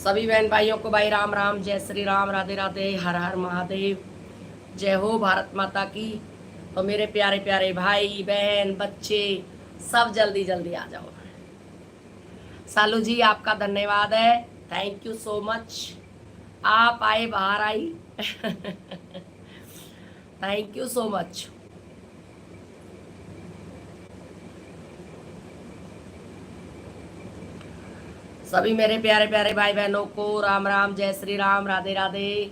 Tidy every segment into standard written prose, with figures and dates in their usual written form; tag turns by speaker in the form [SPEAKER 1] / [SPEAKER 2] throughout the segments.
[SPEAKER 1] सभी बहन भाइयों को भाई राम राम, जय श्री राम, राधे राधे, हर हर महादेव, जय हो भारत माता की। तो मेरे प्यारे प्यारे भाई बहन बच्चे सब जल्दी जल्दी आ जाओ। सालू जी आपका धन्यवाद है, थैंक यू सो मच। आप आए, बाहर आई। Thank you so much. सभी मेरे प्यारे प्यारे भाई बहनों को राम राम, जय श्री राम, राधे राधे,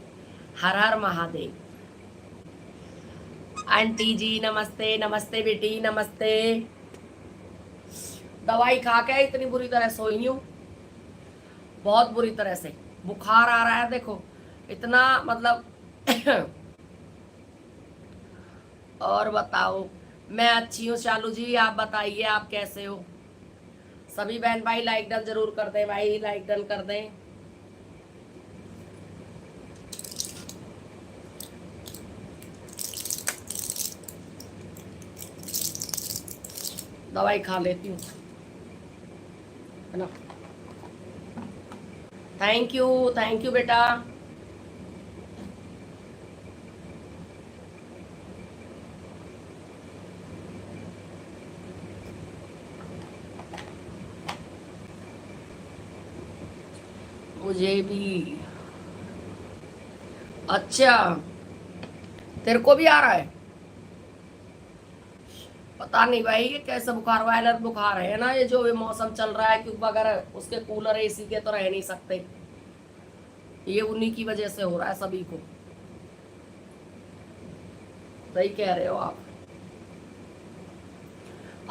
[SPEAKER 1] हर हर महादेव। आंटी जी नमस्ते, नमस्ते बेटी नमस्ते। दवाई खा के इतनी बुरी तरह सोई हूँ, बहुत बुरी तरह से बुखार आ रहा है, देखो इतना मतलब। और बताओ, मैं अच्छी हूँ शालू जी, आप बताइए आप कैसे हो। सभी बहन भाई लाइक डन जरूर कर दें, भाई लाइक डन कर दें। दवाई खा लेती हूँ, है ना। थैंक यू बेटा। मुझे भी। अच्छा, तेरे को भी आ रहा है? पता नहीं भाई ये कैसा बुखार, वायरल बुखार है ना, ये जो ये मौसम चल रहा है, क्योंकि बगैर उसके कूलर एसी के तो रह नहीं सकते। ये उन्हीं की वजह से हो रहा है सभी को। सही कह रहे हो आप।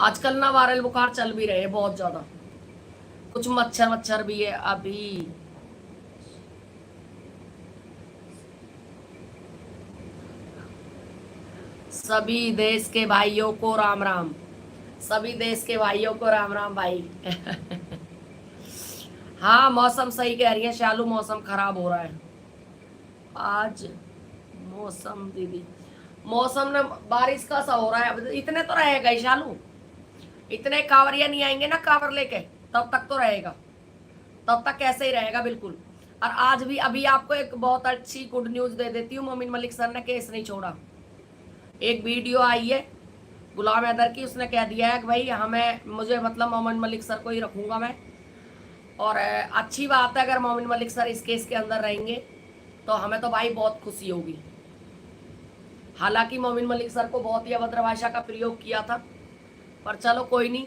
[SPEAKER 1] आजकल ना वायरल बुखार चल भी रहे हैं बहुत ज्यादा, कुछ मच्छर मच्छर भी है अभी। सभी देश के भाइयों को राम राम, सभी देश के भाइयों को राम राम भाई। हाँ मौसम सही कह रही है शालू, मौसम खराब हो रहा है आज। मौसम दीदी, मौसम ना बारिश का सा हो रहा है, इतने तो रहेगा ही शालू। इतने कांवरिया नहीं आएंगे ना कांवर लेके, तब तक तो रहेगा, तब तक कैसे ही रहेगा बिल्कुल। और आज भी अभी आपको एक बहुत अच्छी गुड न्यूज दे देती हूँ, मोमिन मलिक सर ने केस नहीं छोड़ा। एक वीडियो आई है गुलाम हैदर की, उसने कह दिया है कि भाई हमें मुझे मतलब मोमिन मलिक सर को ही रखूंगा मैं। और अच्छी बात है, अगर मोमिन मलिक सर इस केस के अंदर रहेंगे तो हमें तो भाई बहुत खुशी होगी। हालांकि मोमिन मलिक सर को बहुत ही अभद्र भाषा का प्रयोग किया था, पर चलो कोई नहीं।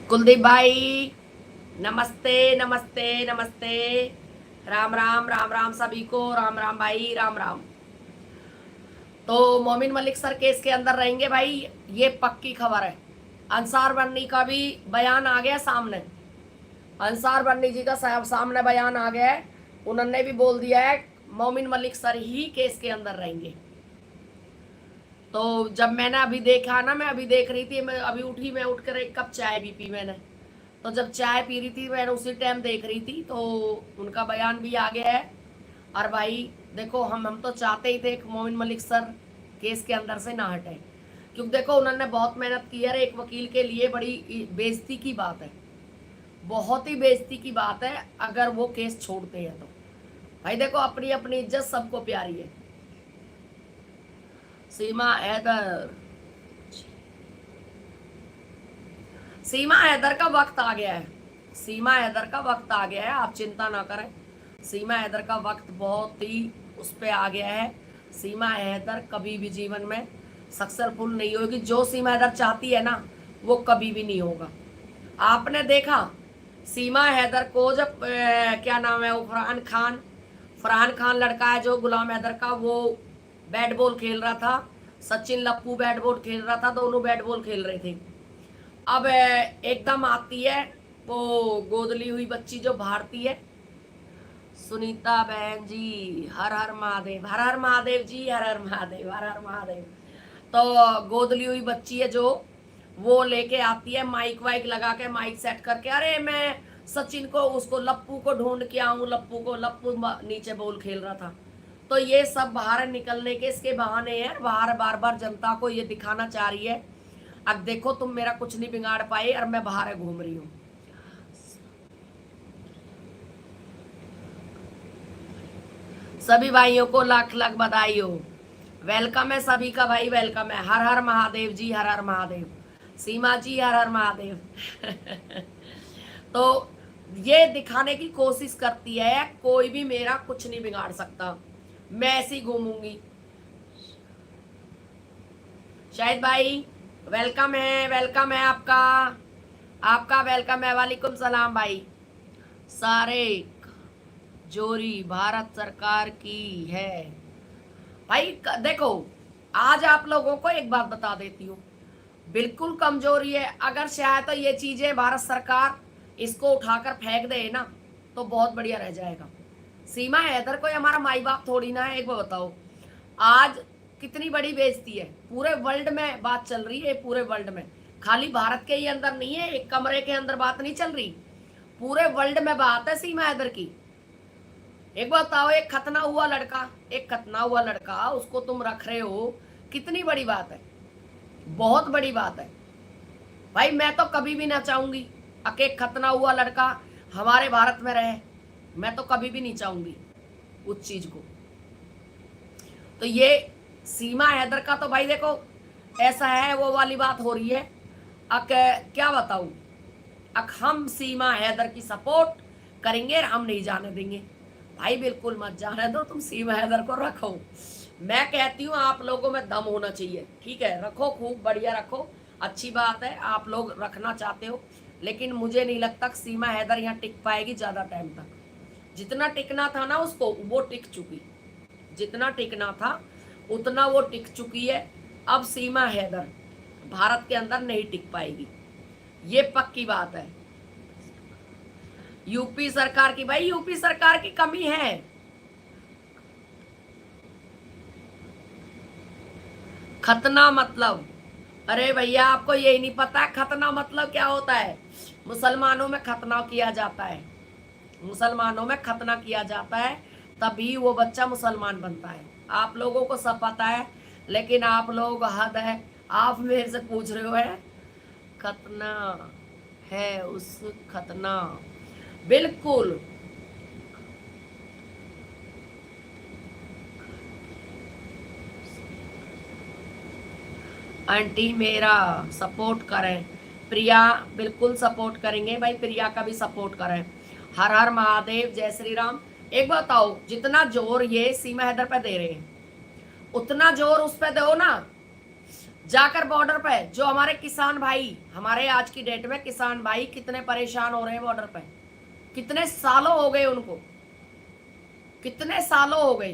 [SPEAKER 1] कुलदीप भाई नमस्ते, नमस्ते नमस्ते, राम राम राम राम सभी को, राम राम भाई राम राम। तो मोमिन मलिक सर केस के अंदर रहेंगे भाई, ये पक्की खबर है। अंसार बन्नी का भी बयान आ गया सामने, अंसार बन्नी जी का सामने बयान आ गया है। उन्होंने भी बोल दिया है मोमिन मलिक सर ही केस के अंदर रहेंगे। तो जब मैंने अभी देखा ना, मैं अभी देख रही थी, मैं अभी उठी, मैं उठ कर एक कप चाय भी पी मैंने। तो जब चाय पी रही थी मैंने उसी टाइम देख रही थी, तो उनका बयान भी आ गया है। और भाई देखो, हम तो चाहते ही थे कि मोमिन मलिक सर केस के अंदर से ना हटे, क्योंकि देखो उन्होंने बहुत मेहनत की है, एक वकील के लिए बड़ी बेइज्जती की बात है, बहुत ही बेइज्जती की बात है अगर वो केस छोड़ते हैं तो। भाई देखो, अपनी अपनी इज्जत सबको प्यारी है। सीमा हैदर, सीमा हैदर का वक्त आ गया है, सीमा हैदर का वक्त आ गया है, आप चिंता ना करें। सीमा हैदर का वक्त बहुत ही उस पे आ गया है। सीमा हैदर कभी भी जीवन में सक्सेसफुल नहीं होगी, जो सीमा हैदर चाहती है ना वो कभी भी नहीं होगा। आपने देखा सीमा हैदर को जब क्या नाम है वो, फरहान खान लड़का है जो गुलाम हैदर का, वो बैट बॉल खेल रहा था, सचिन लप्पू बैट बॉल खेल रहा था, दोनों बैट बॉल खेल रहे थे। अब एकदम आती है वो गोदली हुई बच्ची जो भारती है, सुनीता बहन जी, हर हर महादेव, हर हर महादेव जी, हर हर महादेव, हर हर महादेव। तो गोदली हुई बच्ची है जो, वो लेके आती है माइक वाइक लगा के, माइक सेट करके, अरे मैं सचिन को, उसको लप्पू को ढूंढ के आऊं, लप्पू को, लप्पू नीचे बॉल खेल रहा था। तो ये सब बाहर निकलने के इसके बहाने हैं, बाहर बार बार जनता को ये दिखाना चाह रही है अब देखो तुम मेरा कुछ नहीं बिगाड़ पाए और मैं बाहर घूम रही हूँ। सभी भाइयों को लाख लाख बधाई हो, वेलकम है सभी का भाई, वेलकम है। हर हर महादेव जी, हर हर महादेव। सीमा जी हर हर महादेव। तो ये दिखाने की कोशिश करती है कोई भी मेरा कुछ नहीं बिगाड़ सकता, मैं ऐसी घूमूंगी। शाहिद भाई वेलकम है, वेलकम है आपका, आपका वेलकम है। वालेकुम सलाम भाई। सारे जोरी भारत सरकार की है भाई। देखो आज आप लोगों को एक बात बता देती हूँ, बिल्कुल कमजोरी है। अगर शायद तो ये चीजें भारत सरकार इसको उठाकर फेंक दे ना तो बहुत बढ़िया रह जाएगा। सीमा हैदर कोई हमारा माई बाप थोड़ी ना है। एक बार बताओ, आज कितनी बड़ी बेइज्जती है, पूरे वर्ल्ड में बात चल रही है, पूरे वर्ल्ड में, खाली भारत के ही अंदर नहीं है, एक कमरे के अंदर बात नहीं चल रही, पूरे वर्ल्ड में बात है सीमा हैदर की। एक बात बताओ, एक खतना हुआ लड़का, एक खतना हुआ लड़का उसको तुम रख रहे हो, कितनी बड़ी बात है, बहुत बड़ी बात है भाई। मैं तो कभी भी ना चाहूंगी एक खतना हुआ लड़का हमारे भारत में रहे, मैं तो कभी भी नहीं चाहूंगी उस चीज को। तो ये सीमा हैदर का तो भाई देखो ऐसा है, वो वाली बात हो रही है। क्या बताऊं, हम सीमा हैदर की सपोर्ट करेंगे, हम नहीं जाने देंगे भाई, बिल्कुल मत जाने दो, तुम सीमा हैदर को रखो। मैं कहती हूँ आप लोगों में दम होना चाहिए, ठीक है, रखो, खूब बढ़िया रखो, अच्छी बात है आप लोग रखना चाहते हो, लेकिन मुझे नहीं लगता सीमा हैदर यहाँ टिक पाएगी ज्यादा टाइम तक। जितना टिकना था ना उसको, वो टिक चुकी, जितना टिकना था उतना वो टिक चुकी है। अब सीमा हैदर भारत के अंदर नहीं टिक पाएगी, ये पक्की बात है। यूपी सरकार की, भाई यूपी सरकार की कमी है। खतना मतलब, अरे भैया आपको यही नहीं पता है खतना मतलब क्या होता है? मुसलमानों में खतना किया जाता है, मुसलमानों में खतना किया जाता है, तभी वो बच्चा मुसलमान बनता है। आप लोगों को सब पता है, लेकिन आप लोग हद है, आप मेरे से पूछ रहे हो है खतना है, उस खतना बिल्कुल। आंटी मेरा सपोर्ट करें, प्रिया बिल्कुल सपोर्ट करेंगे भाई, प्रिया का भी सपोर्ट करें। हर हर महादेव, जय श्री राम। एक बताओ, जितना जोर ये सीमा हैदर पे दे रहे हैं उतना जोर उस पे दो ना, जाकर बॉर्डर पे। जो हमारे किसान भाई, हमारे आज की डेट में किसान भाई कितने परेशान हो रहे हैं बॉर्डर पे, कितने सालों हो गए उनको, कितने सालों हो गए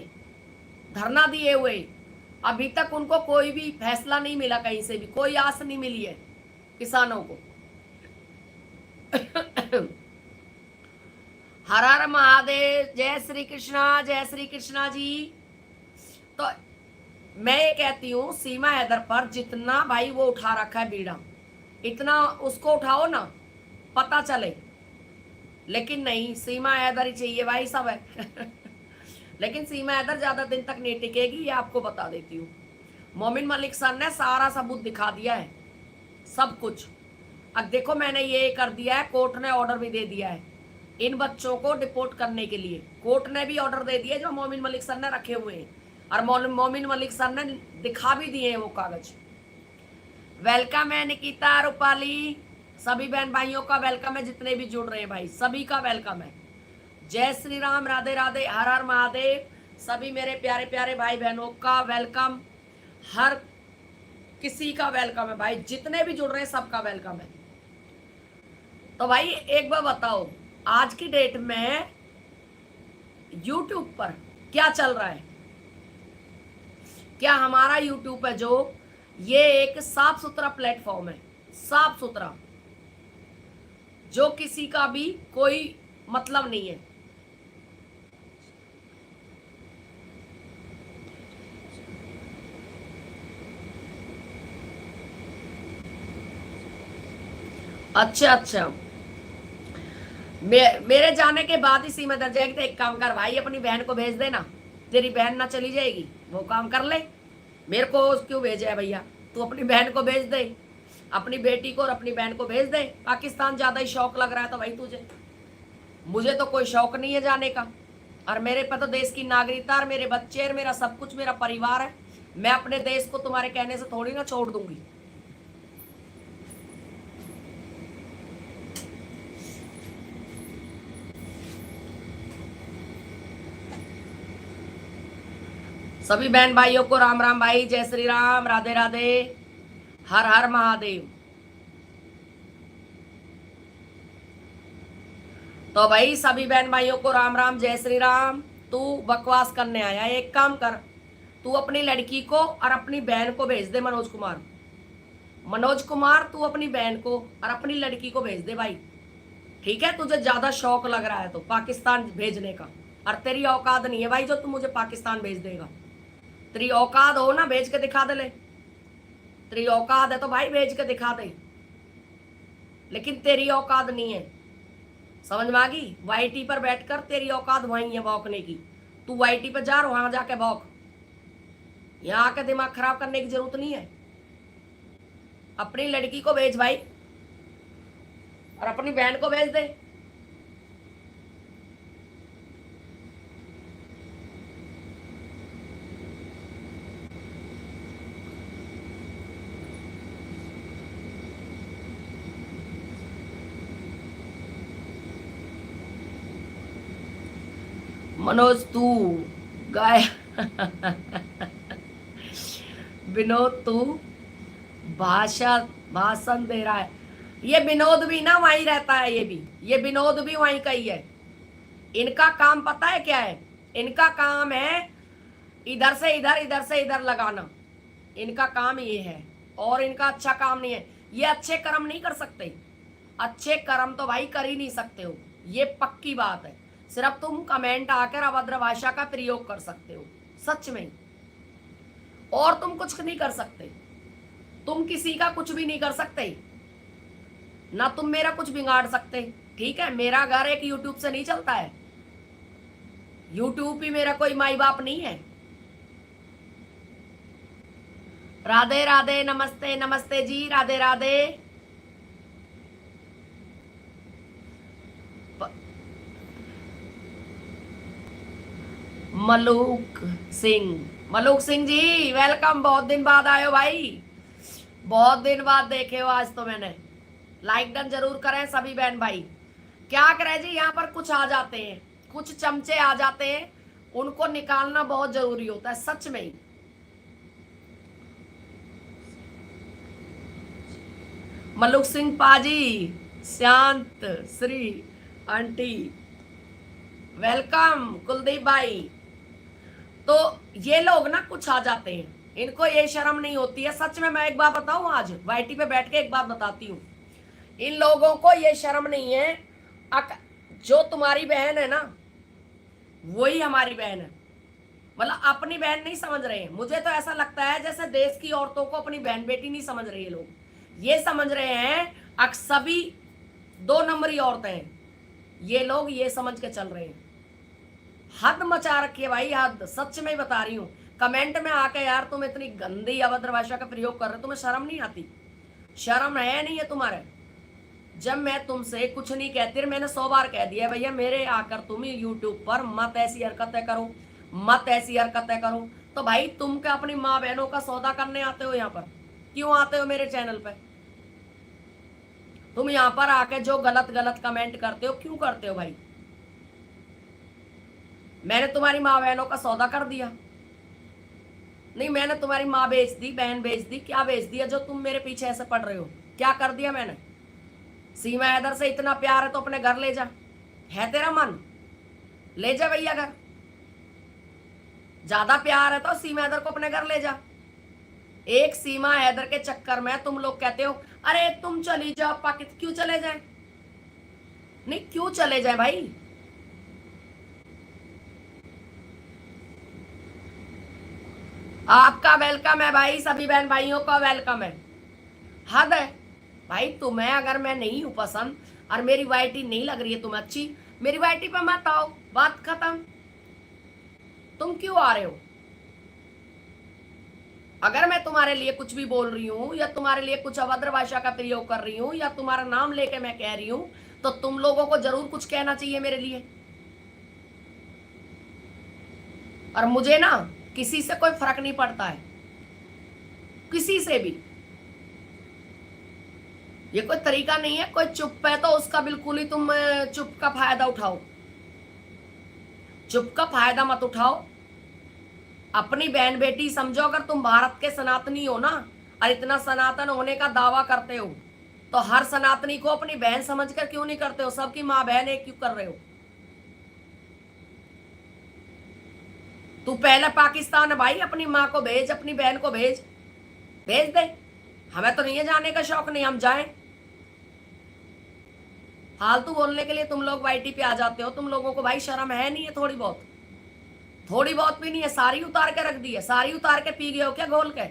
[SPEAKER 1] धरना दिए हुए, अभी तक उनको कोई भी फैसला नहीं मिला, कहीं से भी कोई आस नहीं मिली है किसानों को। हर हर महादेव, जय श्री कृष्णा, जय श्री कृष्णा जी। तो मैं ये कहती हूँ सीमा हैदर पर जितना भाई वो उठा रखा है बीड़ा, इतना उसको उठाओ ना, पता चले। लेकिन नहीं, सीमा हैदर ही चाहिए भाई, सब है। लेकिन सीमा हैदर ज्यादा दिन तक नहीं टिकेगी, ये आपको बता देती हूँ। मोमिन मलिक सर ने सारा सबूत दिखा दिया है, सब कुछ। अब देखो मैंने ये कर दिया है, कोर्ट ने ऑर्डर भी दे दिया है इन बच्चों को डिपोर्ट करने के लिए, कोर्ट ने भी ऑर्डर दे दिया जो मोमिन मलिक सर ने रखे हुए हैं, और मोमिन मलिक सर ने दिखा भी दिए हैं वो कागज। वेलकम है निकिता, रूपाली, सभी बहन भाइयों का वेलकम है, जितने भी जुड़ रहे हैं भाई सभी का वेलकम है। जय श्री राम, राधे राधे, हर हर महादेव। सभी मेरे प्यारे प्यारे भाई बहनों का वेलकम, हर किसी का वेलकम है भाई, जितने भी जुड़ रहे हैं सबका वेलकम है। तो भाई एक बार बताओ, आज की डेट में YouTube पर क्या चल रहा है? क्या हमारा YouTube है जो ये एक साफ सुथरा प्लेटफॉर्म है, साफ सुथरा, जो किसी का भी कोई मतलब नहीं है। अच्छा अच्छा, मेरे जाने के बाद ही सीमा दर जाएगी। तो एक काम कर भाई, अपनी बहन को भेज देना, तेरी बहन ना चली जाएगी, वो काम कर ले। मेरे को क्यों भेजे है भैया, तू अपनी बहन को भेज दे, अपनी बेटी को और अपनी बहन को भेज दे। पाकिस्तान ज्यादा ही शौक लग रहा है तो भाई तुझे, मुझे तो कोई शौक नहीं है जाने का। और मेरे पे तो देश की नागरिकता और मेरे बच्चे और मेरा सब कुछ, मेरा परिवार है। मैं अपने देश को तुम्हारे कहने से थोड़ी ना छोड़ दूंगी। सभी बहन भाइयों को राम राम भाई, जय श्री राम, राधे राधे, हर हर महादेव। तो भाई सभी बहन भाइयों को राम राम, जय श्री राम। तू बकवास करने आया, एक काम कर, तू अपनी लड़की को और अपनी बहन को भेज दे, मनोज कुमार। मनोज कुमार, तू अपनी बहन को और अपनी लड़की को भेज दे भाई, ठीक है? तुझे ज्यादा शौक लग रहा है तो पाकिस्तान भेजने का, और तेरी औकात नहीं है भाई जो तू मुझे पाकिस्तान भेज देगा। तेरी औकात हो ना, भेज के दिखा दे ले। तेरी औकात है तो भाई भेज के दिखा दे, लेकिन तेरी औकात नहीं है, समझ में आ गई? वाईटी पर बैठकर तेरी औकात वहीं है भौंकने की। तू वाईटी पर जा, वहां जाके भौंक, यहाँ आके दिमाग खराब करने की जरूरत नहीं है। अपनी लड़की को भेज भाई और अपनी बहन को भेज दे। मनोज तू गाय विनोद तू भाषा भाषण दे रहा है। ये विनोद भी ना वहीं रहता है, ये विनोद भी वहीं का ही है। इनका काम पता है क्या है? इनका काम है इधर से इधर, इधर से इधर लगाना, इनका काम ये है। और इनका अच्छा काम नहीं है, ये अच्छे कर्म नहीं कर सकते। अच्छे कर्म तो भाई कर ही नहीं सकते हो, ये पक्की बात है। सिर्फ तुम कमेंट आकर अभद्र भाषा का प्रयोग कर सकते हो, सच में, और तुम कुछ नहीं कर सकते। तुम किसी का कुछ भी नहीं कर सकते, ना तुम मेरा कुछ बिगाड़ सकते, ठीक है? मेरा घर एक यूट्यूब से नहीं चलता है, यूट्यूब भी मेरा कोई माई बाप नहीं है। राधे राधे, नमस्ते नमस्ते जी, राधे राधे। मलूक सिंह जी वेलकम, बहुत दिन बाद आए हो भाई, बहुत दिन बाद देखे हो आज तो मैंने। लाइक डन जरूर करें सभी बहन भाई। क्या करें जी, यहाँ पर कुछ आ जाते हैं, कुछ चमचे आ जाते हैं, उनको निकालना बहुत जरूरी होता है, सच में ही। मलुक सिंह पाजी, शांत श्री आंटी वेलकम, कुलदीप भाई। तो ये लोग ना कुछ आ जाते हैं, इनको ये शर्म नहीं होती है, सच में। मैं एक बात बताऊं, आज वाईटी पे बैठ के एक बात बताती हूँ, इन लोगों को ये शर्म नहीं है। जो तुम्हारी बहन है ना, वही हमारी बहन है, मतलब अपनी बहन नहीं समझ रहे हैं। मुझे तो ऐसा लगता है जैसे देश की औरतों को अपनी बहन बेटी नहीं समझ रहे हैं लोग, ये समझ रहे हैं सभी 2 नंबरी औरतें हैं, ये लोग ये समझ के चल रहे हैं। हद मचा रखी है भाई, हद, सच में बता रही हूँ। कमेंट में आके यार तुम इतनी गंदी अभद्र भाषा का प्रयोग कर रहे हो, तुम्हें शर्म नहीं आती? शर्म है नहीं है तुम्हारे? जब मैं तुमसे कुछ नहीं कहती, मैंने 100 बार कह दिया भैया, मेरे आकर तुम यूट्यूब पर मत ऐसी हरकतें करो, मत ऐसी हरकतें करो। तो भाई तुम क्या अपनी माँ बहनों का सौदा करने आते हो यहाँ पर? क्यों आते हो मेरे चैनल पे? तुम यहाँ पर आके जो गलत गलत कमेंट करते हो, क्यों करते हो भाई? मैंने तुम्हारी माँ बहनों का सौदा कर दिया? नहीं, मैंने तुम्हारी माँ बेच दी, बहन बेच दी, क्या बेच दिया जो तुम मेरे पीछे ऐसे पड़ रहे हो? क्या कर दिया मैंने? सीमा हैदर से इतना प्यार है तो अपने घर ले जा, है तेरा मन, ले जा भैया घर। ज्यादा प्यार है तो सीमा हैदर को अपने घर ले जा। एक सीमा हैदर के चक्कर में तुम लोग कहते हो अरे तुम चली जाओ पाकिस्तान। क्यों चले जाए? नहीं, क्यों चले जाए भाई? आपका वेलकम है भाई, सभी बहन भाइयों का वेलकम है। हद है भाई, तुम्हें अगर मैं नहीं हूं पसंद, और मेरी वाइटी नहीं लग रही है तुम्हें अच्छी, मेरी वाइटी पे मत आओ, बात खत्म। तुम क्यों आ रहे हो? अगर मैं तुम्हारे लिए कुछ भी बोल रही हूं या तुम्हारे लिए कुछ अभद्र भाषा का प्रयोग कर रही हूं या तुम्हारा नाम लेके मैं कह रही हूं, तो तुम लोगों को जरूर कुछ कहना चाहिए मेरे लिए। और मुझे ना किसी से कोई फर्क नहीं पड़ता है, किसी से भी। ये कोई तरीका नहीं है, कोई चुप है तो उसका बिल्कुल ही तुम चुप का फायदा उठाओ। चुप का फायदा मत उठाओ। अपनी बहन बेटी समझो। अगर तुम भारत के सनातनी हो ना, और इतना सनातन होने का दावा करते हो, तो हर सनातनी को अपनी बहन समझकर क्यों नहीं करते हो? सबकी माँ बहन एक क्यों कर रहे हो? तू पहले पाकिस्तान भाई, अपनी माँ को भेज, अपनी बहन को भेज, भेज दे। हमें तो नहीं है जाने का शौक, नहीं हम जाएं। फालतू बोलने के लिए तुम लोग वाईटी पे आ जाते हो। तुम लोगों को भाई शर्म है नहीं है? थोड़ी बहुत, थोड़ी बहुत भी नहीं है। सारी उतार के रख दी है, सारी उतार के पी गए हो क्या घोल के?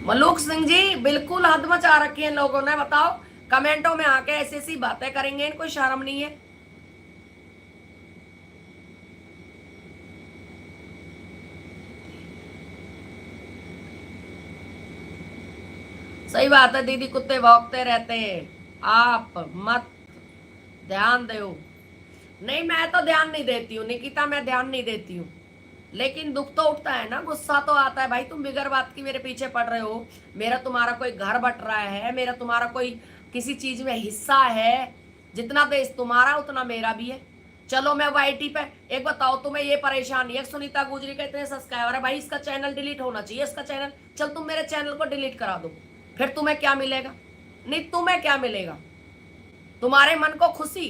[SPEAKER 1] मलूक सिंह जी, बिल्कुल हद मचा रखी है इन लोगों ने। बताओ, कमेंटों में आके ऐसी ऐसी बातें करेंगे, इनको शर्म नहीं है? सही बात है दीदी, कुत्ते भौंकते रहते हैं। आप मत ध्यान दो। नहीं, मैं तो ध्यान नहीं देती हूँ निकिता, मैं ध्यान नहीं देती हूँ। लेकिन दुख तो उठता है ना, गुस्सा तो आता है भाई। तुम बिगर बात की मेरे पीछे पड़ रहे हो। मेरा तुम्हारा कोई घर बट रहा है, मेरा तुम्हारा कोई किसी चीज में हिस्सा है। जितना देश तुम्हारा उतना मेरा भी है। चलो मैं वाईटी पे एक बताओ, तुम्हें ये परेशानी है सुनीता गुजरी का इतने सब्सक्राइबर है भाई, इसका चैनल डिलीट होना चाहिए, इसका चैनल। चल तुम मेरे चैनल को डिलीट करा दो, फिर तुम्हें क्या मिलेगा? नहीं, तुम्हें क्या मिलेगा? तुम्हारे मन को खुशी।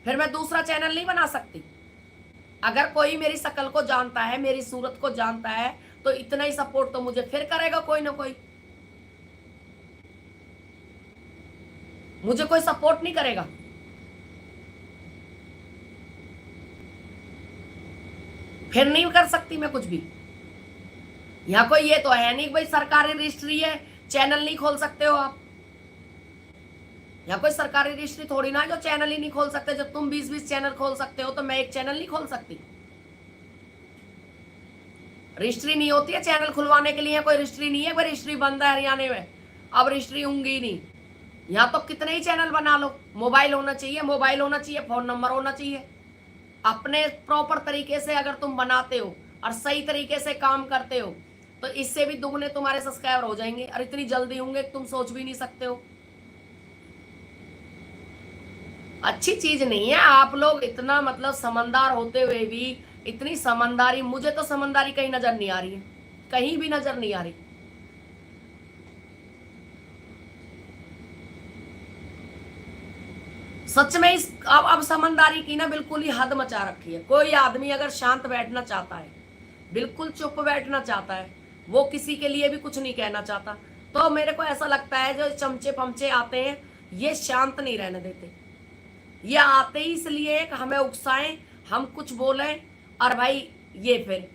[SPEAKER 1] फिर मैं दूसरा चैनल नहीं बना सकती? अगर कोई मेरी शकल को जानता है, मेरी सूरत को जानता है, तो इतना ही सपोर्ट तो मुझे फिर करेगा कोई ना कोई। मुझे कोई सपोर्ट नहीं करेगा? फिर नहीं कर सकती मैं कुछ भी। यहां कोई ये तो है नहीं भाई सरकारी रजिस्ट्री है, चैनल नहीं खोल सकते हो आप। यहाँ कोई सरकारी रजिस्ट्री थोड़ी ना है जो चैनल ही नहीं खोल सकते। जब तुम 20-20 चैनल खोल सकते हो, तो मैं एक चैनल नहीं खोल सकती? रजिस्ट्री नहीं होती है चैनल खुलवाने के लिए, कोई रजिस्ट्री नहीं है। कोई रजिस्ट्री बंद है हरियाणा में, अब रजिस्ट्री होंगी नहीं। यहाँ तो कितने ही चैनल बना लो, मोबाइल होना चाहिए, मोबाइल होना चाहिए, फोन नंबर होना चाहिए। अपने प्रॉपर तरीके से अगर तुम बनाते हो और सही तरीके से काम करते हो, तो इससे भी दुगने तुम्हारे सब्सक्राइबर हो जाएंगे। और इतनी जल्दी होंगे तुम सोच भी नहीं सकते हो। अच्छी चीज नहीं है। आप लोग इतना मतलब समझदार होते हुए भी इतनी समझदारी, मुझे तो समझदारी कहीं नजर नहीं आ रही है, कहीं भी नजर नहीं आ रही। सच में इस अब समझदारी की ना बिल्कुल ही हद मचा रखी है। कोई आदमी अगर शांत बैठना चाहता है, बिल्कुल चुप बैठना चाहता है, वो किसी के लिए भी कुछ नहीं कहना चाहता, तो मेरे को ऐसा लगता है जो चमचे पमचे आते हैं, ये शांत नहीं रहने देते। ये आते ही इसलिए कि हमें उकसाएं, हम कुछ बोलें, और भाई ये फिर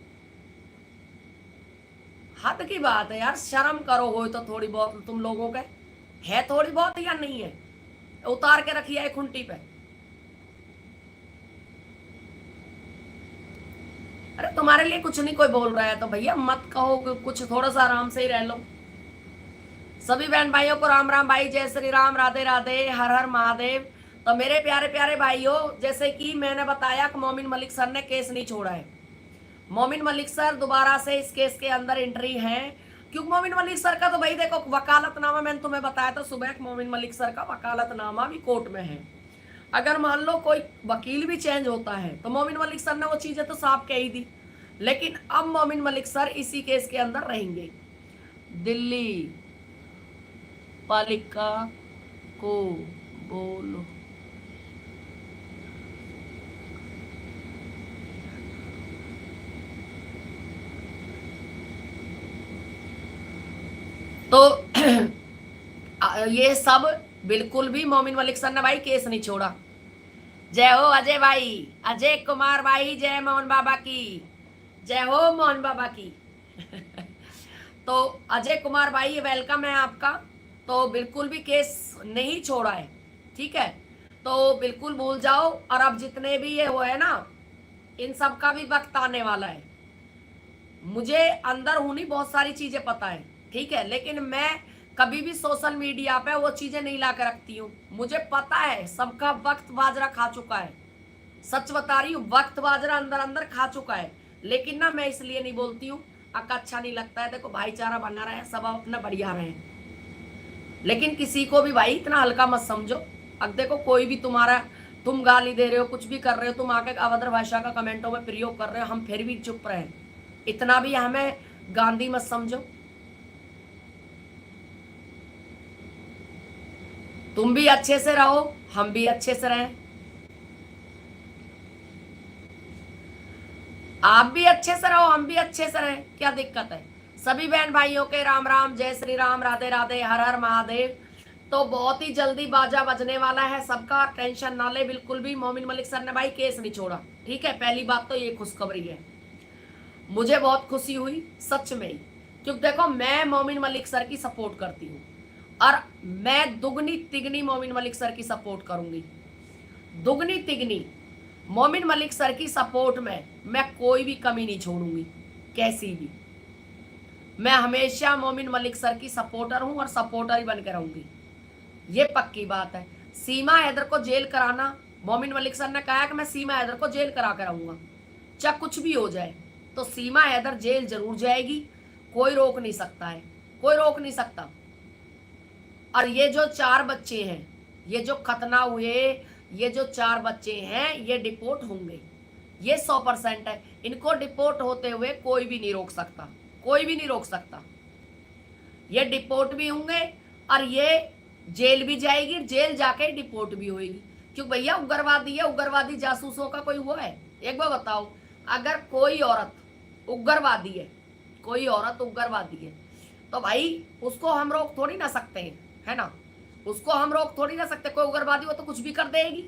[SPEAKER 1] हद की बात है यार। शर्म करो, हो तो थोड़ी बहुत तुम लोगों के है, थोड़ी बहुत या नहीं है? उतार के रखिए है खुंटी पे। अरे तुम्हारे लिए कुछ नहीं कोई बोल रहा है तो भैया मत कहो कुछ, थोड़ा सा आराम से ही रह लो। सभी बहन भाइयों को राम राम भाई, जय श्री राम, राधे राधे, हर हर महादेव। तो मेरे प्यारे प्यारे भाइयों, जैसे कि मैंने बताया कि मोमिन मलिक सर ने केस नहीं छोड़ा है। मोमिन मलिक सर दोबारा से इस केस के अंदर एंट्री है, क्योंकि मोमिन मलिक सर का तो भाई देखो वकालतनामा मैंने तुम्हें बताया था सुबह, मोमिन मलिक सर का वकालतनामा भी कोर्ट में है। अगर मान लो कोई वकील भी चेंज होता है, तो मोमिन मलिक सर ने वो चीजें तो साफ कह ही दी। लेकिन अब मोमिन मलिक सर इसी केस के अंदर रहेंगे। दिल्ली पालिका को बोलो। तो ये सब बिल्कुल भी मोमिन मलिक सर ने भाई केस नहीं छोड़ा। जय हो अजय भाई, अजय कुमार भाई, जय मोहन बाबा की, जय हो मोहन बाबा की। तो अजय कुमार भाई वेलकम है आपका। तो बिल्कुल भी केस नहीं छोड़ा है, ठीक है। तो बिल्कुल भूल जाओ, और अब जितने भी ये हुए ना, इन सब का भी वक्त आने वाला है। मुझे अंदर हुनी बहुत सारी चीजें पता है, ठीक है, लेकिन मैं कभी भी सोशल मीडिया पे वो चीजें नहीं ला के रखती हूँ। मुझे पता है सबका वक्त बाजरा खा चुका है, सच बता रही हूँ, वक्त बाजरा अंदर अंदर खा चुका है। लेकिन ना मैं इसलिए नहीं बोलती हूँ, अक्का अच्छा नहीं लगता है। देखो भाईचारा बना रहे, सब अपना बढ़िया रहे, लेकिन किसी को भी भाई इतना हल्का मत समझो। अब देखो कोई भी तुम्हारा, तुम गाली दे रहे हो, कुछ भी कर रहे हो, तुम आके अभद्र भाषा का कमेंटों में प्रयोग कर रहे हो, हम फिर भी चुप रहे। इतना भी हमें गांधी मत समझो। तुम भी अच्छे से रहो, हम भी अच्छे से रहें, आप भी अच्छे से रहो, हम भी अच्छे से रहें, क्या दिक्कत है। सभी बहन भाइयों के राम राम, जय श्री राम, राधे राधे, हर हर महादेव। तो बहुत ही जल्दी बाजा बजने वाला है, सबका टेंशन ना ले बिल्कुल भी। मोमिन मलिक सर ने भाई केस नहीं छोड़ा, ठीक है। पहली बात तो ये खुशखबरी है, मुझे बहुत खुशी हुई सच में ही, क्योंकि देखो मैं मोमिन मलिक सर की सपोर्ट करती हूँ, और मैं दुगनी तिगनी मोमिन मलिक सर की सपोर्ट करूंगी, दुगनी तिगनी। मोमिन मलिक सर की सपोर्ट में मैं कोई भी कमी नहीं छोड़ूंगी, कैसी भी। मैं हमेशा मोमिन मलिक सर की सपोर्टर हूं, और सपोर्टर ही बनकर रहूंगी, ये पक्की बात है। सीमा हैदर को जेल कराना, मोमिन मलिक सर ने कहा कि मैं सीमा हैदर को जेल करा कर आऊंगा, चाहे कुछ भी हो जाए, तो सीमा हैदर जेल जरूर जाएगी, कोई रोक नहीं सकता है, कोई रोक नहीं सकता। और ये जो 4 बच्चे हैं, ये जो खतना हुए, ये जो 4 बच्चे हैं, ये डिपोर्ट होंगे, ये 100% है। इनको डिपोर्ट होते हुए कोई भी नहीं रोक सकता, कोई भी नहीं रोक सकता। ये डिपोर्ट भी होंगे, और ये जेल भी जाएगी, जेल जाके डिपोर्ट भी होगी। क्यों भैया, उग्रवादी है, उग्रवादी जासूसों का कोई हुआ है? एक बार बताओ, अगर कोई औरत उग्रवादी है, कोई औरत उग्रवादी है, तो भाई उसको हम रोक थोड़ी ना सकते हैं, है ना। उसको हम रोक थोड़ी ना सकते, कोई उग्रवादी हो तो कुछ भी कर देगी।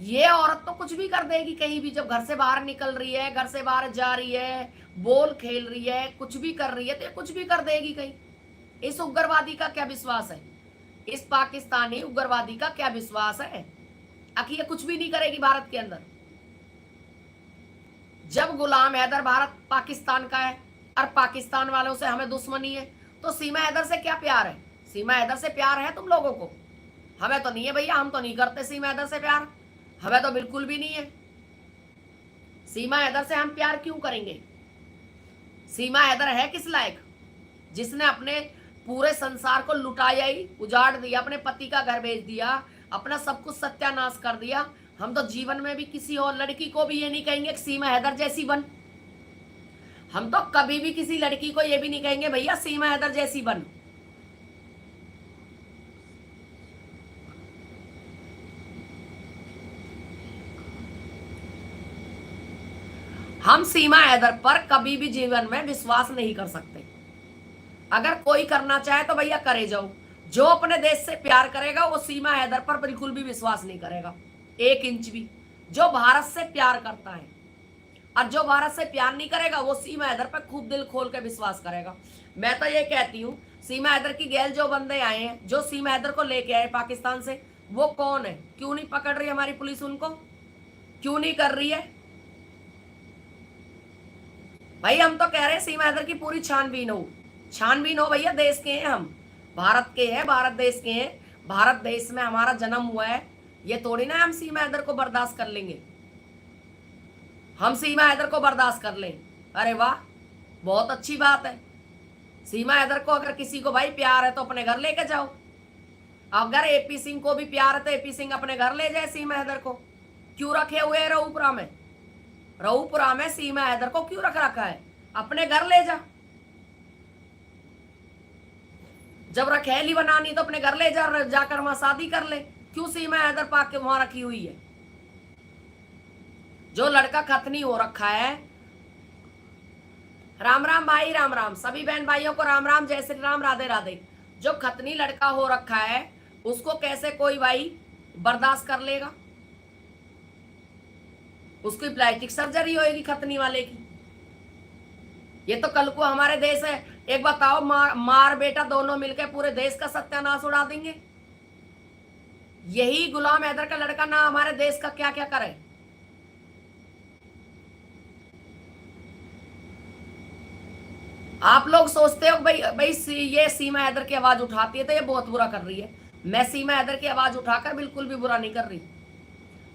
[SPEAKER 1] ये औरत तो कुछ भी कर देगी, कहीं भी जब घर से बाहर निकल रही है, घर से बाहर जा रही है, बोल खेल रही है, कुछ भी कर रही है, तो ये कुछ भी कर देगी कहीं। इस उग्रवादी का क्या विश्वास है, इस पाकिस्तानी उग्रवादी का क्या विश्वास है, आखिर ये कुछ भी नहीं करेगी भारत के अंदर। जब गुलाम हैदर भारत पाकिस्तान का है, और पाकिस्तान वालों से हमें दुश्मनी है, तो सीमा हैदर से क्या प्यार है? सीमा हैदर से प्यार है तुम लोगों को? हमें तो नहीं है भैया, हम तो नहीं करते सीमा हैदर से प्यार, हमें तो बिल्कुल भी नहीं है। सीमा हैदर से हम प्यार क्यों करेंगे? सीमा हैदर है किस लायक, जिसने अपने पूरे संसार को लुटाया ही, उजाड़ दिया, अपने पति का घर बेच दिया, अपना सब कुछ सत्यानाश कर दिया। हम तो जीवन में भी किसी और लड़की को भी ये नहीं कहेंगे कि सीमा हैदर जैसी बन। हम तो कभी भी किसी लड़की को ये भी नहीं कहेंगे भैया सीमा हैदर जैसी बन। हम सीमा हैदर पर कभी भी जीवन में विश्वास नहीं कर सकते। अगर कोई करना चाहे तो भैया करे जाओ, जो अपने देश से प्यार करेगा वो सीमा हैदर पर बिल्कुल भी विश्वास नहीं करेगा, 1 इंच भी। जो भारत से प्यार करता है, और जो भारत से प्यार नहीं करेगा, वो सीमा हैदर पर खूब दिल खोल के विश्वास करेगा। मैं तो ये कहती हूँ, सीमा हैदर की गैल जो बंदे आए हैं, जो सीमा हैदर को लेके आए पाकिस्तान से, वो कौन है? क्यों नहीं पकड़ रही हमारी पुलिस उनको, क्यों नहीं कर रही है? भाई हम तो कह रहे हैं सीमा हैदर की पूरी छानबीन हो, छानबीन हो भैया। देश के हैं हम, भारत के हैं, भारत देश के हैं, भारत देश में हमारा जन्म हुआ है। ये थोड़ी ना हम सीमा हैदर को बर्दाश्त कर लेंगे, हम सीमा हैदर को बर्दाश्त कर लें। अरे वाह, बहुत अच्छी बात है। सीमा हैदर को अगर किसी को भाई प्यार है तो अपने घर लेके जाओ। अगर एपी सिंह को भी प्यार है तो एपी सिंह अपने घर ले जाए सीमा हैदर को। क्यों रखे हुए है रऊपुरा में, रऊपुरा में सीमा हैदर को क्यों रख रखा है? अपने घर ले जा। जब रखेली बनानी तो अपने घर ले जा, जाकर वहां शादी कर ले। क्यों सीमा हैदर पाक के वहां रखी हुई है? जो लड़का खतनी हो रखा है, राम राम भाई, राम राम सभी बहन भाइयों को राम राम, जय श्री राम, राधे राधे। जो खतनी लड़का हो रखा है, उसको कैसे कोई भाई बर्दाश्त कर लेगा? उसकी प्लास्टिक सर्जरी होगी खतनी वाले की। ये तो कल को हमारे देश है, एक बताओ, मार बेटा दोनों मिलकर पूरे देश का सत्यानाश उड़ा देंगे। यही गुलाम हैदर का लड़का ना हमारे देश का क्या क्या करे। आप लोग सोचते हो भाई भाई ये सीमा हैदर की आवाज उठाती है तो ये बहुत बुरा कर रही है। मैं सीमा हैदर की आवाज उठाकर बिल्कुल भी बुरा नहीं कर रही।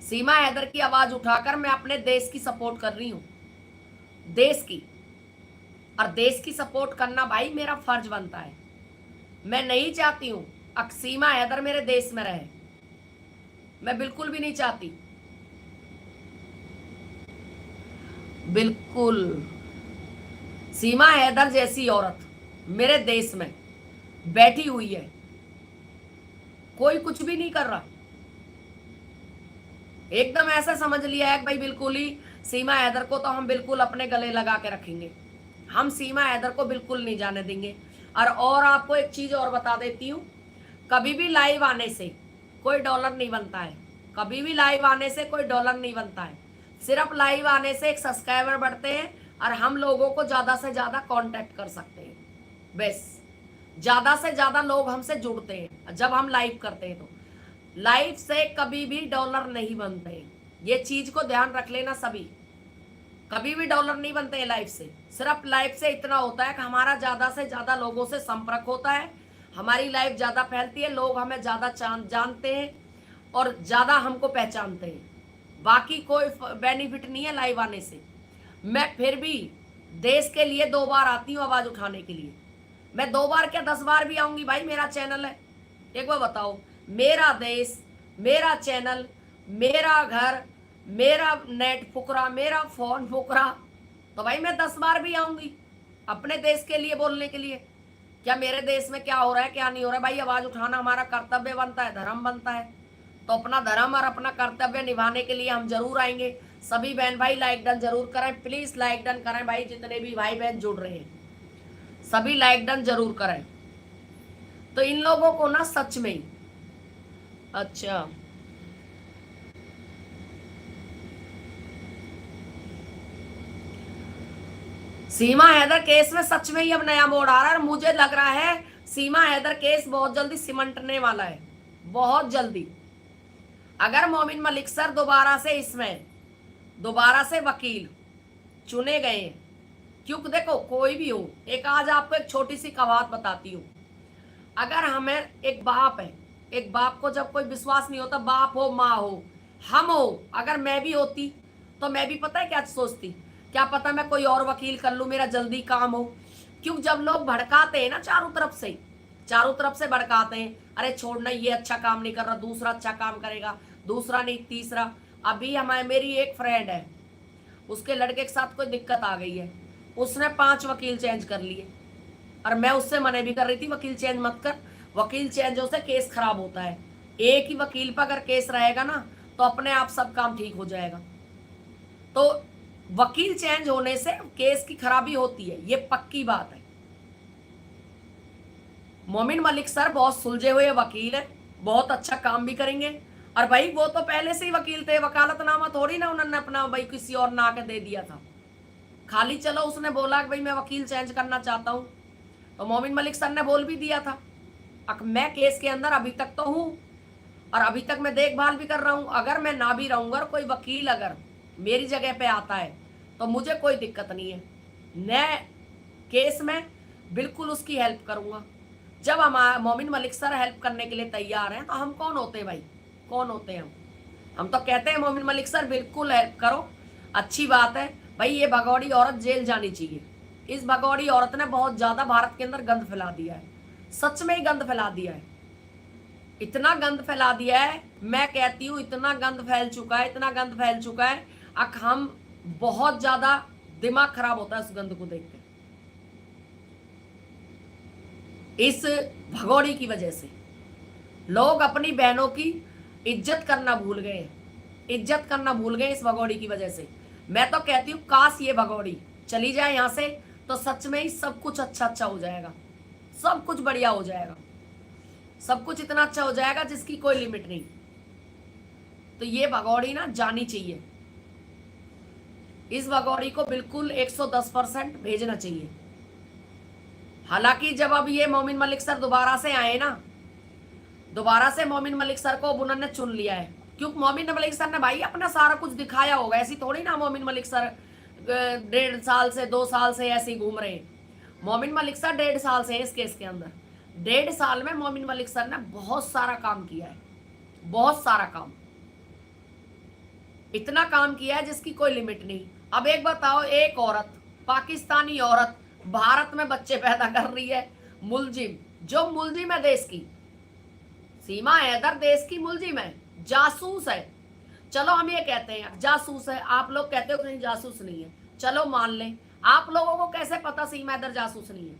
[SPEAKER 1] सीमा हैदर की आवाज उठाकर मैं अपने देश की सपोर्ट कर रही हूं, देश की। और देश की सपोर्ट करना भाई मेरा फर्ज बनता है। मैं नहीं चाहती हूं सीमा हैदर मेरे देश में रहे, मैं बिल्कुल भी नहीं चाहती, बिल्कुल। सीमा हैदर जैसी औरत मेरे देश में बैठी हुई है, कोई कुछ भी नहीं कर रहा। एकदम ऐसा समझ लिया है कि भाई बिल्कुल ही सीमा हैदर को तो हम बिल्कुल अपने गले लगा के रखेंगे, हम सीमा हैदर को बिल्कुल नहीं जाने देंगे। और आपको एक चीज और बता देती हूँ, कभी भी लाइव आने से कोई डॉलर नहीं बनता है, कभी भी लाइव आने से कोई डॉलर नहीं बनता है। सिर्फ लाइव आने से एक सब्सक्राइबर बढ़ते हैं और हम लोगों को ज्यादा से ज्यादा कांटेक्ट कर सकते हैं, बस। ज्यादा से ज्यादा लोग हमसे जुड़ते हैं जब हम लाइव करते हैं। तो लाइव से कभी भी डॉलर नहीं बनते हैं, ये चीज को ध्यान रख लेना सभी। कभी भी डॉलर नहीं बनते हैं लाइव से। सिर्फ लाइव से इतना होता है कि हमारा ज्यादा से ज्यादा लोगों से संपर्क होता है, हमारी लाइव ज्यादा फैलती है, लोग हमें ज्यादा जानते हैं और ज्यादा हमको पहचानते हैं। बाकी कोई बेनिफिट नहीं है लाइव आने से। मैं फिर भी देश के लिए 2 बार आती हूँ आवाज उठाने के लिए। मैं 2 बार क्या 10 बार भी आऊंगी भाई, मेरा चैनल है। एक बार बताओ, मेरा देश, मेरा चैनल, मेरा घर, मेरा नेट फुकरा, मेरा फोन फुकरा, तो भाई मैं 10 बार भी आऊंगी अपने देश के लिए बोलने के लिए। क्या मेरे देश में क्या हो रहा है क्या नहीं हो रहा है, भाई आवाज उठाना हमारा कर्तव्य बनता है, धर्म बनता है। तो अपना धर्म और अपना कर्तव्य निभाने के लिए हम जरूर आएंगे। सभी बहन भाई लाइक डन जरूर करें, प्लीज लाइक डन करें भाई, जितने भी भाई बहन जुड़ रहे हैं सभी लाइक डन जरूर करें। तो इन लोगों को ना सच में ही, अच्छा सीमा हैदर केस में सच में ही अब नया मोड़ आ रहा है और मुझे लग रहा है सीमा हैदर केस बहुत जल्दी सिमटने वाला है, बहुत जल्दी। अगर मोमिन मलिक सर दोबारा से इसमें दोबारा से वकील चुने गए, क्योंकि देखो कोई भी हो, एक आज आपको एक छोटी सी कहावत बताती हूँ। अगर हमें एक बाप है, एक बाप को जब कोई विश्वास नहीं होता, बाप हो माँ हो हम हो, अगर मैं भी होती तो मैं भी पता है क्या सोचती, क्या पता मैं कोई और वकील कर लूं, मेरा जल्दी काम हो। क्योंकि जब लोग भड़काते हैं ना चारों तरफ से भड़काते हैं, अरे छोड़ना ये अच्छा काम नहीं कर रहा, दूसरा अच्छा काम करेगा, दूसरा नहीं तीसरा। अभी हमारे मेरी एक फ्रेंड है, उसके लड़के के साथ कोई दिक्कत आ गई है, उसने 5 वकील चेंज कर लिए और मैं उससे मना भी कर रही थी वकील चेंज मत कर, वकील चेंज से केस खराब होता है। एक ही वकील पर अगर केस रहेगा ना तो अपने आप सब काम ठीक हो जाएगा। तो वकील चेंज होने से केस की खराबी होती है, ये पक्की बात है। मोमिन मलिक सर बहुत सुलझे हुए वकील है, बहुत अच्छा काम भी करेंगे। और भाई वो तो पहले से ही वकील थे, वकालतनामा थोड़ी ना उन्होंने अपना भाई किसी और ना के दे दिया था, खाली चलो उसने बोला कि भाई मैं वकील चेंज करना चाहता हूं, तो मोमिन मलिक सर ने बोल भी दिया था। मैं केस के अंदर अभी तक तो हूं और अभी तक मैं देखभाल भी कर रहा हूं। अगर मैं ना भी रहूंगा, कोई वकील अगर मेरी जगह पे आता है तो मुझे कोई दिक्कत नहीं है, मैं केस में बिल्कुल उसकी हेल्प करूंगा। जब हम मोमिन मलिक सर हेल्प करने के लिए तैयार हैं तो हम कौन होते हैं भाई, कौन होते हैं हम तो कहते हैं मोमिन मलिक सर बिल्कुल हेल्प करो, अच्छी बात है भाई। ये भगौड़ी औरत जेल जानी चाहिए। इस भगौड़ी औरत ने बहुत ज्यादा भारत के अंदर गंद फैला दिया है, सच में ही गंद फैला दिया है, इतना गंद फैला दिया है। मैं कहती हूँ इतना गंद फैल चुका है, इतना गंद फैल चुका है, हम बहुत ज्यादा दिमाग खराब होता है उस गंद को देखकर। इस भगोड़ी की वजह से लोग अपनी बहनों की इज्जत करना भूल गए, इज्जत करना भूल गए इस भगोड़ी की वजह से। मैं तो कहती हूँ काश ये भगोड़ी चली जाए यहाँ से, तो सच में ही सब कुछ अच्छा हो जाएगा, सब कुछ बढ़िया हो जाएगा, सब कुछ इतना अच्छा हो जाएगा जिसकी कोई लिमिट नहीं। तो ये भगौड़ी ना जानी चाहिए। इस भगौड़ी को बिल्कुल 110% भेजना चाहिए। हालांकि जब अब ये मोमिन मलिक सर दोबारा से आए ना, दोबारा से मोमिन मलिक सर को बुनन ने चुन लिया है, क्योंकि मोमिन मलिक सर ने भाई अपना सारा कुछ दिखाया होगा। ऐसी थोड़ी ना मोमिन मलिक सर 1.5 साल से 2 साल से ऐसे ही घूम रहे हैं। मोमिन मलिक सर 1.5 साल से इस केस के अंदर, 1.5 साल में मोमिन मलिक सर ने बहुत सारा काम किया है, बहुत सारा काम, इतना काम किया है जिसकी कोई लिमिट नहीं। अब एक बताओ, एक औरत, पाकिस्तानी औरत भारत में बच्चे पैदा कर रही है, मुलजिम, जो मुलजिम है देश की, सीमा हैदर देश की मुलजिम है, जासूस है। चलो हम ये कहते हैं जासूस है, आप लोग कहते हो नहीं जासूस नहीं है, चलो मान लें। आप लोगों को कैसे पता सीमा हैदर जासूस नहीं है?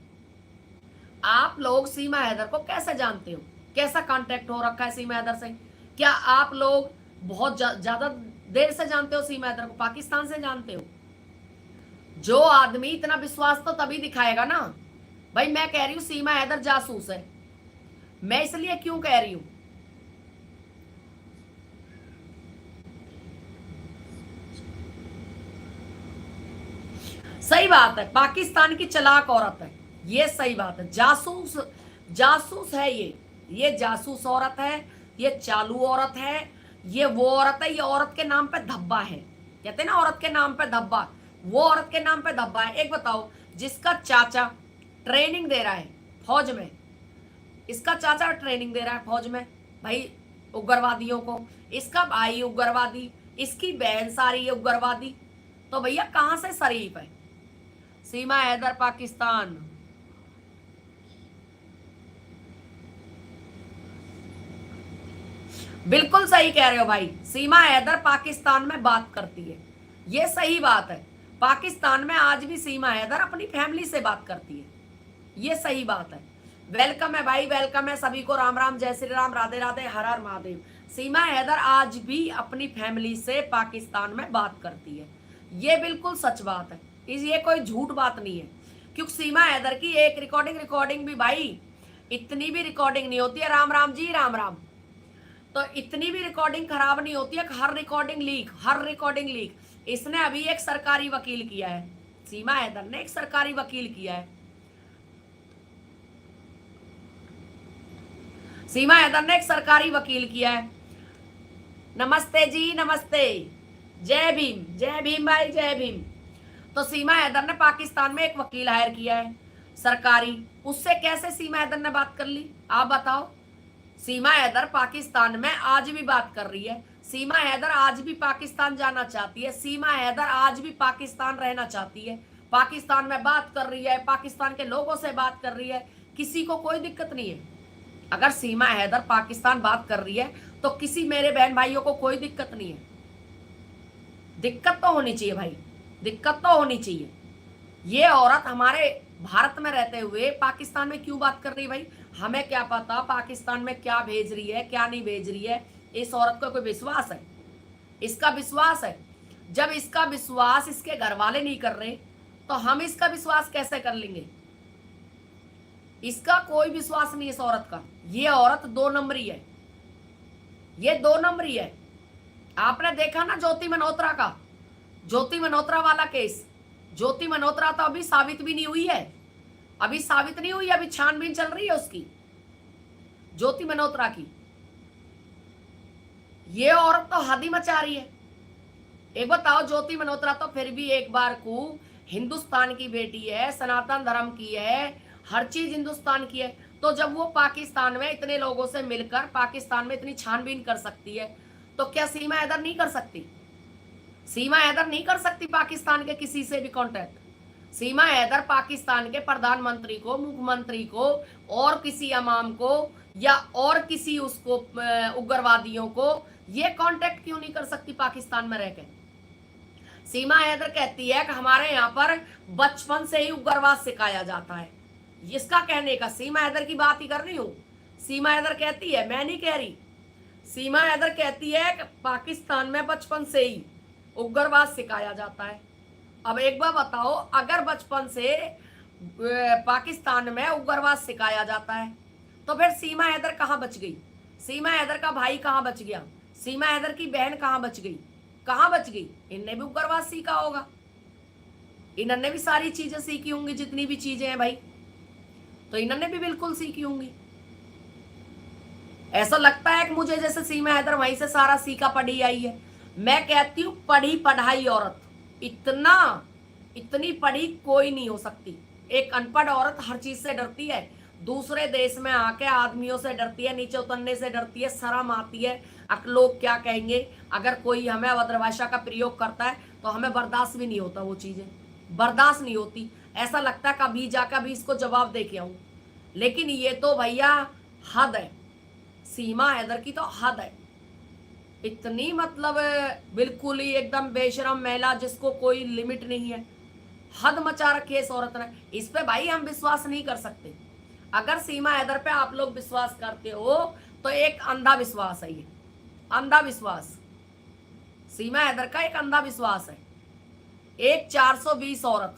[SPEAKER 1] आप लोग सीमा हैदर को कैसे जानते हो? कैसा कांटेक्ट हो रखा है सीमा हैदर से? क्या आप लोग बहुत ज्यादा देर से जानते हो सीमा हैदर को? पाकिस्तान से जानते हो? जो आदमी इतना विश्वास तो तभी दिखाएगा ना भाई। मैं कह रही हूं सीमा हैदर जासूस है, मैं इसलिए क्यों कह रही हूं? सही बात है, पाकिस्तान की चालाक औरत है, ये सही बात है। जासूस, जासूस है ये जासूस औरत है, ये चालू औरत है, ये वो औरत है, ये औरत के नाम पे धब्बा है। कहते हैं ना औरत के नाम पे धब्बा, वो औरत के नाम पे धब्बा है। एक बताओ, जिसका चाचा ट्रेनिंग दे रहा है फौज में, इसका चाचा ट्रेनिंग दे रहा है फौज में भाई उग्रवादियों को, इसका भाई उग्रवादी, इसकी बहन सारी उग्रवादी, तो भैया कहां से शरीफ है? सीमा हैदर पाकिस्तान, बिल्कुल सही कह रहे हो भाई। सीमा हैदर पाकिस्तान में बात करती है, ये सही बात है। पाकिस्तान में आज भी सीमा हैदर अपनी फैमिली से बात करती है, ये सही बात है। वेलकम है भाई, वेलकम है सभी को। राम राम, जय श्री राम, राधे राधे, हर हर महादेव। सीमा हैदर आज भी अपनी फैमिली से पाकिस्तान में बात करती है, ये बिल्कुल सच बात है, ये कोई झूठ बात नहीं है। क्योंकि सीमा हैदर की एक रिकॉर्डिंग भी भाई इतनी भी रिकॉर्डिंग नहीं होती है। राम राम जी, राम राम। तो इतनी भी रिकॉर्डिंग खराब नहीं होती है, हर रिकॉर्डिंग लीक, हर रिकॉर्डिंग लीक। इसने अभी एक सरकारी वकील किया है, सीमा हैदर ने एक सरकारी वकील किया है, सीमा हैदर ने एक सरकारी वकील किया है। नमस्ते जी, नमस्ते, जय भीम, जय भीम भाई, जय भीम। तो सीमा हैदर ने पाकिस्तान में एक वकील हायर किया है सरकारी, उससे कैसे सीमा हैदर ने बात कर ली? आप बताओ। सीमा हैदर पाकिस्तान में आज भी बात कर रही है, सीमा हैदर आज भी पाकिस्तान जाना चाहती है, सीमा हैदर आज भी पाकिस्तान रहना चाहती है, पाकिस्तान में बात कर रही है, पाकिस्तान के लोगों से बात कर रही है, किसी को कोई दिक्कत नहीं है। अगर सीमा हैदर पाकिस्तान बात कर रही है तो किसी मेरे बहन भाइयों को कोई दिक्कत नहीं है। दिक्कत तो होनी चाहिए भाई, दिक्कत तो होनी चाहिए। ये औरत हमारे भारत में रहते हुए पाकिस्तान में क्यों बात कर रही है भाई? हमें क्या पता पाकिस्तान में क्या भेज रही है, क्या नहीं भेज रही है। इस औरत को कोई विश्वास है? इसका विश्वास है। जब इसका विश्वास इसके घर वाले नहीं कर रहे तो हम इसका विश्वास कैसे कर लेंगे? इसका कोई विश्वास नहीं इस औरत का। ये औरत 2 नंबरी है, ये 2 नंबरी है। आपने देखा ना ज्योति मल्होत्रा का, ज्योति मल्होत्रा वाला केस, ज्योति मल्होत्रा तो अभी साबित भी नहीं हुई है, अभी साबित नहीं हुई, अभी छानबीन चल रही है उसकी, ज्योति मल्होत्रा की। ये औरत तो हद ही मचा रही है। एक बताओ, ज्योति मल्होत्रा तो फिर भी एक बार को हिंदुस्तान की बेटी है, सनातन धर्म की है, हर चीज हिंदुस्तान की है। तो जब वो पाकिस्तान में इतने लोगों से मिलकर पाकिस्तान में इतनी छानबीन कर सकती है, तो क्या सीमा हैदर नहीं कर सकती? सीमा हैदर नहीं कर सकती पाकिस्तान के किसी से भी कांटेक्ट? सीमा हैदर पाकिस्तान के प्रधानमंत्री को, मुख्यमंत्री को, और किसी इमाम को, या और किसी उसको उग्रवादियों को ये कांटेक्ट क्यों नहीं कर सकती पाकिस्तान में रहकर? सीमा हैदर कहती है कि हमारे यहाँ पर बचपन से ही उग्रवाद सिखाया जाता है। इसका कहने का, सीमा हैदर की बात ही कर रही हूँ। सीमा हैदर कहती है, मैं नहीं कह रही। सीमा हैदर कहती है कि पाकिस्तान में बचपन से ही उग्रवाद सिखाया जाता है। अब एक बार बताओ, अगर बचपन से पाकिस्तान में उग्रवाद सिखाया जाता है तो फिर सीमा हैदर कहाँ बच गई? सीमा हैदर का भाई कहाँ बच गया? सीमा हैदर की बहन कहाँ बच गई, कहाँ बच गई? इनने भी उग्रवाद सीखा होगा, इन्होंने भी सारी चीजें सीखी होंगी, जितनी भी चीजें हैं भाई, तो इन्होंने भी बिल्कुल सीखी होंगी। ऐसा लगता है कि मुझे जैसे सीमा हैदर वहीं से सारा सीखा पढ़ी आई है। मैं कहती हूँ पढ़ी पढ़ाई औरत, इतनी पढ़ी कोई नहीं हो सकती। एक अनपढ़ औरत हर चीज से डरती है, दूसरे देश में आके आदमियों से डरती है, नीचे उतरने से डरती है, शर्म आती है, लोग क्या कहेंगे। अगर कोई हमें अभद्र भाषा का प्रयोग करता है तो हमें बर्दाश्त भी नहीं होता, वो चीजें बर्दाश्त नहीं होती। ऐसा लगता है कभी जाकर भी इसको जवाब दे के आऊं। लेकिन ये तो भैया हद है, सीमा हैदर की तो हद है। इतनी मतलब बिल्कुल ही एकदम बेशरम महिला, जिसको कोई लिमिट नहीं है। हद मचा रखी है इस औरत ने। इस पे भाई हम विश्वास नहीं कर सकते। अगर सीमा हैदर पे आप लोग विश्वास करते हो तो एक अंधा विश्वास है, ये अंधा विश्वास सीमा हैदर का एक अंधा विश्वास है। एक 420 औरत,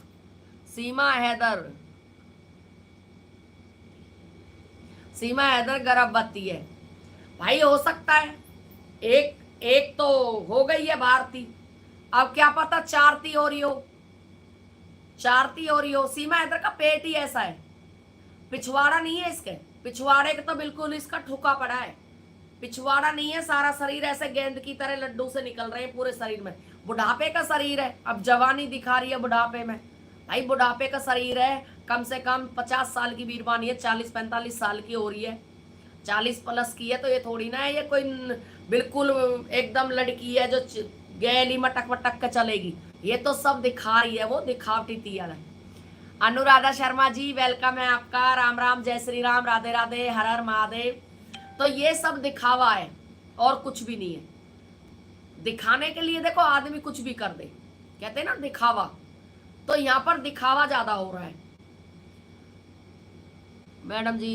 [SPEAKER 1] सीमा हैदर गर्भवती है भाई। हो सकता है एक तो हो गई है भारती, अब क्या पता चारती हो रही हो, सीमा हैदर का पेट ही ऐसा है, पिछवाड़ा नहीं है इसके, पिछवाड़े का तो बिल्कुल इसका ठुका पड़ा है, पिछवाड़ा नहीं है, सारा शरीर ऐसे गेंद की तरह लड्डू से निकल रहे हैं पूरे शरीर में। बुढ़ापे का शरीर है, अब जवानी दिखा रही है बुढ़ापे में। भाई बुढ़ापे का शरीर है, कम से कम 50 साल की बीरबानी है, 40-45 साल की हो रही है, 40 प्लस की है, तो ये थोड़ी ना है ये कोई बिल्कुल एकदम लड़की है जो गैली मटक मटक के चलेगी। ये तो सब दिखा रही है, वो दिखावटी तियाल है। अनुराधा शर्मा जी वेलकम है आपका, राम राम, जय श्री राम, राधे राधे, हर हर महादेव। तो ये सब दिखावा है और कुछ भी नहीं है। दिखाने के लिए देखो आदमी कुछ भी कर दे, कहते हैं ना दिखावा, तो यहाँ पर दिखावा ज्यादा हो रहा है। मैडम जी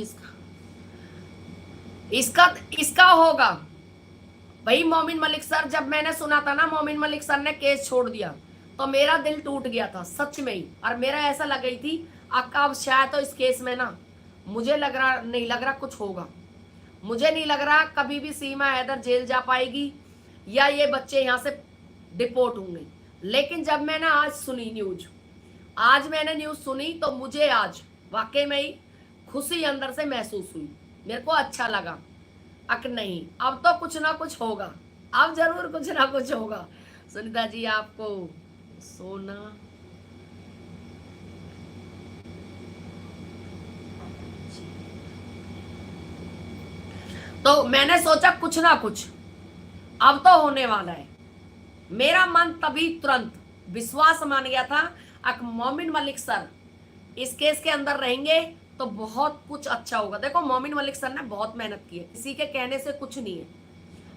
[SPEAKER 1] इसका होगा भाई। मोमिन मलिक सर, जब मैंने सुना था ना मोमिन मलिक सर ने केस छोड़ दिया तो मेरा दिल टूट गया था सच में ही। और मेरा ऐसा लग गई थी अब शायद तो इस केस में ना, मुझे नहीं लग रहा कुछ होगा। मुझे नहीं लग रहा कभी भी सीमा हैदर जेल जा पाएगी या ये बच्चे यहाँ से डिपोर्ट होंगे। लेकिन जब मैंने आज सुनी न्यूज, मैंने न्यूज सुनी तो मुझे आज वाकई में ही खुशी अंदर से महसूस हुई, मेरे को अच्छा लगा। नहीं, अब तो कुछ ना कुछ होगा, अब जरूर कुछ ना कुछ होगा। सुनीता जी आपको सोना तो मैंने सोचा कुछ ना कुछ अब तो होने वाला है। मेरा मन तभी तुरंत विश्वास मान गया था मोमिन मलिक सर इस केस के अंदर रहेंगे तो बहुत कुछ अच्छा होगा। देखो मोमिन मलिक सर ने बहुत मेहनत की है, किसी के कहने से कुछ नहीं है।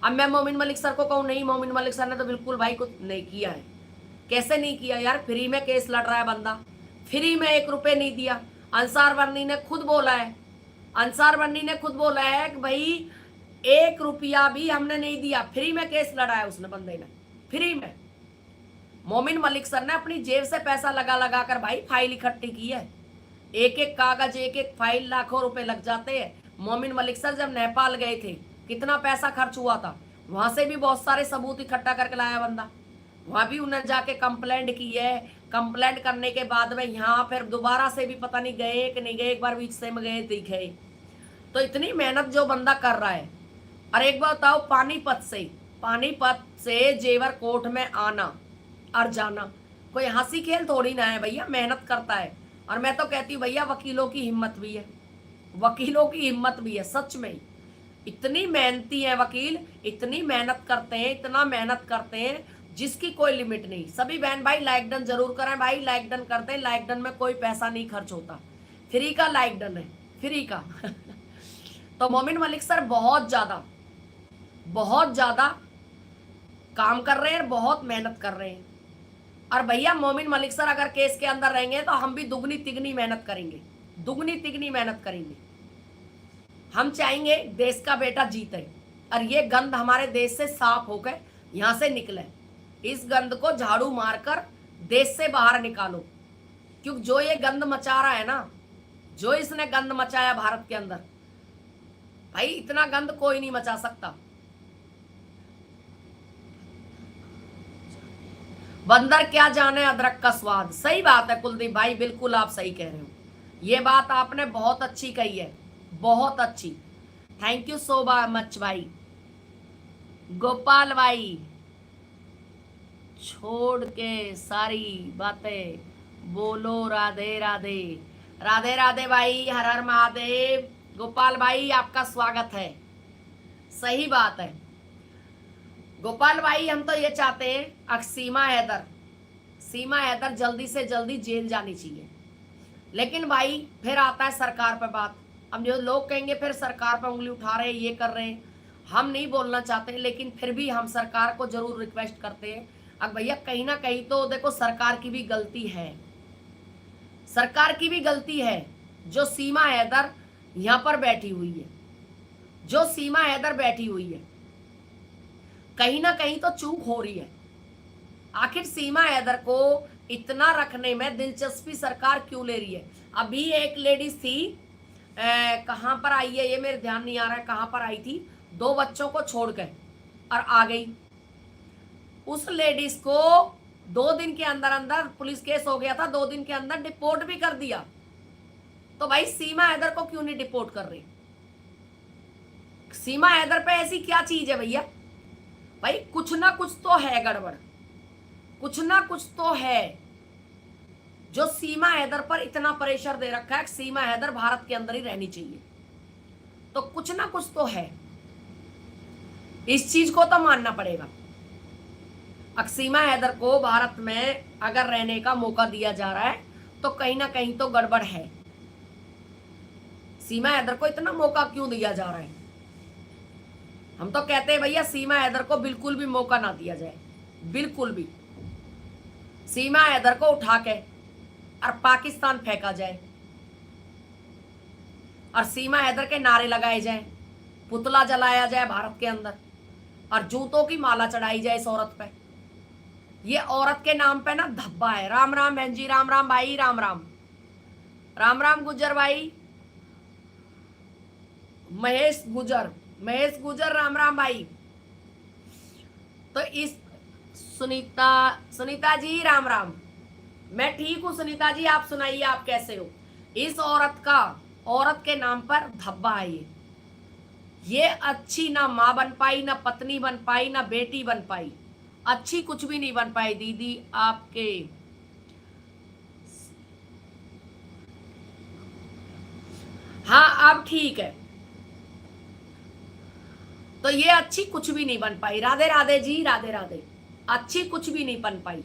[SPEAKER 1] अब मैं मोमिन मलिक सर को कहूँ नहीं, मोमिन मलिक सर ने तो बिल्कुल भाई कुछ नहीं किया है। कैसे नहीं किया यार, फ्री में केस लड़ रहा है बंदा, फ्री में 1 रुपए नहीं दिया। अंसार वर्नी ने खुद बोला है, कि भाई 1 रुपया भी हमने नहीं दिया, फ्री में केस लड़ा है उसने, बंदे ने फ्री में। मोमिन मलिक सर ने अपनी जेब से पैसा लगा कर भाई फाइल इकट्ठी की है। एक एक कागज, एक एक फाइल, लाखों रुपए लग जाते हैं। मोमिन मलिक सर जब नेपाल गए थे कितना पैसा खर्च हुआ था, वहां से भी बहुत सारे सबूत इकट्ठा करके लाया बंदा। वहां भी उन्होंने जाके कंप्लेंट की है, कंप्लेंट करने के बाद में यहाँ फिर दोबारा से भी पता नहीं गए कि नहीं गए, एक बार बीच से में गए दिखे। तो इतनी मेहनत जो बंदा कर रहा है। और एक बार बताओ, पानीपत से जेवर कोर्ट में आना और जाना कोई हंसी खेल थोड़ी ना है भैया, मेहनत करता है। और मैं तो कहती हूँ भैया वकीलों की हिम्मत भी है, सच में इतनी मेहनती है वकील, इतनी मेहनत करते हैं, इतना मेहनत करते हैं जिसकी कोई लिमिट नहीं। सभी बहन भाई लाइक डन जरूर करें भाई, लाइक डन करते हैं, लाइक डन में कोई पैसा नहीं खर्च होता, फ्री का लाइक डन है, फ्री का। तो मोमिन मलिक सर बहुत ज्यादा काम कर रहे हैं, बहुत मेहनत कर रहे हैं। और भैया मोमिन मलिक सर अगर केस के अंदर रहेंगे तो हम भी दुगनी तिगनी मेहनत करेंगे, हम चाहेंगे देश का बेटा जीते और ये गंद हमारे देश से साफ होकर यहां से निकले। इस गंद को झाड़ू मारकर देश से बाहर निकालो, क्योंकि जो ये गंद मचा रहा है ना, जो इसने गंद मचाया भारत के अंदर, भाई इतना गंद कोई नहीं मचा सकता। बंदर क्या जाने अदरक का स्वाद। सही बात है कुलदीप भाई, बिल्कुल आप सही कह रहे हो। ये बात आपने बहुत अच्छी कही है, बहुत अच्छी। थैंक यू सो मच भाई। गोपाल भाई छोड़ के सारी बातें बोलो राधे राधे। राधे राधे भाई, हर हर महादेव। गोपाल भाई आपका स्वागत है। सही बात है गोपाल भाई, हम तो ये चाहते हैं सीमा हैदर जल्दी से जल्दी जेल जानी चाहिए। लेकिन भाई फिर आता है सरकार पे बात। अब जो लोग कहेंगे फिर सरकार पे उंगली उठा रहे हैं, ये कर रहे हैं। हम नहीं बोलना चाहते, लेकिन फिर भी हम सरकार को जरूर रिक्वेस्ट करते हैं। अब भैया कहीं ना कहीं तो देखो सरकार की भी गलती है, सरकार की भी गलती है। जो सीमा हैदर यहाँ पर बैठी हुई है, जो सीमा हैदर बैठी हुई है, कहीं ना कहीं तो चूक हो रही है। आखिर सीमा हैदर को इतना रखने में दिलचस्पी सरकार क्यों ले रही है? अभी एक लेडीज थी, कहां पर आई है ये मेरे ध्यान नहीं आ रहा है, कहां पर आई थी, 2 बच्चों को छोड़कर और आ गई। उस लेडीज को 2 दिन के अंदर अंदर पुलिस केस हो गया था, 2 दिन के अंदर डिपोर्ट भी कर दिया। तो भाई सीमा हैदर को क्यों नहीं डिपोर्ट कर रही? सीमा हैदर पे ऐसी क्या चीज है भैया? भाई कुछ ना कुछ तो है गड़बड़, कुछ ना कुछ तो है जो सीमा हैदर पर इतना प्रेशर दे रखा है। सीमा हैदर भारत के अंदर ही रहनी चाहिए, तो कुछ ना कुछ तो है। इस चीज को तो मानना पड़ेगा। सीमा हैदर को भारत में अगर रहने का मौका दिया जा रहा है तो कहीं ना कहीं तो गड़बड़ है। सीमा हैदर को इतना मौका क्यों दिया जा रहा है? हम तो कहते हैं भैया सीमा हैदर को बिल्कुल भी मौका ना दिया जाए, बिल्कुल भी। सीमा हैदर को उठा के और पाकिस्तान फेंका जाए और सीमा हैदर के नारे लगाए जाए, पुतला जलाया जाए भारत के अंदर और जूतों की माला चढ़ाई जाए इस औरत पे। ये औरत के नाम पे ना धब्बा है। राम राम बहन जी, राम राम भाई, राम राम। राम राम गुजर भाई, महेश गुजर, राम राम भाई। तो इस सुनीता जी राम राम। मैं ठीक हूँ सुनीता जी, आप सुनाइए आप कैसे हो? इस औरत के नाम पर धब्बा है ये अच्छी ना माँ बन पाई, ना पत्नी बन पाई, ना बेटी बन पाई, अच्छी कुछ भी नहीं बन पाई दीदी आपके। हाँ अब ठीक है। तो ये अच्छी कुछ भी नहीं बन पाई। राधे राधे जी, राधे राधे। अच्छी कुछ भी नहीं बन पाई,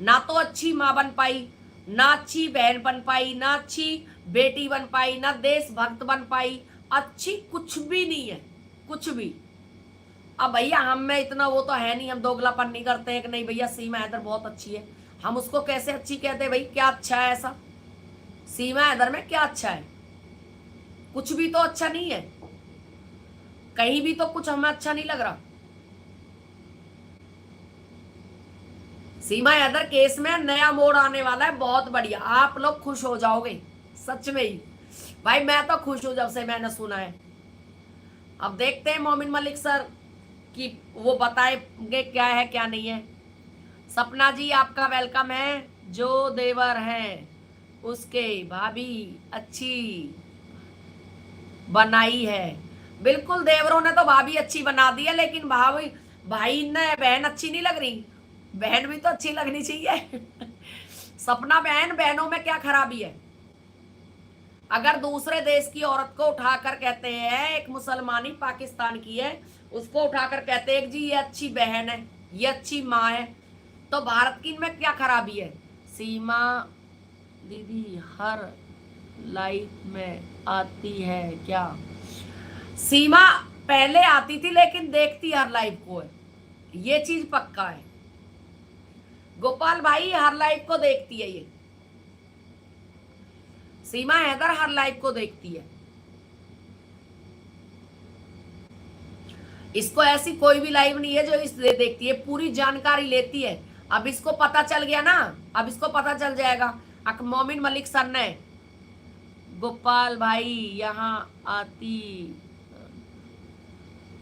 [SPEAKER 1] ना तो अच्छी माँ बन पाई, ना अच्छी बहन बन पाई, ना अच्छी बेटी बन पाई, ना देशभक्त बन पाई। अच्छी कुछ भी नहीं है, कुछ भी। अब भैया हम में इतना वो तो है नहीं, हम दोगलापन नहीं करते हैं कि नहीं भैया सीमा हैदर बहुत अच्छी है, हम उसको कैसे अच्छी कहते हैं? भाई क्या अच्छा है ऐसा? सीमा हैदर में क्या अच्छा है? कुछ भी तो अच्छा नहीं है, कहीं भी तो कुछ हमें अच्छा नहीं लग रहा। सीमा हैदर केस में नया मोड़ आने वाला है, बहुत बढ़िया, आप लोग खुश हो जाओगे सच में ही। भाई मैं तो खुश हूं जब से मैंने सुना है। अब देखते हैं मोमिन मलिक सर कि वो बताएंगे क्या है क्या नहीं है। सपना जी आपका वेलकम है। जो देवर है उसके भाभी अच्छी बनाई है। बिल्कुल देवरों ने तो भाभी अच्छी बना दी है, लेकिन भाई ने बहन अच्छी नहीं लग रही। बहन भी तो अच्छी लगनी चाहिए। सपना बहन, बहनों में क्या खराबी है? अगर दूसरे देश की औरत को उठाकर कहते हैं, एक मुसलमानी पाकिस्तान की है, उसको उठाकर कहते हैं जी ये अच्छी बहन है, ये अच्छी माँ है, तो भारत की इनमें क्या खराबी है? सीमा दीदी हर लाइफ में आती है क्या? सीमा पहले आती थी लेकिन देखती हर लाइफ को है, ये चीज पक्का है। गोपाल भाई हर लाइफ को देखती है, ये सीमा हैदर हर लाइफ को देखती है। इसको ऐसी कोई भी लाइव नहीं है जो इस देखती है, पूरी जानकारी लेती है। अब इसको पता चल गया ना, अब इसको पता चल जाएगा। मोमिन मलिक सर ने गोपाल भाई यहाँ आती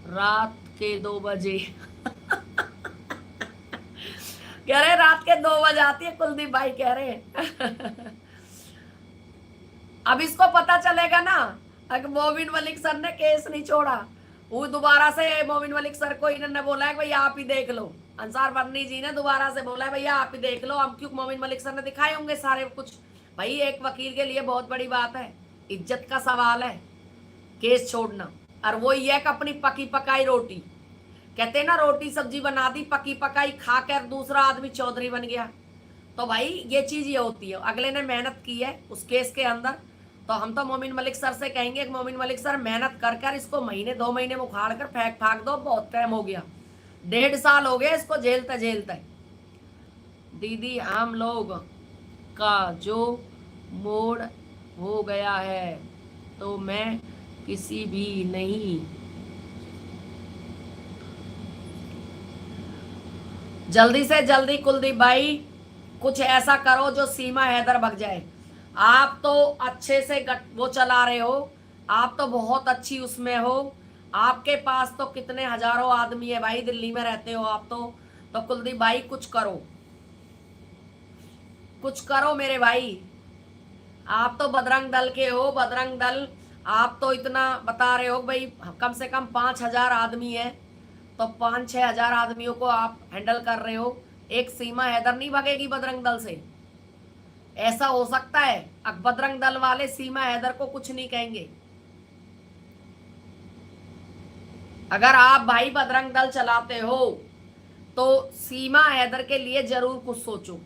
[SPEAKER 1] रात के 2 बजे। कह रहे रात के 2 बजे आती है, कुलदीप भाई कह रहे हैं। अब इसको पता चलेगा ना, अगर मोमिन मलिक सर ने केस नहीं छोड़ा, वो दोबारा से मोमिन मलिक सर को इन्होंने बोला है कि भैया आप ही देख लो, अंसार वर्नी जी ने दोबारा से बोला है भैया आप ही देख लो। अब क्यों मोमिन मलिक सर ने दिखाए होंगे सारे कुछ। भाई एक वकील के लिए बहुत बड़ी बात है, इज्जत का सवाल है केस छोड़ना। और वो ये कि अपनी पकी पकाई रोटी, कहते हैं ना रोटी सब्जी बना दी पकी पकाई, खा कर दूसरा आदमी चौधरी बन गया। तो भाई ये चीज ये होती है, अगले ने मेहनत की है उस केस के अंदर, तो हम तो मोमिन मलिक सर से कहेंगे कि मोमिन मलिक सर मेहनत कर कर इसको महीने 2 महीने में उखाड़ कर फेंक फाक दो, बहुत टाइम हो गया, 1.5 साल हो गया इसको झेलते झेलते। दीदी हम लोग का जो मोड़ हो गया है तो मैं किसी भी नहीं, जल्दी से जल्दी कुलदीप भाई कुछ ऐसा करो जो सीमा हैदर भग जाए। आप तो अच्छे से वो चला रहे हो, आप तो बहुत अच्छी उसमें हो, आपके पास तो कितने हजारों आदमी है भाई, दिल्ली में रहते हो आप तो कुलदीप भाई कुछ करो, कुछ करो मेरे भाई। आप तो बजरंग दल के हो, बजरंग दल, आप तो इतना बता रहे हो भाई कम से कम 5,000 आदमी है, तो 5-6 हजार आदमियों को आप हैंडल कर रहे हो। एक सीमा हैदर नहीं भगेगी बजरंग दल से, ऐसा हो सकता है? अब बजरंग दल वाले सीमा हैदर को कुछ नहीं कहेंगे। अगर आप भाई बजरंग दल चलाते हो तो सीमा हैदर के लिए जरूर कुछ सोचो।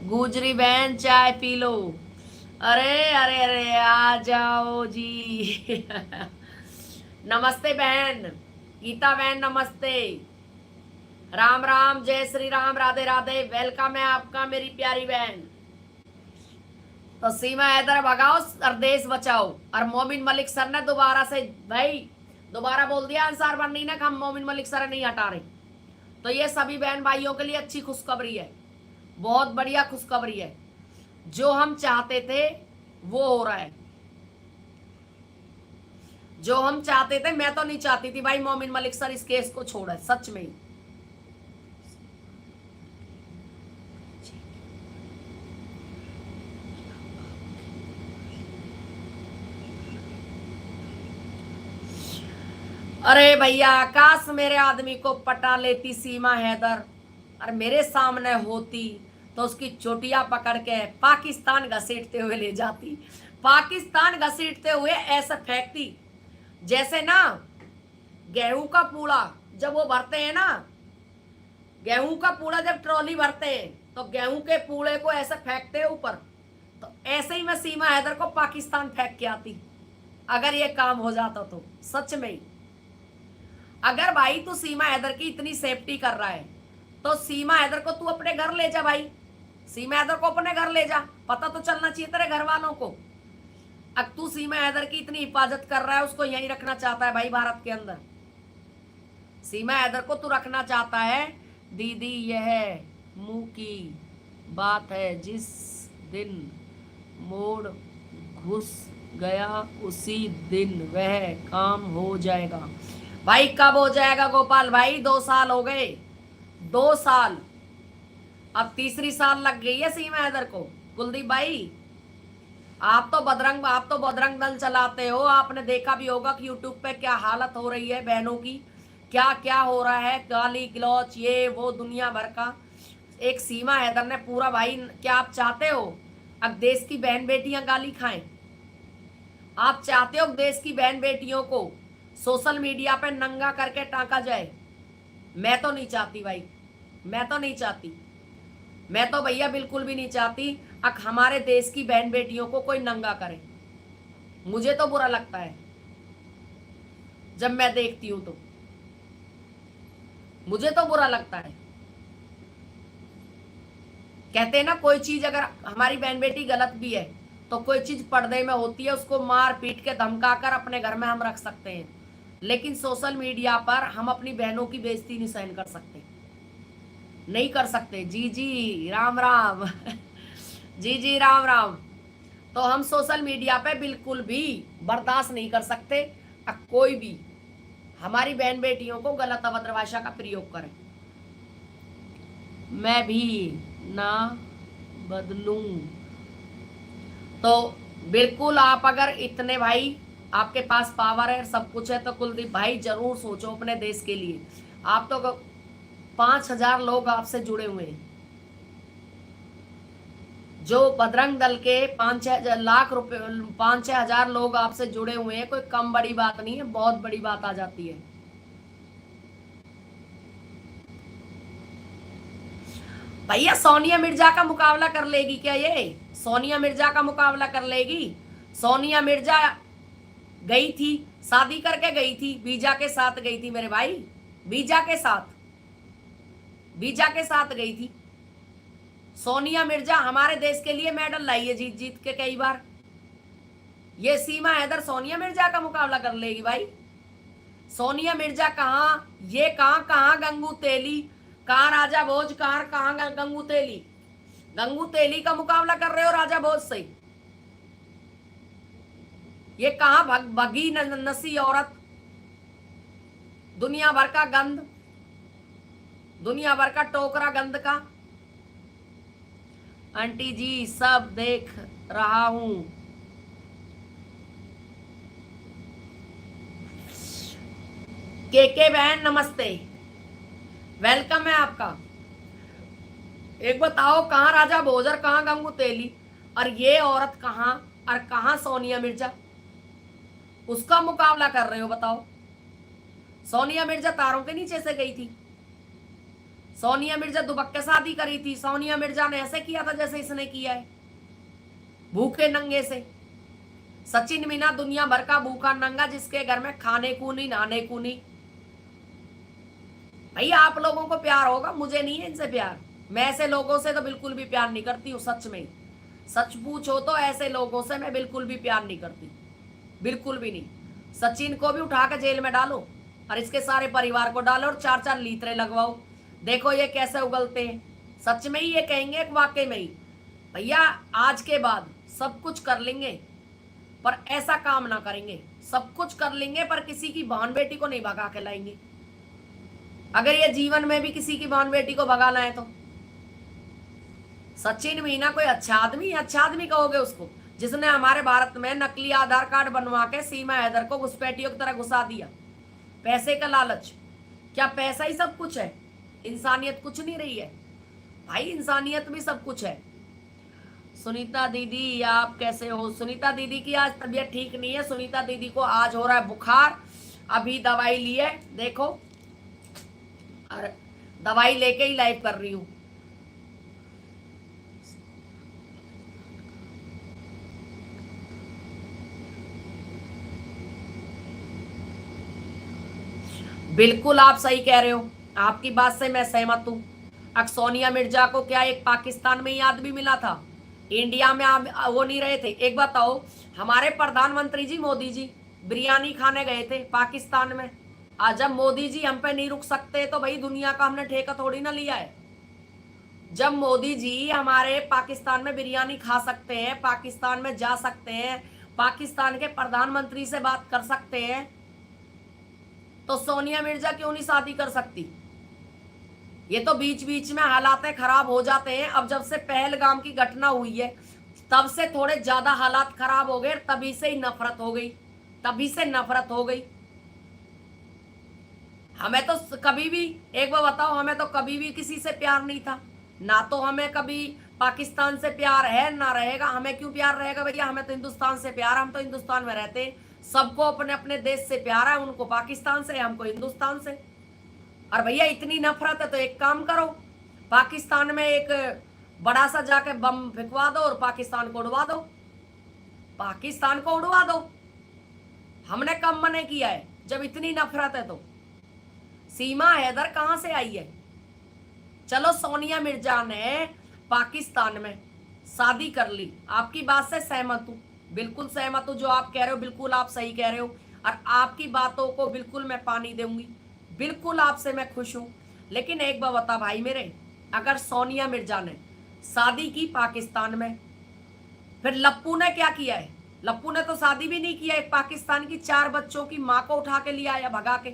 [SPEAKER 1] गुजरी बहन चाय पी लो। अरे अरे अरे आ जाओ जी। नमस्ते बहन गीता बहन, नमस्ते, राम राम, जय श्री राम, राधे राधे, वेलकम है आपका मेरी प्यारी बहन। तो सीमा हैदर भगाओ और देश बचाओ। और मोमिन मलिक सर ने दोबारा से भाई दोबारा बोल दिया अंसार वर्नी ने कि हम मोमिन मलिक सर नहीं हटा रहे। तो ये सभी बहन भाइयों के लिए अच्छी खुशखबरी है, बहुत बढ़िया खुशखबरी है। जो हम चाहते थे वो हो रहा है, जो हम चाहते थे। मैं तो नहीं चाहती थी भाई मोमिन मलिक सर इस केस को छोड़े, सच में ही। अरे भैया काश मेरे आदमी को पटा लेती सीमा हैदर और मेरे सामने होती तो उसकी चोटियां पकड़ के पाकिस्तान घसीटते हुए ले जाती, पाकिस्तान घसीटते हुए ऐसा फेंकती जैसे ना गेहूं का पूड़ा जब वो भरते हैं ना, गेहूं का पूड़ा जब ट्रॉली भरते हैं तो गेहूं के पूड़े को ऐसे फेंकते हैं ऊपर, तो ऐसे ही मैं सीमा हैदर को पाकिस्तान फेंक के आती अगर ये काम हो जाता तो, सच में ही। अगर भाई तू सीमा हैदर की इतनी सेफ्टी कर रहा है तो सीमा हैदर को तू अपने घर ले जा भाई, सीमा हैदर को अपने घर ले जा, पता तो चलना चाहिए तेरे घर वालों को। अब तू सीमा हैदर की इतनी हिफाजत कर रहा है, उसको यहीं रखना चाहता है भाई भारत के अंदर, सीमा हैदर को तू रखना चाहता है। दीदी यह मुंह की बात है, जिस दिन मोड़ घुस गया उसी दिन वह काम हो जाएगा। भाई कब हो जाएगा गोपाल भाई? 2 साल हो गए, 2 साल, अब तीसरी साल लग गई है सीमा हैदर को। कुलदीप भाई आप तो बजरंग दल चलाते हो, आपने देखा भी होगा कि यूट्यूब पे क्या हालत हो रही है बहनों की, क्या क्या हो रहा है, गाली गलौच ये वो दुनिया भर का। एक सीमा हैदर ने पूरा भाई, क्या आप चाहते हो अब देश की बहन बेटियां गाली खाएं? आप चाहते हो देश की बहन बेटियों को सोशल मीडिया पे नंगा करके टांका जाए? मैं तो नहीं चाहती भाई, मैं तो नहीं चाहती, मैं तो भैया बिल्कुल भी नहीं चाहती हमारे देश की बहन बेटियों को कोई नंगा करे। मुझे तो बुरा लगता है जब मैं देखती हूं, तो मुझे तो बुरा लगता है। कहते हैं ना कोई चीज अगर हमारी बहन बेटी गलत भी है तो कोई चीज पर्दे में होती है, उसको मार पीट के धमका कर अपने घर में हम रख सकते हैं, लेकिन सोशल मीडिया पर हम अपनी बहनों की बेइज्जती नहीं सहन कर सकते, नहीं कर सकते। जी जी राम राम। जी जी राम राम। तो हम सोशल मीडिया पे बिल्कुल भी बर्दाश्त नहीं कर सकते कोई भी हमारी बहन बेटियों को गलत अभद्र भाषा का प्रयोग करें। मैं भी ना बदलूं। तो बिल्कुल आप अगर इतने भाई आपके पास पावर है, सब कुछ है, तो कुलदीप भाई जरूर सोचो अपने देश के लिए। आप तो 5,000 लोग आपसे जुड़े हुए हैं। जो बजरंग दल के 5-6 लाख रुपए 5-6 हजार लोग आपसे जुड़े हुए हैं, कोई कम बड़ी बात नहीं है, बहुत बड़ी बात आ जाती है। भैया सोनिया मिर्जा का मुकाबला कर लेगी क्या ये? सोनिया मिर्जा का मुकाबला कर लेगी? सोनिया मिर्जा गई थी, शादी करके गई थी, वीजा के साथ गई थी मेरे भाई, वीजा के साथ, वीजा के साथ गई थी। सोनिया मिर्जा हमारे देश के लिए मेडल लाई है जीत जीत के कई बार। ये सीमा हैदर सोनिया मिर्जा का मुकाबला कर लेगी भाई? सोनिया मिर्जा कहाँ, ये कहाँ कहाँ गंगू तेली, कहाँ राजा भोज, कहाँ कहाँ गंगू तेली? गंगू तेली का मुकाबला कर रहे हो राजा भोज से? ये कहाँ भगी नसी औरत, दुनिया भर का गंद, दुनिया भर का टोकरा गंद का। आंटी जी सब देख रहा हूं। के बहन नमस्ते, वेलकम है आपका। एक बताओ कहाँ राजा भोजर, कहाँ गंगू तेली, और ये औरत कहाँ, और कहाँ सोनिया मिर्जा? उसका मुकाबला कर रहे हो बताओ? सोनिया मिर्जा तारों के नीचे से गई थी, सोनिया मिर्जा दुबक्के शादी करी थी, सोनिया मिर्जा ने ऐसे किया था जैसे इसने किया है, भूखे नंगे से। सचिन मीना दुनिया भर का भूखा नंगा, जिसके घर में खाने को नहीं नहाने को नहीं। भैया आप लोगों को प्यार होगा, मुझे नहीं है इनसे प्यार। मैं ऐसे लोगों से तो बिल्कुल भी प्यार नहीं करती हूँ, सच में, सच पूछो तो ऐसे लोगों से मैं बिल्कुल भी प्यार नहीं करती, बिल्कुल भी नहीं। सचिन को भी उठा कर जेल में डालो और इसके सारे परिवार को डालो और 4-4 लीतरे लगवाओ, देखो ये कैसे उगलते हैं। सच में ही ये कहेंगे, वाकई में ही भैया आज के बाद सब कुछ कर लेंगे पर ऐसा काम ना करेंगे। सब कुछ कर लेंगे पर किसी की बहन बेटी को नहीं भगा के लाएंगे। अगर ये जीवन में भी किसी की बहन बेटी को भगाना है तो सचिन मीना कोई अच्छा आदमी कहोगे उसको, जिसने हमारे भारत में नकली आधार कार्ड बनवा के सीमा हैदर को घुसपैठियों की तरह घुसा दिया। पैसे का लालच, क्या पैसा ही सब कुछ है? इंसानियत कुछ नहीं रही है भाई, इंसानियत भी सब कुछ है। सुनीता दीदी आप कैसे हो? सुनीता दीदी की आज तबीयत ठीक नहीं है, सुनीता दीदी को आज हो रहा है बुखार, अभी दवाई ली है देखो, और दवाई लेके ही लाइव कर रही हूं। बिल्कुल आप सही कह रहे हो, आपकी बात से मैं सहमत हूं। सोनिया मिर्जा को क्या एक पाकिस्तान में ही आदमी मिला था, इंडिया में वो नहीं रहे थे? एक बताओ, हमारे प्रधानमंत्री जी मोदी जी बिरयानी खाने गए थे पाकिस्तान में। आज जब मोदी जी हम पे नहीं रुक सकते तो भाई दुनिया का हमने ठेका थोड़ी ना लिया है। जब मोदी जी हमारे पाकिस्तान में बिरयानी खा सकते हैं, पाकिस्तान में जा सकते हैं, पाकिस्तान के प्रधानमंत्री से बात कर सकते हैं, तो सोनिया मिर्जा क्यों नहीं शादी कर सकती? ये तो बीच बीच में हालात खराब हो जाते हैं। अब जब से पहलगाम की घटना हुई है तब से थोड़े ज्यादा हालात खराब हो गए, तभी से ही नफरत हो गई, तभी से नफरत हो गई। हमें तो कभी भी, एक बार बताओ, हमें तो कभी भी किसी से प्यार नहीं था ना, तो हमें कभी पाकिस्तान से प्यार है ना रहेगा। हमें क्यों प्यार रहेगा भैया? हमें तो हिंदुस्तान से प्यार है, हम तो हिंदुस्तान में रहते हैं। सबको अपने अपने देश से प्यार है, उनको पाकिस्तान से, हमको हिंदुस्तान से। और भैया इतनी नफरत है तो एक काम करो, पाकिस्तान में एक बड़ा सा जाके बम फेंकवा दो और पाकिस्तान को उड़वा दो, पाकिस्तान को उड़वा दो। हमने कब मना किया है? जब इतनी नफरत है तो। सीमा हैदर कहां से आई है? चलो सोनिया मिर्जा ने पाकिस्तान में शादी कर ली, आपकी बात से सहमत हूं, बिल्कुल सहमत हूं। जो आप कह रहे हो बिल्कुल आप सही कह रहे हो, और आपकी बातों को बिल्कुल मैं पानी दूंगी, बिल्कुल आपसे मैं खुश हूं। लेकिन एक बात बता भाई मेरे, अगर सोनिया मिर्जा ने शादी की पाकिस्तान में, फिर लप्पू ने क्या किया है? लप्पू ने तो शादी भी नहीं किया, एक पाकिस्तान की 4 बच्चों की माँ को उठा के लिया आया भगा के।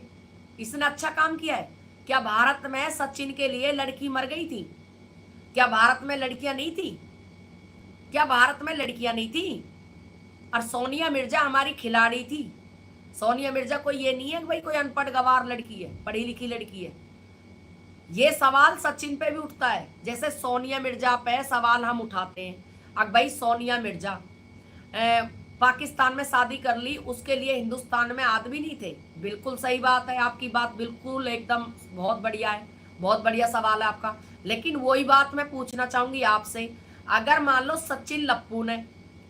[SPEAKER 1] इसने अच्छा काम किया है। क्या भारत में सचिन के लिए लड़की मर गई थी? क्या भारत में लड़कियां नहीं थी? क्या भारत में लड़कियां नहीं थी? और सोनिया मिर्जा हमारी खिलाड़ी थी। सोनिया मिर्जा कोई ये नहीं है कि भाई कोई अनपढ़ गवार लड़की है, पढ़ी लिखी लड़की है। ये सवाल सचिन पे भी उठता है, जैसे सोनिया मिर्जा पे सवाल हम उठाते हैं। अब भाई सोनिया मिर्जा पाकिस्तान में शादी कर ली, उसके लिए हिंदुस्तान में आदमी नहीं थे। बिल्कुल सही बात है, आपकी बात बिल्कुल एकदम बहुत बढ़िया है, बहुत बढ़िया सवाल है आपका। लेकिन वही बात मैं पूछना चाहूंगी आपसे, अगर मान लो सचिन लप्पू ने,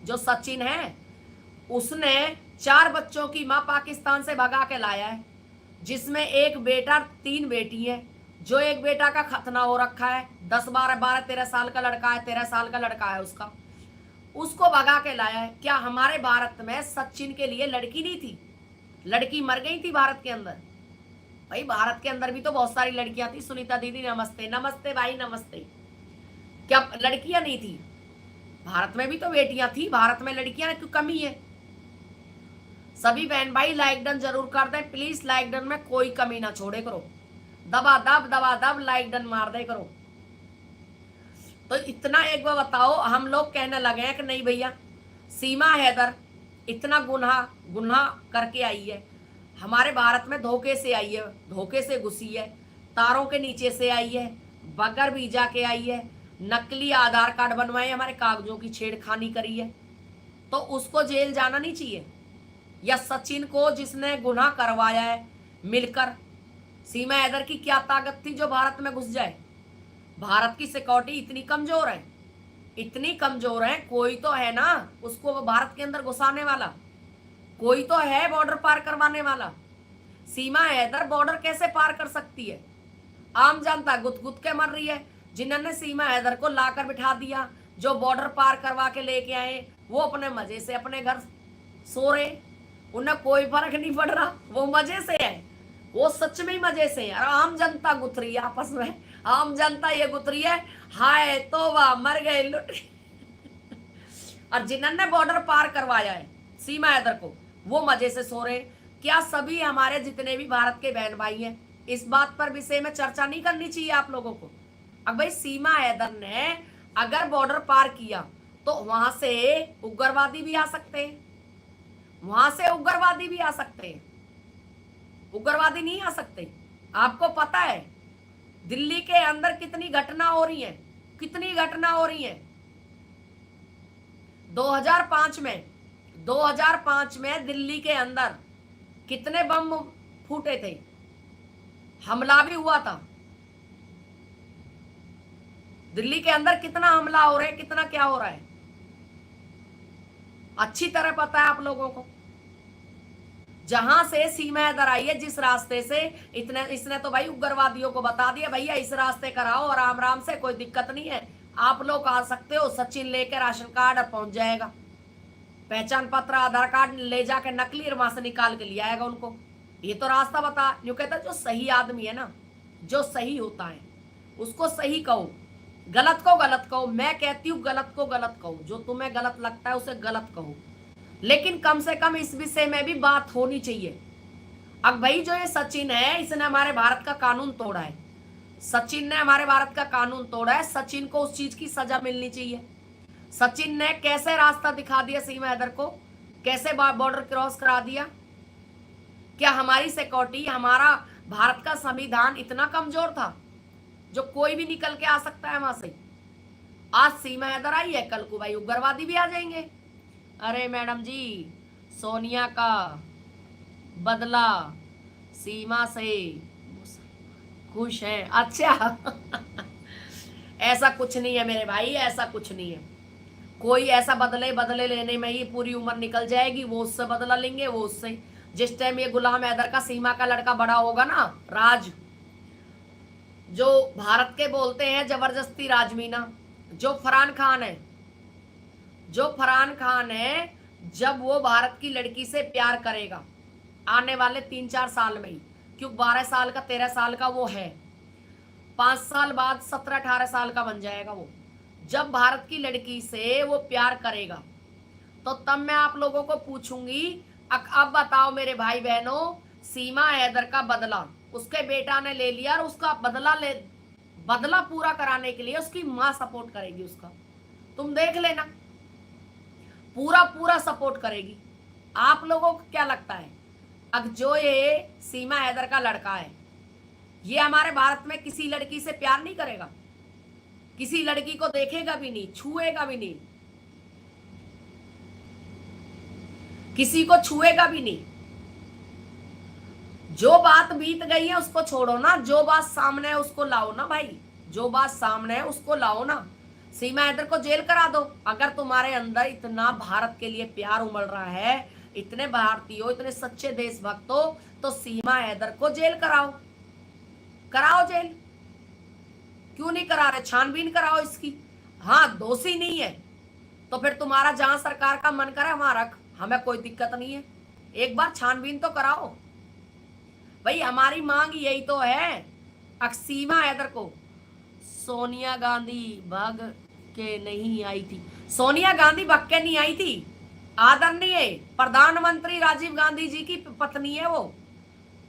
[SPEAKER 1] जो सचिन है, उसने 4 बच्चों की माँ पाकिस्तान से भगा के लाया है, जिसमें एक बेटा 3 बेटी है। जो एक बेटा का खतना हो रखा है, 10 12 12 13 साल का लड़का है, 13 साल का लड़का है उसका, उसको भगा के लाया है। क्या हमारे भारत में सचिन के लिए लड़की नहीं थी? लड़की मर गई थी भारत के अंदर? भाई भारत के अंदर भी तो बहुत सारी लड़कियां थी। सुनीता दीदी नमस्ते, नमस्ते भाई नमस्ते। क्या लड़कियां नहीं थी? भारत में भी तो बेटियां थी, भारत में लड़कियां क्यों कमी है? सभी बहन भाई लाइक डन जरूर कर दे प्लीज, लाइक डन में कोई कमी ना छोड़े करो, दबा दब लाइक डन मार दे करो। तो इतना एक बार बताओ, हम लोग कहने लगे हैं कि नहीं भैया सीमा हैदर इतना गुनाह करके आई है, हमारे भारत में धोखे से आई है, धोखे से घुसी है, तारों के नीचे से आई है, बगैर वीजा के आई है, नकली आधार कार्ड बनवाए, हमारे कागजों की छेड़खानी करी है, तो उसको जेल जाना नहीं चाहिए? या सचिन को जिसने गुनाह करवाया है मिलकर, सीमा हैदर की क्या ताकत थी जो भारत में घुस जाए? भारत की सिक्योरिटी इतनी कमजोर है, इतनी कमजोर है, कोई तो है ना उसको भारत के अंदर घुसाने वाला, कोई तो है बॉर्डर पार करवाने वाला। सीमा हैदर बॉर्डर कैसे पार कर सकती है? आम जनता गुद गुद के मर रही है। जिन्होंने सीमा हैदर को लाकर बिठा दिया, जो बॉर्डर पार करवा के लेके आए, वो अपने मजे से अपने घर सो रहे, उन्हें कोई फर्क नहीं पड़ रहा, वो मजे से है, वो सच में ही मजे से है। और आम जनता गुथरी है आपस में, आम जनता ये गुथरी है, हाय तोबा मर गए लुट। और जिन्होंने बॉर्डर पार करवाया है सीमा हैदर को, वो मजे से सो रहे। क्या सभी हमारे जितने भी भारत के बहन भाई हैं, इस बात पर विषय में चर्चा नहीं करनी चाहिए आप लोगों को? अब भाई सीमा हैदर ने अगर बॉर्डर पार किया तो वहां से उग्रवादी भी आ सकते हैं, वहां से उग्रवादी भी आ सकते हैं, उग्रवादी नहीं आ सकते? आपको पता है दिल्ली के अंदर कितनी घटना हो रही है, कितनी घटना हो रही है? 2005 में 2005 में दिल्ली के अंदर कितने बम फूटे थे, हमला भी हुआ था। दिल्ली के अंदर कितना हमला हो रहा है, कितना क्या हो रहा है, अच्छी तरह पता है आप लोगों को। जहां से सीमा हैदर आई है, जिस रास्ते से, इसने तो भाई उग्रवादियों को बता दिया भैया इस रास्ते कराओ और आराम आराम से, कोई दिक्कत नहीं है, आप लोग आ सकते हो। सचिन लेके राशन कार्ड पहुंच जाएगा, पहचान पत्र आधार कार्ड ले जाके नकली वहां से निकाल के ले आएगा उनको। ये तो रास्ता बता, जो कहता है जो सही आदमी है ना, जो सही होता है उसको सही कहो, गलत को गलत कहो। मैं कहती हूँ गलत को गलत कहो, जो तुम्हें गलत लगता है उसे गलत कहो, लेकिन कम से कम इस विषय में भी बात होनी चाहिए। अब भाई जो ये सचिन है, इसने हमारे भारत का कानून तोड़ा है, सचिन ने हमारे भारत का कानून तोड़ा है, सचिन को उस चीज की सजा मिलनी चाहिए। सचिन ने कैसे रास्ता दिखा दिया सीमा हैदर को, कैसे बॉर्डर क्रॉस करा दिया? क्या हमारी सिक्योरिटी, हमारा भारत का संविधान इतना कमजोर था जो कोई भी निकल के आ सकता है वहां से? आज सीमा हैदर आई है, कल को भाई उग्रवादी भी आ जाएंगे। अरे मैडम जी, सोनिया का बदला सीमा से खुश है? अच्छा ऐसा कुछ नहीं है मेरे भाई, ऐसा कुछ नहीं है। कोई ऐसा बदले लेने में ही पूरी उम्र निकल जाएगी, वो उससे बदला लेंगे, वो उससे। जिस टाइम ये गुलाम हैदर का सीमा का लड़का बड़ा होगा ना, राज, जो भारत के बोलते हैं जबरदस्ती राजमीना, जो फरहान खान है, जो फरहान खान है, जब वो भारत की लड़की से प्यार करेगा आने वाले 3-4 साल में ही, क्योंकि 12 साल का 13 साल का वो है, 5 साल बाद 17-18 साल का बन जाएगा वो। जब भारत की लड़की से वो प्यार करेगा तो तब मैं आप लोगों को पूछूंगी, अब बताओ मेरे भाई बहनों, सीमा हैदर का बदला उसके बेटा ने ले लिया और उसका बदला पूरा कराने के लिए उसकी मां सपोर्ट करेगी उसका। तुम देख लेना, पूरा पूरा सपोर्ट करेगी। आप लोगों को क्या लगता है, अब जो ये सीमा हैदर का लड़का है, ये हमारे भारत में किसी लड़की से प्यार नहीं करेगा, किसी लड़की को देखेगा भी नहीं, छुएगा भी नहीं, किसी को छुएगा भी नहीं। जो बात बीत गई है उसको छोड़ो ना, जो बात सामने है उसको लाओ ना भाई, जो बात सामने है उसको लाओ ना। सीमा हैदर को जेल करा दो। अगर तुम्हारे अंदर इतना भारत के लिए प्यार उमड़ रहा है, इतने भारतीय हो, इतने सच्चे देशभक्त हो, तो सीमा हैदर को जेल कराओ, कराओ जेल। क्यों नहीं करा रहे, छानबीन कराओ इसकी। हाँ, दोषी नहीं है तो फिर तुम्हारा जहां सरकार का मन करे वहां रख, हमें कोई दिक्कत नहीं है, एक बार छानबीन तो कराओ भाई। हमारी मांग यही तो है। सीमा हैदर को सोनिया गांधी भाग के नहीं आई थी, सोनिया गांधी भाग के नहीं आई थी, आदरणीय प्रधानमंत्री राजीव गांधी जी की पत्नी है वो,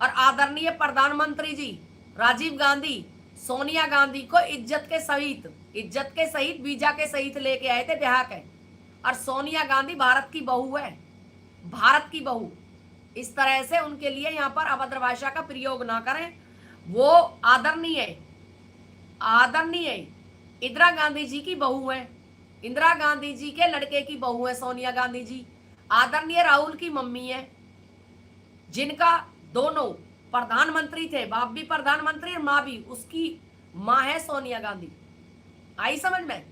[SPEAKER 1] और आदरणीय प्रधानमंत्री जी राजीव गांधी सोनिया गांधी को इज्जत के सहित वीजा के सहित लेके आए थे ब्याह के। और सोनिया गांधी भारत की बहू है, भारत की बहू। इस तरह से उनके लिए यहाँ पर अभद्र भाषा का प्रयोग ना करें। वो आदरणीय इंदिरा गांधी जी की बहू है, इंदिरा गांधी जी के लड़के की बहू है सोनिया गांधी जी। आदरणीय राहुल की मम्मी है, जिनका दोनों प्रधानमंत्री थे, बाप भी प्रधानमंत्री और माँ भी, उसकी माँ है सोनिया गांधी। आई समझ में?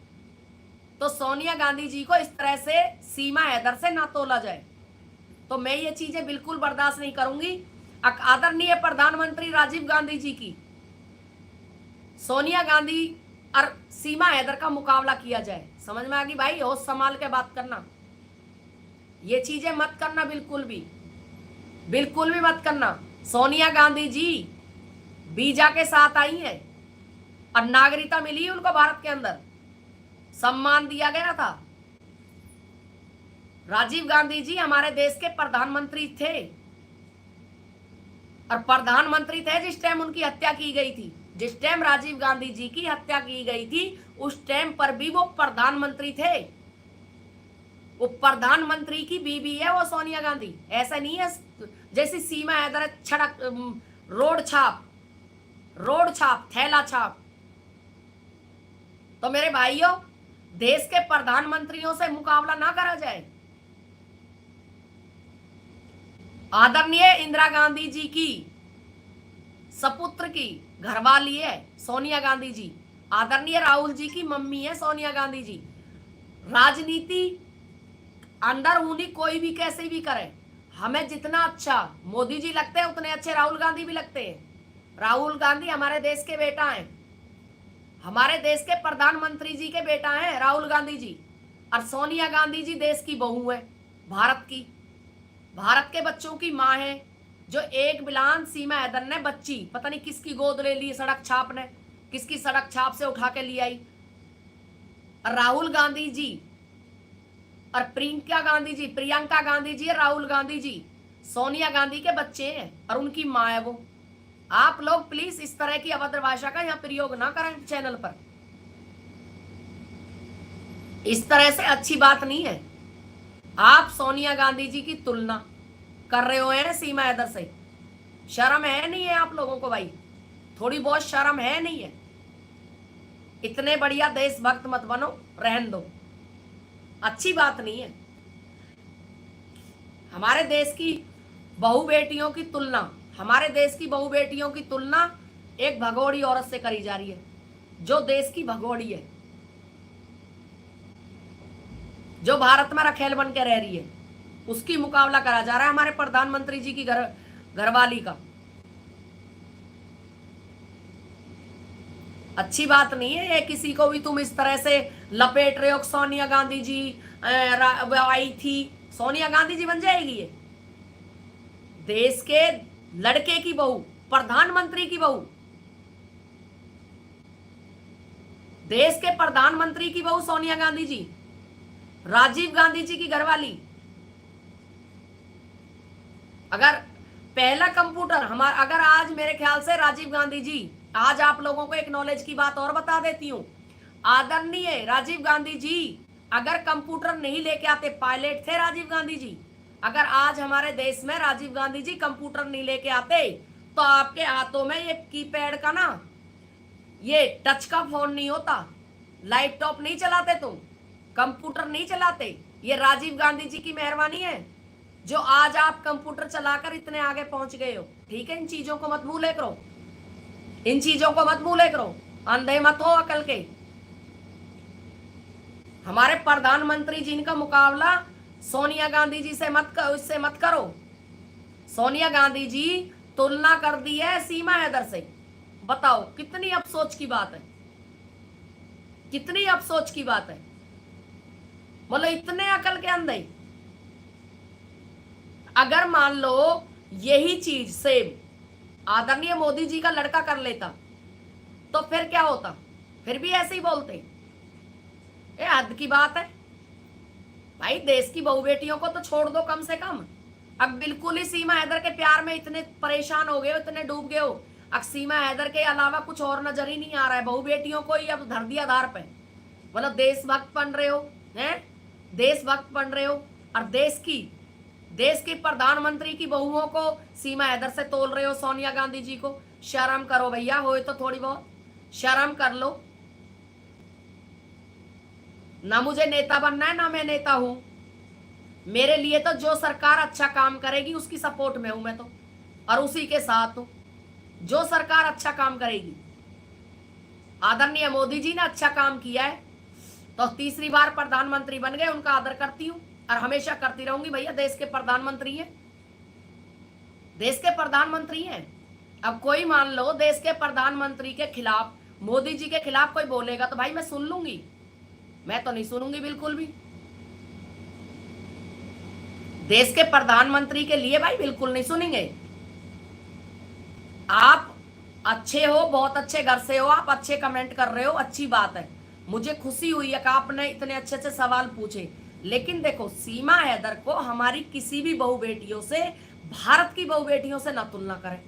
[SPEAKER 1] तो सोनिया गांधी जी को इस तरह से सीमा हैदर से ना तोला जाए, तो मैं ये चीजें बिल्कुल बर्दाश्त नहीं करूंगी। आदरणीय प्रधानमंत्री राजीव गांधी जी की सोनिया गांधी और सीमा हैदर का मुकाबला किया जाए। समझ में आ गई भाई? होश संभाल के बात करना, ये चीजें मत करना, बिल्कुल भी मत करना। सोनिया गांधी जी वीजा के साथ आई हैं और नागरिकता मिली उनको, भारत के अंदर सम्मान दिया गया था। राजीव गांधी जी हमारे देश के प्रधानमंत्री थे, और प्रधानमंत्री थे जिस टाइम उनकी हत्या की गई थी। जिस टाइम राजीव गांधी जी की हत्या की गई थी उस टाइम पर भी वो प्रधानमंत्री थे। वो प्रधानमंत्री की बीवी है वो सोनिया गांधी, ऐसा नहीं है जैसी सीमा हैदर छड़क रोड छाप थैला छाप। तो मेरे भाइयों, देश के प्रधानमंत्रियों से मुकाबला ना करा जाए। आदरणीय इंदिरा गांधी जी की सपुत्र की घरवाली है सोनिया गांधी जी, आदरणीय राहुल जी की मम्मी है सोनिया गांधी जी। राजनीति अंदर ऊनी कोई भी कैसे भी करे, हमें जितना अच्छा मोदी जी लगते हैं उतने अच्छे राहुल गांधी भी लगते हैं। राहुल गांधी हमारे देश के बेटा हैं, हमारे देश के प्रधानमंत्री जी के बेटा हैं राहुल गांधी जी। और सोनिया गांधी जी देश की बहू है, भारत के बच्चों की माँ है। जो एक बिलान सीमा हैदर ने बच्ची पता नहीं किसकी गोद ले ली, सड़क छाप ने किसकी सड़क छाप से उठा के ले आई। राहुल गांधी जी और प्रियंका गांधी जी और राहुल गांधी जी सोनिया गांधी के बच्चे हैं और उनकी माँ है वो। आप लोग प्लीज इस तरह की अभद्र भाषा का यहाँ प्रयोग ना करें चैनल पर, इस तरह से अच्छी बात नहीं है। आप सोनिया गांधी जी की तुलना कर रहे हो हैं सीमा हैदर से, शर्म है नहीं है आप लोगों को भाई? थोड़ी बहुत शर्म है नहीं है? इतने बढ़िया देशभक्त मत बनो, रहन दो, अच्छी बात नहीं है। हमारे देश की बहु बेटियों की तुलना एक भगोड़ी औरत से करी जा रही है, जो देश की भगोड़ी है, जो भारत में रखेल बन के रह रही है, उसकी मुकाबला करा जा रहा है हमारे प्रधानमंत्री जी की घरवाली का। अच्छी बात नहीं है ये, किसी को भी तुम इस तरह से लपेट रहे हो। सोनिया गांधी जी आई थी, सोनिया गांधी जी बन जाएगी ये? देश के लड़के की बहू, प्रधानमंत्री की बहू, देश के प्रधानमंत्री की बहू सोनिया गांधी जी। राजीव गांधी जी की घरवाली। अगर पहला कंप्यूटर हमारा, अगर आज मेरे ख्याल से राजीव गांधी जी, आज आप लोगों को एक नॉलेज की बात और बता देती हूं, आदरणीय राजीव गांधी जी अगर कंप्यूटर नहीं लेके आते, पायलट थे राजीव गांधी जी, अगर आज हमारे देश में राजीव गांधी जी कंप्यूटर नहीं लेके आते तो आपके हाथों में ये कीपैड का ना, ये टच का फोन नहीं होता, लैपटॉप नहीं चलाते, तुम कंप्यूटर नहीं चलाते। ये राजीव गांधी जी की मेहरबानी है जो आज आप कंप्यूटर चलाकर इतने आगे पहुंच गए हो। ठीक है, इन चीजों को मत भूले करो, इन चीजों को मत भूले करो, अंधे मत हो अकल के। हमारे प्रधानमंत्री जी का मुकाबला सोनिया गांधी जी से इससे मत करो। सोनिया गांधी जी तुलना कर दी है सीमा हैदर से। बताओ कितनी अफसोस की बात है, कितनी अफसोस की बात है। बोलो इतने अकल के अंधे। अगर मान लो यही चीज सेम आदरणीय मोदी जी का लड़का कर लेता तो फिर क्या होता? फिर भी ऐसे ही बोलते। ये हद की बात है भाई। देश की बहू बेटियों को तो छोड़ दो कम से कम। अब बिल्कुल ही सीमा हैदर के प्यार में इतने परेशान हो गए हो, इतने डूब गए हो, अब सीमा हैदर के अलावा कुछ और नजर ही नहीं आ रहा है। बहू बेटियों को ही अब धर दिया आधार पे। मतलब देशभक्त बन रहे हो, हैं? देशभक्त बन रहे हो और देश की प्रधानमंत्री की बहुओं को सीमा हैदर से तोल रहे हो, सोनिया गांधी जी को। शर्म करो भैया, हो तो थोड़ी बहुत शर्म कर लो। ना मुझे नेता बनना है ना मैं नेता हूं। मेरे लिए तो जो सरकार अच्छा काम करेगी उसकी सपोर्ट में हूं मैं तो, और उसी के साथ हूं। जो सरकार अच्छा काम करेगी, आदरणीय मोदी जी ने अच्छा काम किया है तो तीसरी बार प्रधानमंत्री बन गए, उनका आदर करती हूं और हमेशा करती रहूंगी। भैया देश के प्रधानमंत्री हैं, देश के प्रधानमंत्री हैं। अब कोई मान लो देश के प्रधानमंत्री के खिलाफ, मोदी जी के खिलाफ कोई बोलेगा तो भाई मैं सुन लूंगी, मैं तो नहीं सुनूंगी बिल्कुल भी। देश के प्रधानमंत्री के लिए भाई बिल्कुल नहीं सुनेंगे। आप अच्छे हो, बहुत अच्छे घर से हो, आप अच्छे कमेंट कर रहे हो, अच्छी बात है। मुझे खुशी हुई है कि आपने इतने अच्छे अच्छे सवाल पूछे। लेकिन देखो सीमा हैदर को हमारी किसी भी बहू बेटियों से, भारत की बहू बेटियों से ना तुलना करें,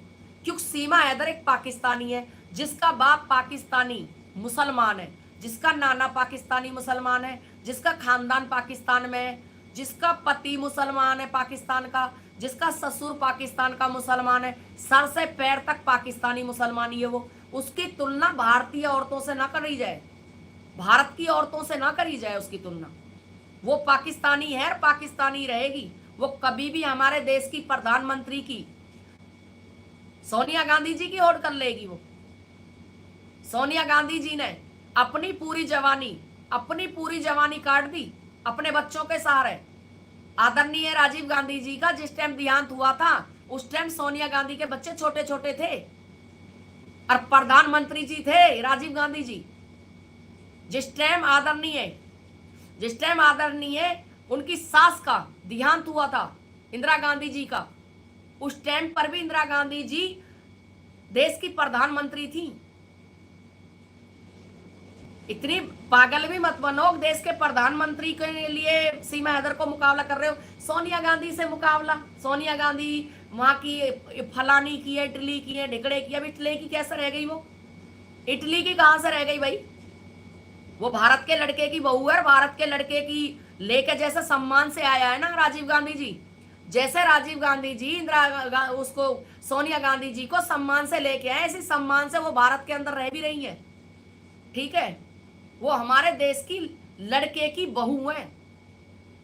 [SPEAKER 1] क्योंकि सीमा हैदर एक पाकिस्तानी है जिसका बाप पाकिस्तानी मुसलमान है, जिसका नाना पाकिस्तानी मुसलमान है, जिसका खानदान पाकिस्तान में है, जिसका पति मुसलमान है पाकिस्तान का, जिसका ससुर पाकिस्तान का मुसलमान है, सर से पैर तक पाकिस्तानी मुसलमानी है वो। उसकी तुलना भारतीय औरतों से ना करी जाए, भारत की औरतों से ना करी जाए उसकी तुलना। वो पाकिस्तानी है और पाकिस्तानी रहेगी। वो कभी भी हमारे देश की प्रधानमंत्री की, सोनिया गांधी जी की होड़ कर लेगी वो। सोनिया गांधी जी ने अपनी पूरी जवानी काट दी अपने बच्चों के सहारे। आदरणीय राजीव गांधी जी का जिस टाइम देहांत हुआ था उस टाइम सोनिया गांधी के बच्चे छोटे छोटे थे और प्रधानमंत्री जी थे राजीव गांधी जी। जिस टाइम आदरणीय उनकी सास का देहांत हुआ था इंदिरा गांधी जी का, उस टाइम पर भी इंदिरा गांधी जी देश की प्रधानमंत्री थी। इतनी पागल भी मत बनो, देश के प्रधानमंत्री के लिए सीमा हैदर को मुकाबला कर रहे हो। सोनिया गांधी से मुकाबला, सोनिया गांधी वहां की फलानी की है, इटली की है, ढिकड़े की। अब इटली की कैसे रह गई वो? इटली की कहां से रह गई भाई? वो भारत के लड़के की बहू है, भारत के लड़के की लेके जैसे सम्मान से आया है ना राजीव गांधी जी, जैसे राजीव गांधी जी उसको सोनिया गांधी जी को सम्मान से लेके आए, इसी सम्मान से वो भारत के अंदर रह भी रही है। ठीक है, वो हमारे देश की लड़के की बहू है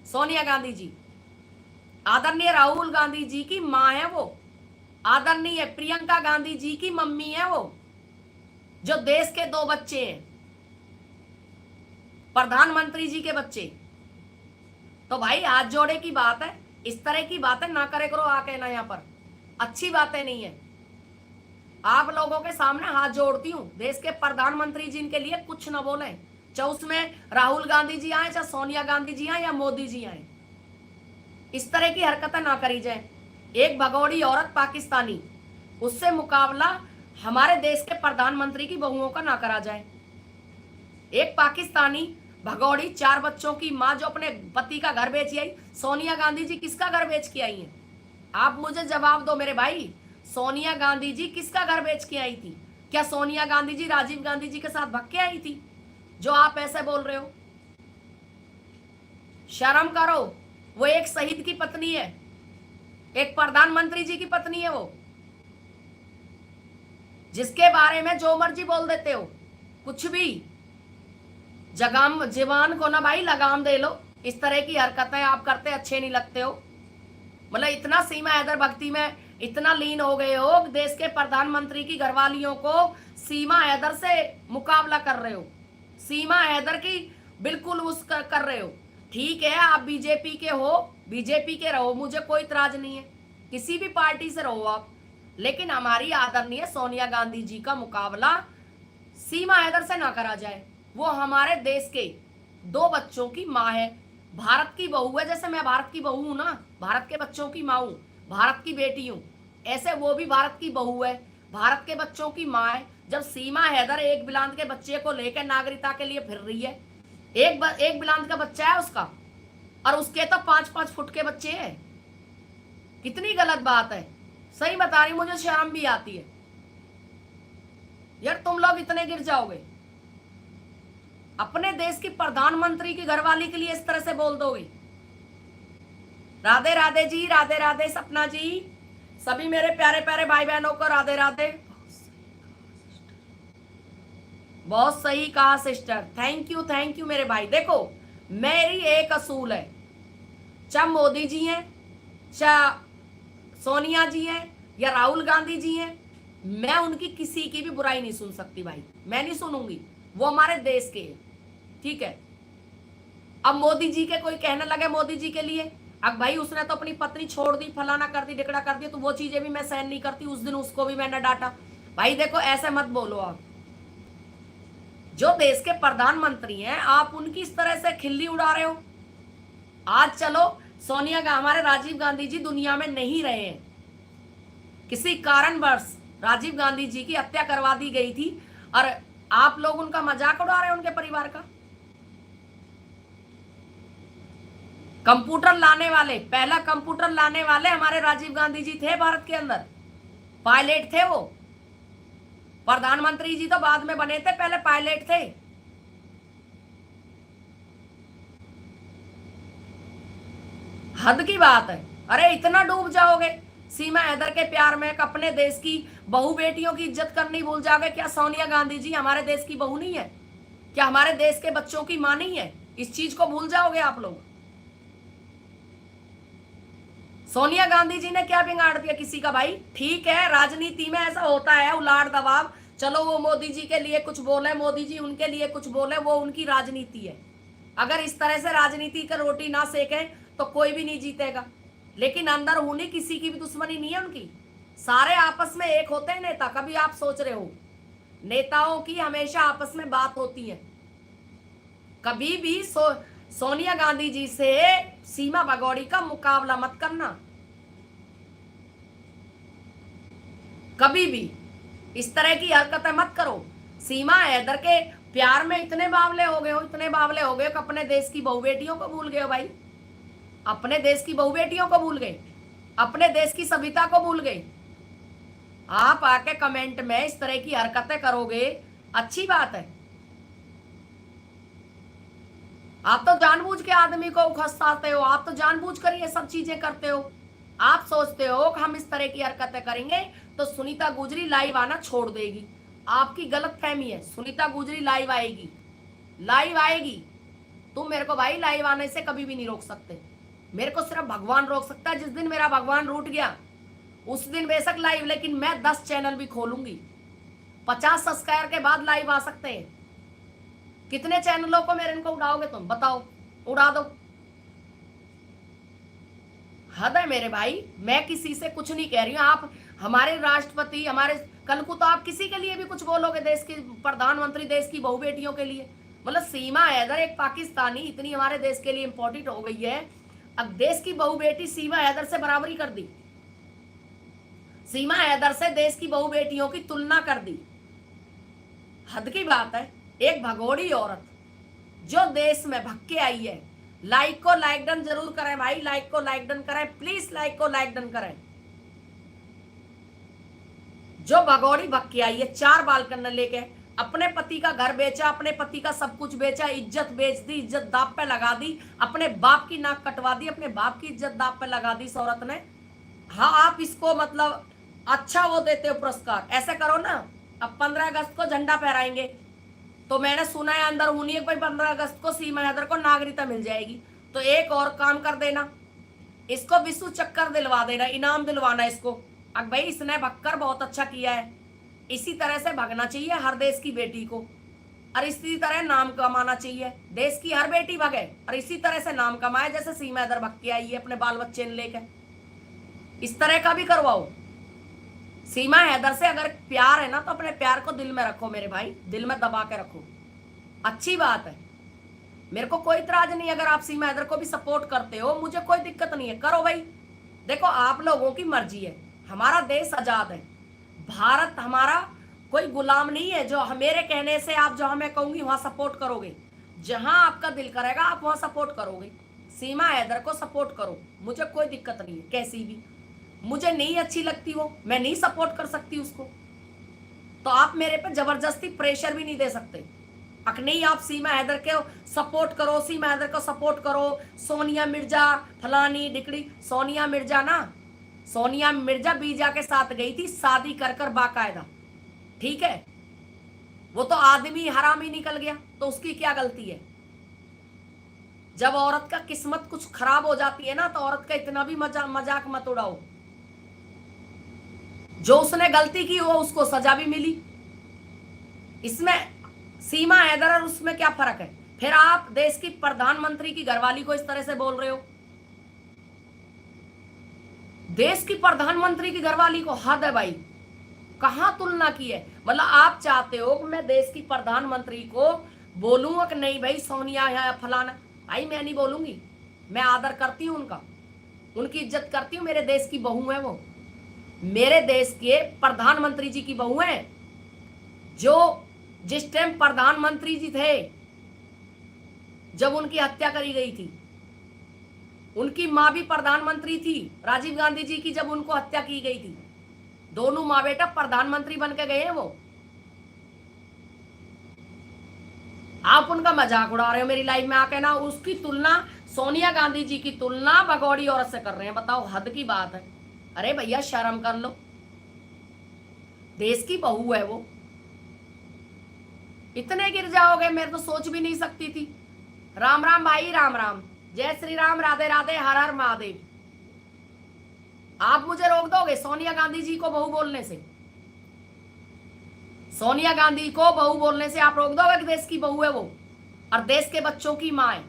[SPEAKER 1] सोनिया गांधी जी। आदरणीय राहुल गांधी जी की मां है वो। आदरणीय प्रियंका गांधी जी की मम्मी है वो, जो देश के 2 बच्चे हैं, प्रधानमंत्री जी के बच्चे। तो भाई हाथ जोड़े की बात है, इस तरह की बातें ना करे करो आके ना, यहाँ पर अच्छी बातें नहीं है। आप लोगों के सामने हाथ जोड़ती हूँ, देश के प्रधानमंत्री जी के लिए कुछ न बोले, चाहे उसमें राहुल गांधी जी आए, चाहे सोनिया गांधी जी आए या मोदी जी आए। इस तरह की हरकतें ना करी जाए। एक भगोड़ी औरत पाकिस्तानी, उससे मुकाबला हमारे देश के प्रधानमंत्री की बहुओं का ना करा जाए। एक पाकिस्तानी भगौड़ी 4 बच्चों की माँ जो अपने पति का घर बेच आई। सोनिया गांधी जी किसका घर बेच के आई है? आप मुझे जवाब दो मेरे भाई। सोनिया गांधी जी किसका घर बेच के आई थी? क्या सोनिया गांधी जी राजीव गांधी जी के साथ भाग के आई थी जो आप ऐसे बोल रहे हो? शर्म करो। वो एक शहीद की पत्नी है, एक प्रधानमंत्री जी की पत्नी है वो, जिसके बारे में जो मर्जी बोल देते हो, कुछ भी। जगाम जीवान को ना भाई लगाम दे लो। इस तरह की हरकतें आप करते अच्छे नहीं लगते हो। मतलब इतना सीमा हैदर भक्ति में इतना लीन हो गए हो, देश के प्रधानमंत्री की घरवालियों को सीमा हैदर से मुकाबला कर रहे हो, सीमा हैदर की बिल्कुल कर रहे हो। ठीक है, आप बीजेपी के हो, बीजेपी के रहो, मुझे कोई इतराज नहीं है, किसी भी पार्टी से रहो आप, लेकिन हमारी आदरणीय सोनिया गांधी जी का मुकाबला सीमा हैदर से ना करा जाए। वो हमारे देश के 2 बच्चों की माँ है, भारत की बहू है। जैसे मैं भारत की बहू हूं ना, भारत के बच्चों की माँ हूं, भारत की बेटी हूं, ऐसे वो भी भारत की बहू है, भारत के बच्चों की माँ है। जब सीमा हैदर एक बिलांत के बच्चे को लेकर नागरिकता के लिए फिर रही है, एक बिलांत का बच्चा है उसका, और उसके तो 5-5 फुट के बच्चे हैं। कितनी गलत बात है। सही बता रही, मुझे शर्म भी आती है यार। तुम लोग इतने गिर जाओगे, अपने देश की प्रधानमंत्री की घरवाली के लिए इस तरह से बोल दोगे? राधे राधे जी, राधे राधे सपना जी, सभी मेरे प्यारे प्यारे भाई बहनों को राधे राधे। बहुत सही कहा सिस्टर, थैंक यू मेरे भाई। देखो, मेरी एक असूल है, चाहे मोदी जी हैं, चाहे सोनिया जी हैं, या राहुल गांधी जी हैं, मैं उनकी किसी की भी बुराई नहीं सुन सकती भाई, मैं नहीं सुनूंगी। वो हमारे देश के हैं, ठीक है। अब मोदी जी के कोई कहने लगे मोदी जी के लिए, अब भाई उसने तो अपनी पत्नी छोड़ दी, फलाना कर दी, ढिकड़ा कर दिया, तो वो चीजें भी मैं सहन नहीं करती। उस दिन उसको भी मैंने डांटा। भाई देखो, ऐसे मत बोलो आप। जो देश के प्रधानमंत्री हैं, आप उनकी इस तरह से खिल्ली उड़ा रहे हो। आज चलो सोनिया हमारे राजीव गांधी जी दुनिया में नहीं रहे हैं, किसी कारणवश राजीव गांधी जी की हत्या करवा दी गई थी, और आप लोग उनका मजाक उड़ा रहे हैं, उनके परिवार का। कंप्यूटर लाने वाले, पहला कंप्यूटर लाने वाले हमारे राजीव गांधी जी थे भारत के अंदर, पायलट थे वो। प्रधानमंत्री जी तो बाद में बने थे, पहले पायलट थे। हद की बात है। अरे इतना डूब जाओगे सीमा हैदर के प्यार में, अपने देश की बहू बेटियों की इज्जत करनी भूल जाओगे। क्या सोनिया गांधी जी हमारे देश की बहू नहीं है? क्या हमारे देश के बच्चों की मां नहीं है? इस चीज को भूल जाओगे आप लोग। सोनिया गांधी जी ने क्या बिगाड़ दिया किसी का भाई? ठीक है, राजनीति में ऐसा होता है, उलाड़ दबाव। चलो वो मोदी जी के लिए कुछ बोले, मोदी जी उनके लिए कुछ बोले, वो उनकी राजनीति है। अगर इस तरह से राजनीति का रोटी ना सेके तो कोई भी नहीं जीतेगा। लेकिन अंदर होनी किसी की भी दुश्मनी नहीं है उनकी, सारे आपस में एक होते हैं नेता। कभी आप सोच रहे हो नेताओं की हमेशा आपस में बात होती है? कभी भी सोनिया गांधी जी से सीमा भगौड़ी का मुकाबला मत करना, कभी भी इस तरह की हरकतें मत करो। सीमा हैदर के प्यार में इतने बावले हो गए हो, इतने बावले हो गए कि अपने देश की बहु बेटियों को भूल गए हो भाई। अपने देश की बहु बेटियों को भूल गए, अपने देश की सभ्यता को भूल गए। आप आके कमेंट में इस तरह की हरकतें करोगे, अच्छी बात है? आप तो जानबूझ के आदमी को उकसाते हो, आप तो जानबूझ कर ये सब चीजें करते हो। आप सोचते हो कि हम इस तरह की हरकतें करेंगे तो सुनीता गुजरी लाइव आना छोड़ देगी। आपकी गलत फहमी है, सुनीता गुजरी लाइव आएगी, लाइव आएगी। तुम मेरे को भाई लाइव आने से कभी भी नहीं रोक सकते। मेरे को सिर्फ भगवान रोक सकता है। जिस दिन मेरा भगवान रूठ गया उस दिन बेशक लाइव, लेकिन मैं 10 चैनल भी खोलूंगी। 50 सब्सक्राइबर के बाद लाइव आ सकते हैं। कितने चैनलों को मेरे इनको उड़ाओगे तुम? बताओ, उड़ा दो। हद है मेरे भाई। मैं किसी से कुछ नहीं कह रही हूँ। आप हमारे राष्ट्रपति, हमारे कल को तो आप किसी के लिए भी कुछ बोलोगे, देश के प्रधानमंत्री, देश की बहु बेटियों के लिए। मतलब सीमा हैदर एक पाकिस्तानी इतनी हमारे देश के लिए इंपॉर्टेंट हो गई है, अब देश की बहु बेटी सीमा हैदर से बराबरी कर दी, सीमा हैदर से देश की बहु बेटियों की तुलना कर दी। हद की बात है। एक भगोड़ी औरत जो देश में भग के आई है। लाइक को लाइक डन जरूर करें भाई, लाइक को लाइक डन करें प्लीज, लाइक को लाइक डन करें। जो भगौड़ी भग के आई है, 4 बाल करने लेके, अपने पति का घर बेचा, अपने पति का सब कुछ बेचा, इज्जत बेच दी, इज्जत दांव पे लगा दी, अपने बाप की नाक कटवा दी, अपने बाप की इज्जत दांव पे लगा दी इस औरत ने। हाँ आप इसको मतलब अच्छा वो देते हो पुरस्कार, ऐसे करो ना। अब 15 अगस्त को झंडा फहराएंगे, तो मैंने सुना है अंदर हुनी भाई 15 अगस्त को सीमा हैदर को नागरिकता मिल जाएगी। तो एक और काम कर देना, इसको विश्व चक्कर दिलवा देना, इनाम दिलवाना इसको। अब भाई इसने भगकर बहुत अच्छा किया है, इसी तरह से भगना चाहिए हर देश की बेटी को, और इसी तरह नाम कमाना चाहिए। देश की हर बेटी भगे और इसी तरह से नाम कमाए, जैसे सीमा हैदर भग के आई है अपने बाल बच्चे लेके। इस तरह का भी करवाओ। सीमा हैदर से अगर प्यार है ना, तो अपने प्यार को दिल में रखो मेरे भाई, दिल में दबा के रखो, अच्छी बात है। मेरे को कोई इतराज नहीं, अगर आप सीमा हैदर को भी सपोर्ट करते हो, मुझे कोई दिक्कत नहीं है, करो भाई। देखो आप लोगों की मर्जी है, हमारा देश आजाद है, भारत हमारा कोई गुलाम नहीं है जो मेरे कहने से आप जहां मैं कहूंगी वहां सपोर्ट करोगे। जहां आपका दिल करेगा आप वहां सपोर्ट करोगे। सीमा हैदर को सपोर्ट करो, मुझे कोई दिक्कत नहीं है, कैसी भी मुझे नहीं अच्छी लगती वो, मैं नहीं सपोर्ट कर सकती उसको, तो आप मेरे पे जबरदस्ती प्रेशर भी नहीं दे सकते। अक नहीं आप सीमा हैदर के सपोर्ट करो, सीमा हैदर को सपोर्ट करो, सोनिया मिर्जा फलानी डिकड़ी। सोनिया मिर्जा ना, सोनिया मिर्जा बीजा के साथ गई थी शादी कर कर बाकायदा, ठीक है। वो तो आदमी हरामी निकल गया, तो उसकी क्या गलती है। जब औरत का किस्मत कुछ खराब हो जाती है ना, तो औरत का इतना भी मजाक मत उड़ाओ। जो उसने गलती की वो उसको सजा भी मिली, इसमें सीमा हैदर और उसमें क्या फर्क है। फिर आप देश की प्रधानमंत्री की घरवाली को इस तरह से बोल रहे हो, देश की प्रधानमंत्री की घरवाली को, हद है भाई, कहां तुलना की है। मतलब आप चाहते हो कि मैं देश की प्रधानमंत्री को बोलूंगा कि नहीं भाई सोनिया या फलाना, भाई मैं नहीं बोलूंगी, मैं आदर करती हूं उनका, उनकी इज्जत करती हूं, मेरे देश की बहू है वो, मेरे देश के प्रधानमंत्री जी की बहू है, जो जिस टाइम प्रधानमंत्री जी थे जब उनकी हत्या करी गई थी, उनकी मां भी प्रधानमंत्री थी, राजीव गांधी जी की जब उनको हत्या की गई थी, दोनों माँ बेटा प्रधानमंत्री बन के गए हैं वो। आप उनका मजाक उड़ा रहे हो मेरी लाइफ में आके ना, उसकी तुलना सोनिया गांधी जी की तुलना भगौड़ी औरत से कर रहे हैं, बताओ हद की बात है। अरे भैया शर्म कर लो, देश की बहू है वो, इतने गिर जाओगे मैं तो सोच भी नहीं सकती थी। राम राम भाई, राम राम, जय श्री राम, राधे राधे, हर हर महादेव। आप मुझे रोक दोगे सोनिया गांधी जी को बहू बोलने से? सोनिया गांधी को बहू बोलने से आप रोक दोगे कि देश की बहू है वो, और देश के बच्चों की मां है,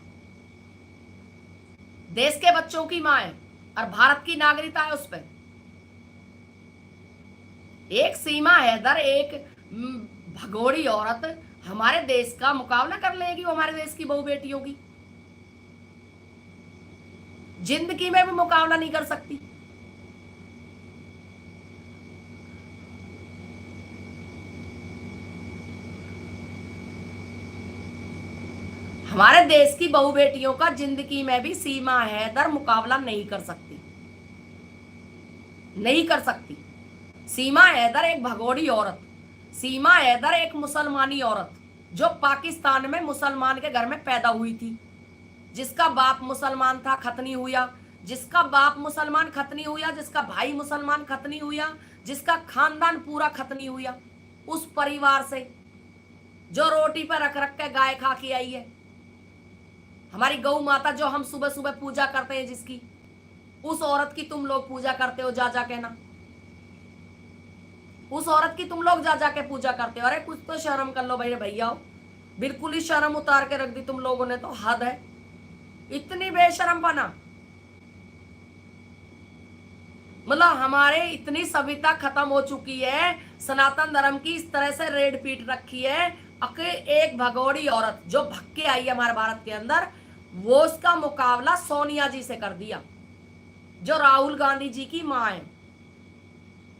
[SPEAKER 1] देश के बच्चों की मां है, और भारत की नागरिकता है उस पर। एक सीमा हैदर, एक भगोड़ी औरत हमारे देश का मुकाबला कर लेगी, वो हमारे देश की बहू बेटियों की जिंदगी में भी मुकाबला नहीं कर सकती। हमारे देश की बहू बेटियों का जिंदगी में भी सीमा हैदर मुकाबला नहीं कर सकती, नहीं कर सकती। सीमा हैदर एक भगोड़ी औरत, सीमा हैदर एक मुसलमानी औरत जो पाकिस्तान में मुसलमान के घर में पैदा हुई थी, जिसका बाप मुसलमान था खतनी हुआ, जिसका बाप मुसलमान खतनी हुआ, जिसका भाई मुसलमान खतनी हुआ, जिसका खानदान पूरा खतनी हुआ, उस परिवार से जो रोटी पर रख रख के गाय खा के आई है, हमारी गौ माता जो हम सुबह सुबह पूजा करते हैं जिसकी, उस औरत की तुम लोग पूजा करते हो जा जा के ना, उस औरत की तुम लोग जा जा के पूजा करते हो। अरे कुछ तो शर्म कर लो भाई भैया, बिल्कुल ही शर्म उतार के रख दी तुम लोगों ने, तो हद है, इतनी बेशरम बना। मतलब हमारे इतनी सभ्यता खत्म हो चुकी है, सनातन धर्म की इस तरह से रेड पीट रखी है, एक भगोड़ी औरत जो भग के आई है हमारे भारत के अंदर, वो उसका मुकाबला सोनिया जी से कर दिया जो राहुल गांधी जी की मां है।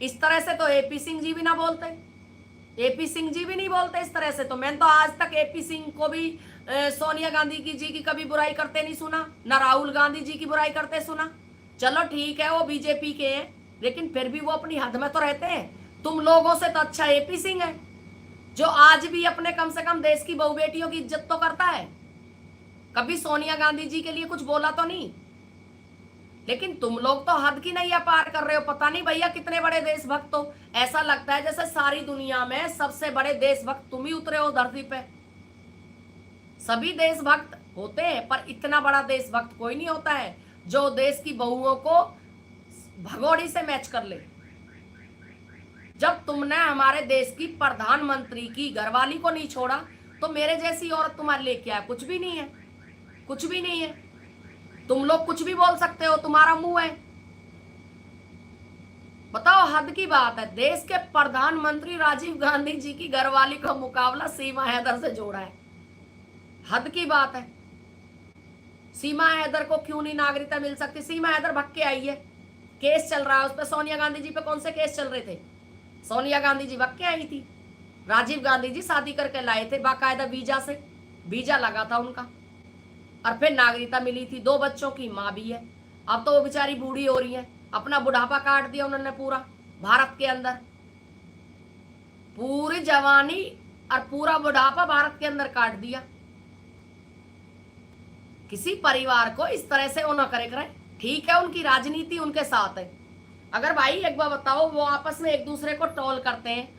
[SPEAKER 1] इस तरह से तो एपी सिंह जी भी ना बोलते, एपी सिंह जी भी नहीं बोलते इस तरह से। तो मैंने तो आज तक एपी सिंह को भी सोनिया गांधी जी की कभी बुराई करते नहीं सुना, ना राहुल गांधी जी की बुराई करते सुना। चलो ठीक है, वो बीजेपी के हैं, लेकिन फिर भी वो अपनी हद में तो रहते हैं। तुम लोगों से तो अच्छा एपी सिंह है, जो आज भी अपने कम से कम देश की बहू बेटियों की इज्जत तो करता है। कभी सोनिया गांधी जी के लिए कुछ बोला तो नहीं। लेकिन तुम लोग तो हद की नैया पार कर रहे हो। पता नहीं भैया कितने बड़े देशभक्त हो। ऐसा लगता है जैसे सारी दुनिया में सबसे बड़े देशभक्त तुम ही उतरे हो धरती पे। सभी देशभक्त होते हैं, पर इतना बड़ा देशभक्त कोई नहीं होता है जो देश की बहुओं को भगोड़ी से मैच कर ले। जब तुमने हमारे देश की प्रधानमंत्री की घरवाली को नहीं छोड़ा, तो मेरे जैसी औरत तुम्हारे लिए क्या है? कुछ भी नहीं है, कुछ भी नहीं है। तुम लोग कुछ भी बोल सकते हो, तुम्हारा मुंह है। बताओ, हद की बात है। देश के प्रधानमंत्री राजीव गांधी जी की घरवाली का मुकाबला सीमा हैदर से जोड़ा है। हद की बात है। सीमा हैदर को क्यों नहीं नागरिकता मिल सकती? सीमा हैदर भग के आई है, केस चल रहा है उस पर। सोनिया गांधी जी पे कौन से केस चल रहे थे? सोनिया गांधी जी भग के आई थी, राजीव गांधी जी शादी करके लाए थे बाकायदा वीजा से, वीजा लगा था उनका, और फिर नागरिकता मिली थी। 2 बच्चों की माँ भी है। अब तो वो बेचारी बूढ़ी हो रही है, अपना बुढ़ापा काट दिया उन्होंने पूरा भारत के अंदर। पूरी जवानी और पूरा बुढ़ापा भारत के अंदर काट दिया। किसी परिवार को इस तरह से वो न करे करें। ठीक है, उनकी राजनीति उनके साथ है। अगर भाई एक बार बताओ, वो आपस में एक दूसरे को ट्रोल करते हैं।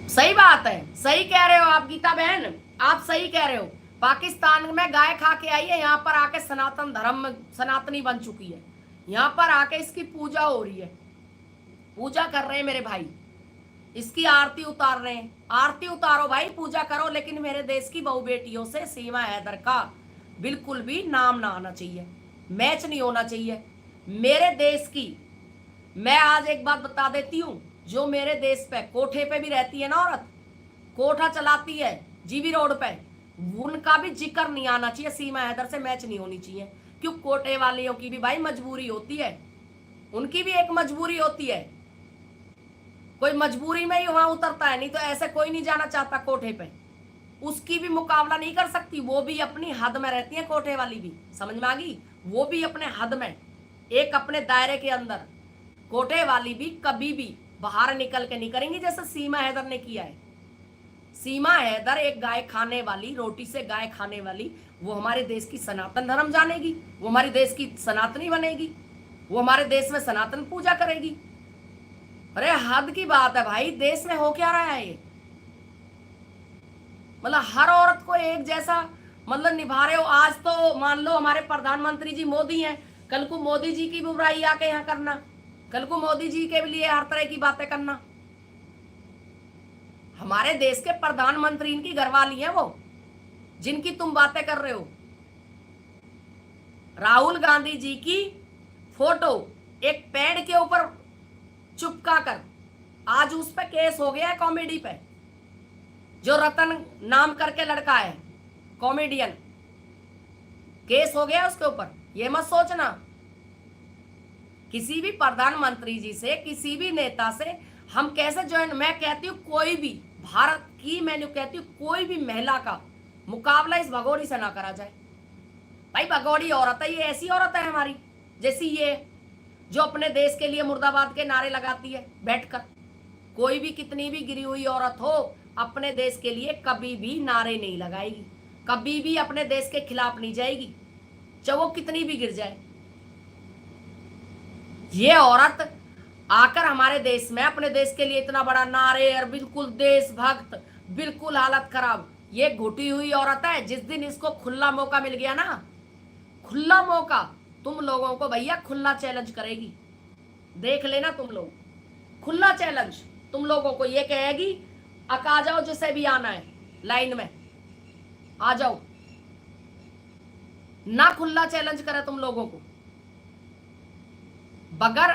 [SPEAKER 1] सही बात है, सही कह रहे हो आप गीता बहन, आप सही कह रहे हो। पाकिस्तान में गाय खा के आई है, यहाँ पर आके सनातन धर्म सनातनी बन चुकी है। यहाँ पर आके इसकी पूजा हो रही है, पूजा कर रहे हैं मेरे भाई, इसकी आरती उतार रहे हैं। आरती उतारो भाई, पूजा करो, लेकिन मेरे देश की बहु बेटियों से सीमा हैदर का बिल्कुल भी नाम ना आना चाहिए, मैच नहीं होना चाहिए मेरे देश की। मैं आज एक बात बता देती हूँ, जो मेरे देश पे कोठे पे भी रहती है ना औरत, कोठा चलाती है जीबी रोड पे, उनका भी जिक्र नहीं आना चाहिए, सीमा हैदर से मैच नहीं होनी चाहिए। क्यों? कोठे वालियों की भी भाई मजबूरी होती है, उनकी भी एक मजबूरी होती है। कोई मजबूरी में ही वहां उतरता है, नहीं तो ऐसे कोई नहीं जाना चाहता कोठे पे। उसकी भी मुकाबला नहीं कर सकती, वो भी अपनी हद में रहती है। कोठे वाली भी, समझ में आ गई? वो भी अपने हद में, एक अपने दायरे के अंदर। कोठे वाली भी कभी भी बाहर निकल के नहीं करेंगी जैसे सीमा हैदर ने किया है। सीमा हैदर एक गाय खाने वाली, रोटी से गाय खाने वाली, वो हमारे देश की सनातन धर्म जानेगी, वो हमारे देश की सनातनी बनेगी, वो हमारे देश में सनातन पूजा करेगी। अरे हद की बात है भाई, देश में हो क्या रहा है ये? मतलब हर औरत को एक जैसा मतलब निभा रहे हो। आज तो मान लो हमारे प्रधानमंत्री जी मोदी हैं, कल को मोदी जी की बुराई आके यहाँ करना, कल को मोदी जी के लिए हर तरह की बातें करना। हमारे देश के प्रधानमंत्री इनकी घरवाली है वो, जिनकी तुम बातें कर रहे हो। राहुल गांधी जी की फोटो एक पेड़ के ऊपर चिपका कर आज उस पे केस हो गया है, कॉमेडी पे। जो रतन नाम करके लड़का है कॉमेडियन, केस हो गया उसके ऊपर। ये मत सोचना किसी भी प्रधानमंत्री जी से, किसी भी नेता से हम कैसे ज्वाइन। मैं कहती हूँ कोई भी भारत की, मैंने कहती हूँ कोई भी महिला का मुकाबला इस भगोड़ी से ना करा जाए। भाई भगोड़ी औरत है ये, ऐसी औरत है हमारी जैसी ये, जो अपने देश के लिए मुर्दाबाद के नारे लगाती है बैठकर। कोई भी कितनी भी गिरी हुई औरत हो, अपने देश के लिए कभी भी नारे नहीं लगाएगी, कभी भी अपने देश के खिलाफ नहीं जाएगी, चाहे वो कितनी भी गिर जाए। ये औरत आकर हमारे देश में अपने देश के लिए इतना बड़ा नारे, और बिल्कुल देशभक्त, बिल्कुल हालत खराब। ये घुटी हुई औरत है। जिस दिन इसको खुला मौका मिल गया ना, खुला मौका, तुम लोगों को भैया खुला चैलेंज करेगी, देख लेना तुम लोग। खुला चैलेंज तुम लोगों को ये कहेगी, आ जाओ जिसे भी आना है लाइन में आ जाओ। ना खुला चैलेंज करे तुम लोगों को, बगैर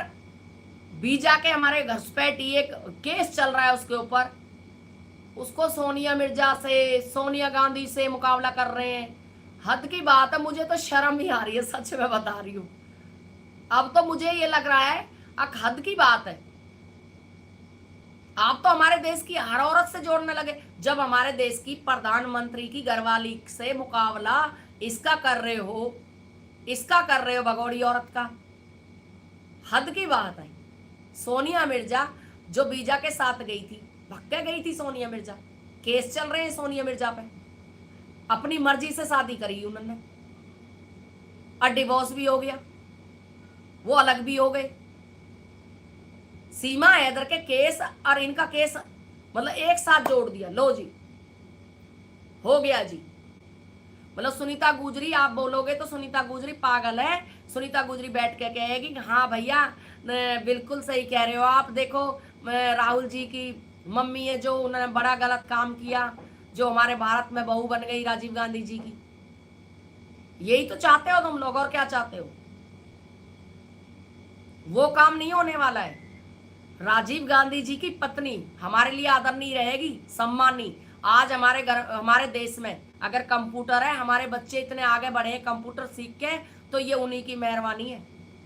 [SPEAKER 1] बीजा के हमारे घुसपैठी एक केस चल रहा है उसके ऊपर, उसको सोनिया मिर्जा से, सोनिया गांधी से मुकाबला कर रहे हैं। हद की बात है, मुझे तो शर्म ही आ रही है, सच में बता रही हूं। अब तो मुझे ये लग रहा है हद की बात है। आप तो हमारे देश की हर औरत से जोड़ने लगे। जब हमारे देश की प्रधानमंत्री की घरवाली से मुकाबला इसका कर रहे हो, इसका कर रहे हो भगोड़ी औरत का, हद की बात है। सोनिया मिर्जा जो बीजा के साथ गई थी, भक्के गई थी सोनिया मिर्जा, केस चल रहे हैं सोनिया मिर्जा पे, अपनी मर्जी से शादी करी उन्होंने और डिवोर्स भी हो गया, वो अलग भी हो गए। सीमा हैदर के केस और इनका केस मतलब एक साथ जोड़ दिया, लो जी हो गया जी। मतलब सुनीता गुजरी, आप बोलोगे तो सुनीता गुजरी पागल है, सुनीता गुजरी बैठ के कहेगी हाँ भैया बिल्कुल सही कह रहे हो आप। देखो राहुल जी की मम्मी है जो उन्होंने बड़ा गलत काम किया, जो हमारे भारत में बहू बन गई राजीव गांधी जी की। यही तो चाहते हो तुम लोग, और क्या चाहते हो? वो काम नहीं होने वाला है। राजीव गांधी जी की पत्नी हमारे लिए आदरणीय रहेगी, सम्मानी। आज हमारे घर, हमारे देश में अगर कंप्यूटर है, हमारे बच्चे इतने आगे बढ़े हैं कंप्यूटर सीख के, तो ये उन्हीं की मेहरबानी है,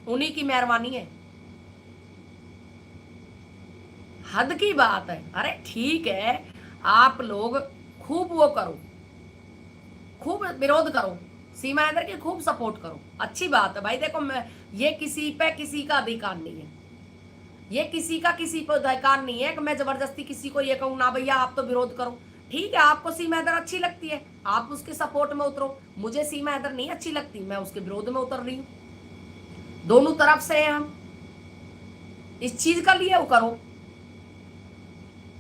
[SPEAKER 1] उन्हीं की मेहरबानी है। हद की बात है। अरे ठीक है, आप लोग खूब वो करो, खूब विरोध करो, सीमा हैदर की खूब सपोर्ट करो, अच्छी बात है भाई। देखो ये किसी पे किसी का अधिकार नहीं है, ये किसी का किसी पर अधिकार नहीं है कि मैं जबरदस्ती किसी को ये कहूँ ना भैया आप तो विरोध करो। ठीक है, आपको सीमा हैदर अच्छी लगती है, आप उसके सपोर्ट में उतरो। मुझे सीमा हैदर नहीं अच्छी लगती, मैं उसके विरोध में उतर रही हूँ। दोनों तरफ से हैं हम, इस चीज का लिए वो करो,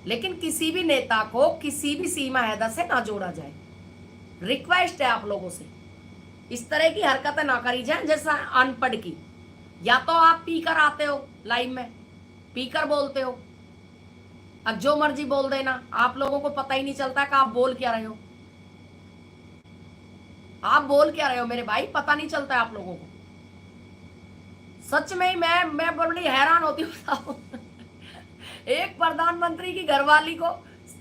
[SPEAKER 1] लेकिन किसी भी नेता को किसी भी सीमा हैदर से ना जोड़ा जाए। रिक्वेस्ट है आप लोगों से, इस तरह की हरकतें ना करी जाए जैसा अनपढ़ की। या तो आप पी कर आते हो लाइव में, पीकर बोलते हो, अब जो मर्जी बोल देना, आप लोगों को पता ही नहीं चलता कि आप बोल क्या रहे हो, आप बोल क्या रहे हो मेरे भाई, पता नहीं चलता है आप लोगों को। सच में ही मैं बड़ी हैरान होती हूँ एक प्रधानमंत्री की घरवाली को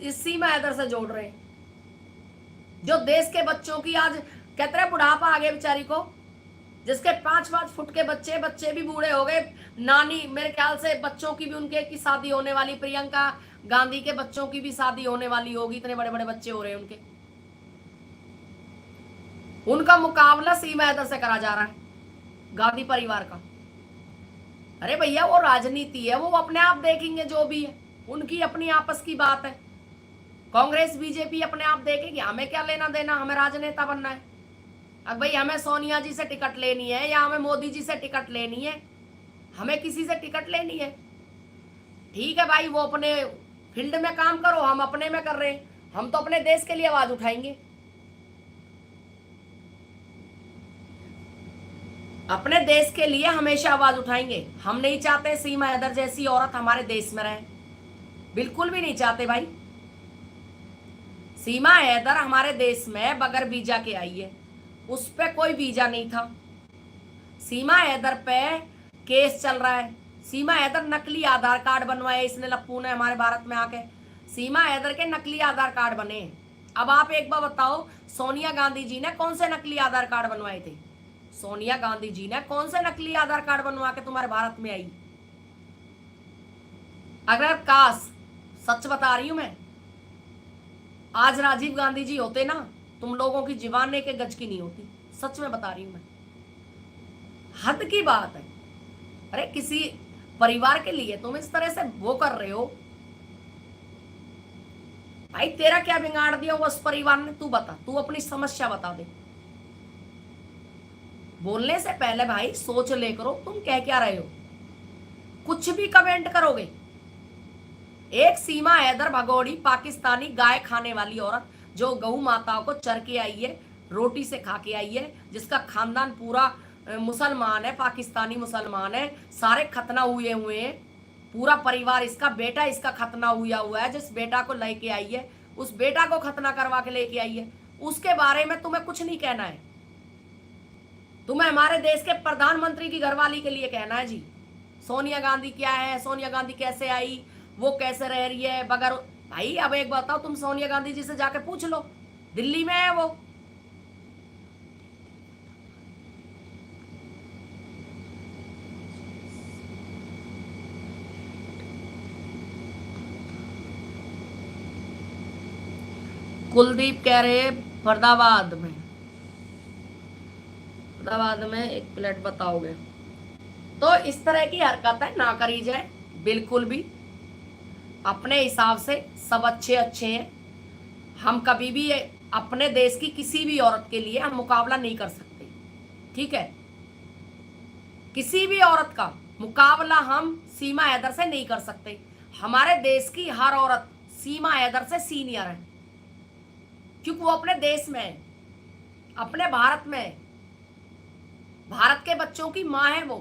[SPEAKER 1] इस सीमा हैदर से जोड़ रहे हैं, जो देश के बच्चों की आज कहते रहे बुढ़ापा आ गया बेचारी को, जिसके 5-5 फुट के बच्चे, बच्चे भी बूढ़े हो गए। नानी मेरे ख्याल से बच्चों की भी उनके की शादी होने वाली, प्रियंका गांधी के बच्चों की भी शादी होने वाली होगी, इतने बड़े बड़े बच्चे हो रहे हैं उनके। उनका मुकाबला सीमा हैदर से करा जा रहा है, गांधी परिवार का। अरे भैया वो राजनीति है, वो अपने आप देखेंगे जो भी है, उनकी अपनी आपस की बात है। कांग्रेस बीजेपी अपने आप देखेगी, हमें क्या लेना देना, हमें राजनेता बनना है। अब भाई हमें सोनिया जी से टिकट लेनी है या हमें मोदी जी से टिकट लेनी है, हमें किसी से टिकट लेनी है, ठीक है भाई, वो अपने फील्ड में काम करो, हम अपने में कर रहे हैं। हम तो अपने देश के लिए आवाज उठाएंगे, अपने देश के लिए हमेशा आवाज उठाएंगे। हम नहीं चाहते सीमा हैदर जैसी औरत हमारे देश में रहे, बिल्कुल भी नहीं चाहते भाई। सीमा हैदर हमारे देश में बगैर वीजा के आई है, उस पे कोई वीजा नहीं था। सीमा हैदर पे केस चल रहा है, सीमा हैदर नकली आधार कार्ड बनवाए इसने, लप्पू ने हमारे भारत में आके सीमा हैदर के नकली आधार कार्ड बने। अब आप एक बार बताओ, सोनिया गांधी जी ने कौन से नकली आधार कार्ड बनवाए थे? सोनिया गांधी जी ने कौन से नकली आधार कार्ड बनवा के तुम्हारे भारत में आई? अगर काश, सच बता रही हूं मैं, आज राजीव गांधी जी होते ना, तुम लोगों की जीवान एक गज की नहीं होती, सच में बता रही हूं मैं। हद की बात है। अरे किसी परिवार के लिए तुम इस तरह से वो कर रहे हो भाई, तेरा क्या बिगाड़ दिया वो उस परिवार ने? तू बता, तू अपनी समस्या बता दे। बोलने से पहले भाई सोच ले करो तुम कह क्या रहे हो, कुछ भी कमेंट करोगे। एक सीमा हैदर भगोड़ी पाकिस्तानी गाय खाने वाली औरत, जो गऊ माताओं को चर के आई है, रोटी से खा के आई है, जिसका खानदान पूरा मुसलमान है, पाकिस्तानी मुसलमान है, सारे खतना हुए हुए हैं, पूरा परिवार इसका, बेटा इसका खतना हुआ है, जिस बेटा को लेके आई है उस बेटा को खतना करवा के लेके आई है, उसके बारे में तुम्हें कुछ नहीं कहना है। तुम्हें हमारे देश के प्रधानमंत्री की घरवाली के लिए कहना है जी, सोनिया गांधी क्या है, सोनिया गांधी कैसे आई, वो कैसे रह रही है बगैर। भाई अब एक बताओ, तुम सोनिया गांधी जी से जाके पूछ लो, दिल्ली में है वो। कुलदीप कह रहे फरीदाबाद में, फरीदाबाद में 1 प्लेट बताओगे? तो इस तरह की हरकतें ना करी जाए बिल्कुल भी। अपने हिसाब से सब अच्छे अच्छे हैं। हम कभी भी अपने देश की किसी भी औरत के लिए हम मुकाबला नहीं कर सकते, ठीक है? किसी भी औरत का मुकाबला हम सीमा हैदर से नहीं कर सकते। हमारे देश की हर औरत सीमा हैदर से सीनियर है, क्योंकि वो अपने देश में है, अपने भारत में है। भारत के बच्चों की माँ है वो,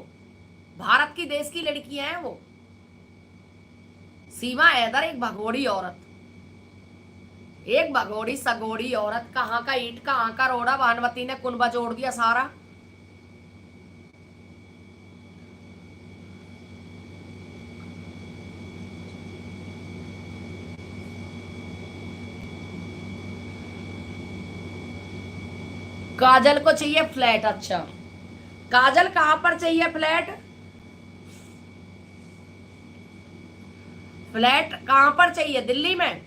[SPEAKER 1] भारत की देश की लड़कियां हैं वो। सीमा हैदर एक भगोड़ी औरत, एक भगोड़ी सगोड़ी औरत, कहाँ का ईंट कहाँ का रोड़ा, भानुमती ने कुनबा जोड़ दिया सारा। काजल को चाहिए फ्लैट? अच्छा, काजल कहां पर चाहिए फ्लैट? फ्लैट कहां पर चाहिए? दिल्ली में?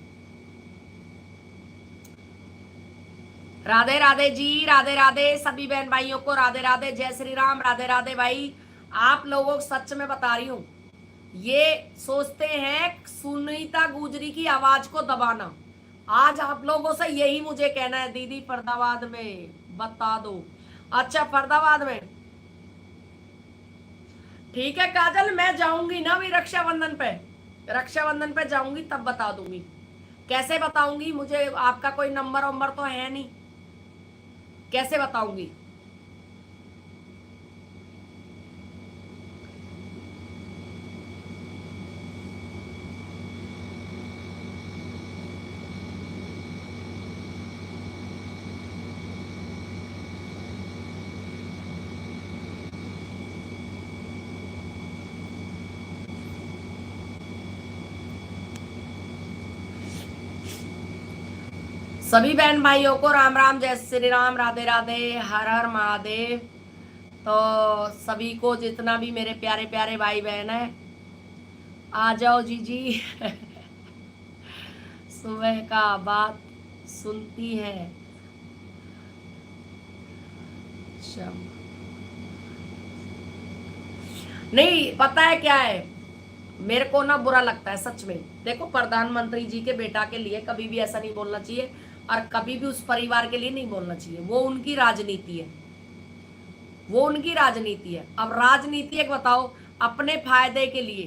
[SPEAKER 1] राधे राधे जी, राधे राधे सभी बहन भाइयों को, राधे राधे, जय श्री राम, राधे राधे भाई। आप लोगों को सच में बता रही हूं, ये सोचते हैं सुनीता गुजरी की आवाज को दबाना। आज आप लोगों से यही मुझे कहना है, दीदी फरीदाबाद में बता दो। अच्छा, फरीदाबाद में ठीक है काजल, मैं जाऊंगी ना भी रक्षाबंधन पे, रक्षाबंधन पे जाऊंगी तब बता दूंगी। कैसे बताऊंगी? मुझे आपका कोई नंबर वंबर तो है नहीं, कैसे बताऊंगी? सभी बहन भाइयों को राम राम, जय श्री राम, राधे राधे, हर हर महादेव। तो सभी को, जितना भी मेरे प्यारे प्यारे भाई बहन है, आ जाओ जी जी। सुबह का बात सुनती है शम। नहीं पता है क्या है, मेरे को ना बुरा लगता है सच में। देखो, प्रधानमंत्री जी के बेटा के लिए कभी भी ऐसा नहीं बोलना चाहिए, और कभी भी उस परिवार के लिए नहीं बोलना चाहिए। वो उनकी राजनीति है, वो उनकी राजनीति है। अब राजनीति एक बताओ, अपने फायदे के लिए,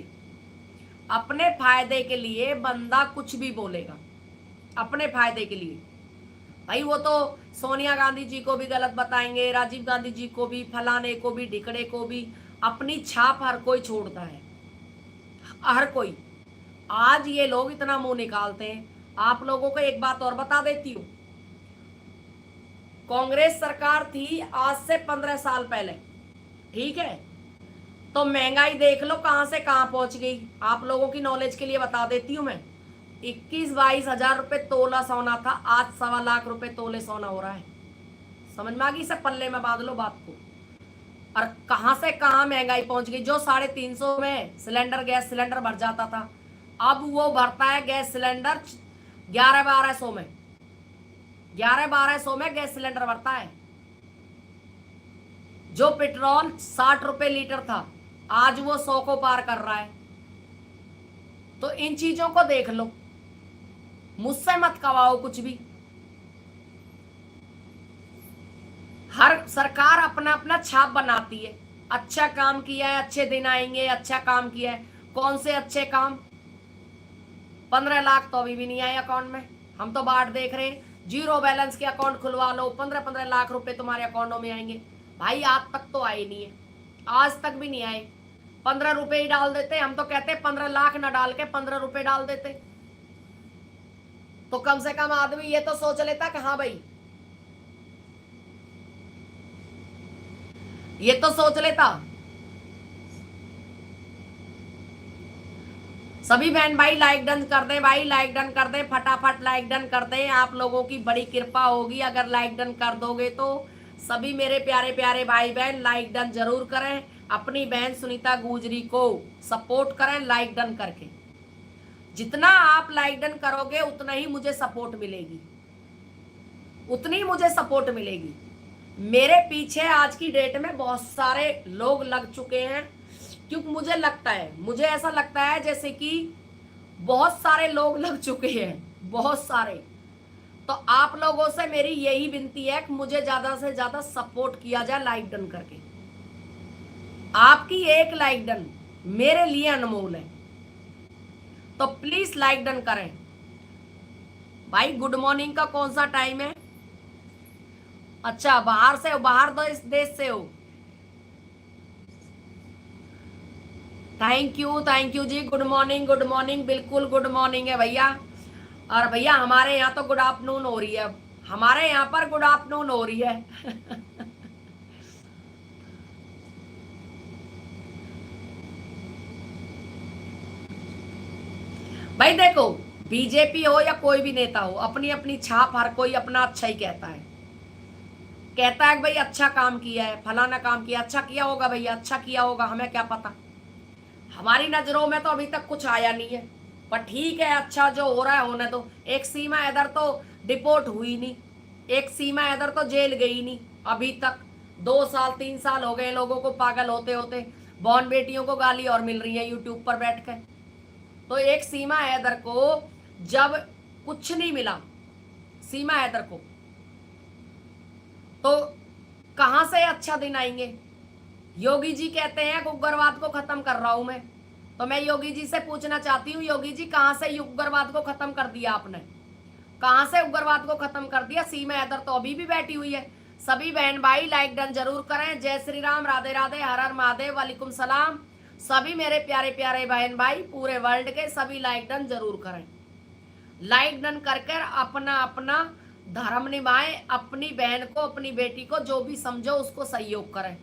[SPEAKER 1] अपने फायदे के लिए बंदा कुछ भी बोलेगा, अपने फायदे के लिए। भाई वो तो सोनिया गांधी जी को भी गलत बताएंगे, राजीव गांधी जी को भी, फलाने को भी, ढिकड़े को भी। अपनी छाप हर कोई छोड़ता है, हर कोई। आज ये लोग इतना मुंह निकालते हैं। आप लोगों को एक बात और बता देती हूँ, कांग्रेस सरकार थी आज से 15 साल पहले, ठीक है? तो महंगाई देख लो कहां से कहां पहुंच गई। आप लोगों की नॉलेज के लिए बता देती हूँ मैं, 21-22 हजार रुपए तोला सोना था, आज 1.25 लाख रुपए तोले सोना हो रहा है। समझ में आ गई? से पल्ले में बांध लो बात को। और कहां से कहां महंगाई पहुंच गई। जो 350 में सिलेंडर, गैस सिलेंडर भर जाता था, अब वो भरता है गैस सिलेंडर 1100-1200 में, 1100-1200 में गैस सिलेंडर भरता है। जो पेट्रोल 60 रुपए लीटर था, आज वो 100 को पार कर रहा है। तो इन चीजों को देख लो, मुझसे मत कवाओ कुछ भी। हर सरकार अपना अपना छाप बनाती है। अच्छा काम किया है, अच्छे दिन आएंगे, अच्छा काम किया है। कौन से अच्छे काम? 15 लाख तो अभी भी नहीं आए अकाउंट में। हम तो बाट देख रहे हैं, जीरो बैलेंस के अकाउंट खुलवा लो, 15-15 लाख रुपए तुम्हारे अकाउंटों में आएंगे। भाई आज तक तो आए नहीं है, आज तक भी नहीं आए। 15 रुपए ही डाल देते। हम तो कहते 15 लाख ना डाल के 15 रुपए डाल देते, तो कम से कम आदमी ये तो सोच लेता कि हाँ भाई, ये तो सोच लेता। सभी बहन भाई लाइक डन कर दें, भाई लाइक डन कर दें, फटाफट लाइक डन कर दें। आप लोगों की बड़ी कृपा होगी अगर लाइक डन कर दोगे तो। सभी मेरे प्यारे प्यारे भाई बहन लाइक डन जरूर करें, अपनी बहन सुनीता गुजरी को सपोर्ट करें लाइक डन करके। जितना आप लाइक डन करोगे उतना ही मुझे सपोर्ट मिलेगी। उतनी मुझे सपोर्ट मिलेगी। मेरे पीछे आज की डेट में बहुत सारे लोग लग चुके हैं, क्योंकि मुझे लगता है, मुझे ऐसा लगता है जैसे कि बहुत सारे लोग लग चुके हैं, बहुत सारे। तो आप लोगों से मेरी यही विनती है कि मुझे ज्यादा से ज्यादा सपोर्ट किया जाए लाइक डन करके। आपकी एक लाइक डन मेरे लिए अनमोल है, तो प्लीज लाइक डन करें। भाई गुड मॉर्निंग का कौन सा टाइम है? अच्छा, बाहर से हो, बाहर देश से हो। थैंक यू जी। गुड मॉर्निंग, गुड मॉर्निंग, बिल्कुल गुड मॉर्निंग है भैया। और भैया हमारे यहाँ तो गुड आफ्टरनून हो रही है, हमारे यहाँ पर गुड आफ्टरनून हो रही है। भाई देखो, बीजेपी हो या कोई भी नेता हो, अपनी अपनी छाप, हर कोई अपना अच्छा ही कहता है। कहता है कि भाई अच्छा काम किया है, फलाना काम किया, अच्छा किया होगा भैया, अच्छा किया होगा, हमें क्या पता। हमारी नजरों में तो अभी तक कुछ आया नहीं है, पर ठीक है, अच्छा जो हो रहा है होने दो। एक सीमा इधर तो डिपोर्ट हुई नहीं, एक सीमा इधर तो जेल गई नहीं अभी तक। 2 साल 3 साल हो गए लोगों को पागल होते होते, बहन बेटियों को गाली और मिल रही है यूट्यूब पर बैठ कर। तो एक सीमा हैदर को जब कुछ नहीं मिला, सीमा हैदर को, तो कहां से अच्छा दिन आएंगे? योगी जी कहते हैं कि उग्रवाद को खत्म कर रहा हूं मैं, तो मैं योगी जी से पूछना चाहती हूँ, योगी जी कहां से उग्रवाद को खत्म कर दिया आपने? कहां से उग्रवाद को खत्म कर दिया? सीमा हैदर तो अभी भी बैठी हुई है। सभी बहन भाई लाइक डन जरूर करें। जय श्री राम, राधे राधे, हर हर महादेव, वालेकुम सलाम। सभी मेरे प्यारे प्यारे बहन भाई पूरे वर्ल्ड के सभी लाइक डन जरूर करें। लाइक डन करके अपना अपना धर्म निभाएं, अपनी बहन को, अपनी बेटी को जो भी समझो उसको सहयोग करें।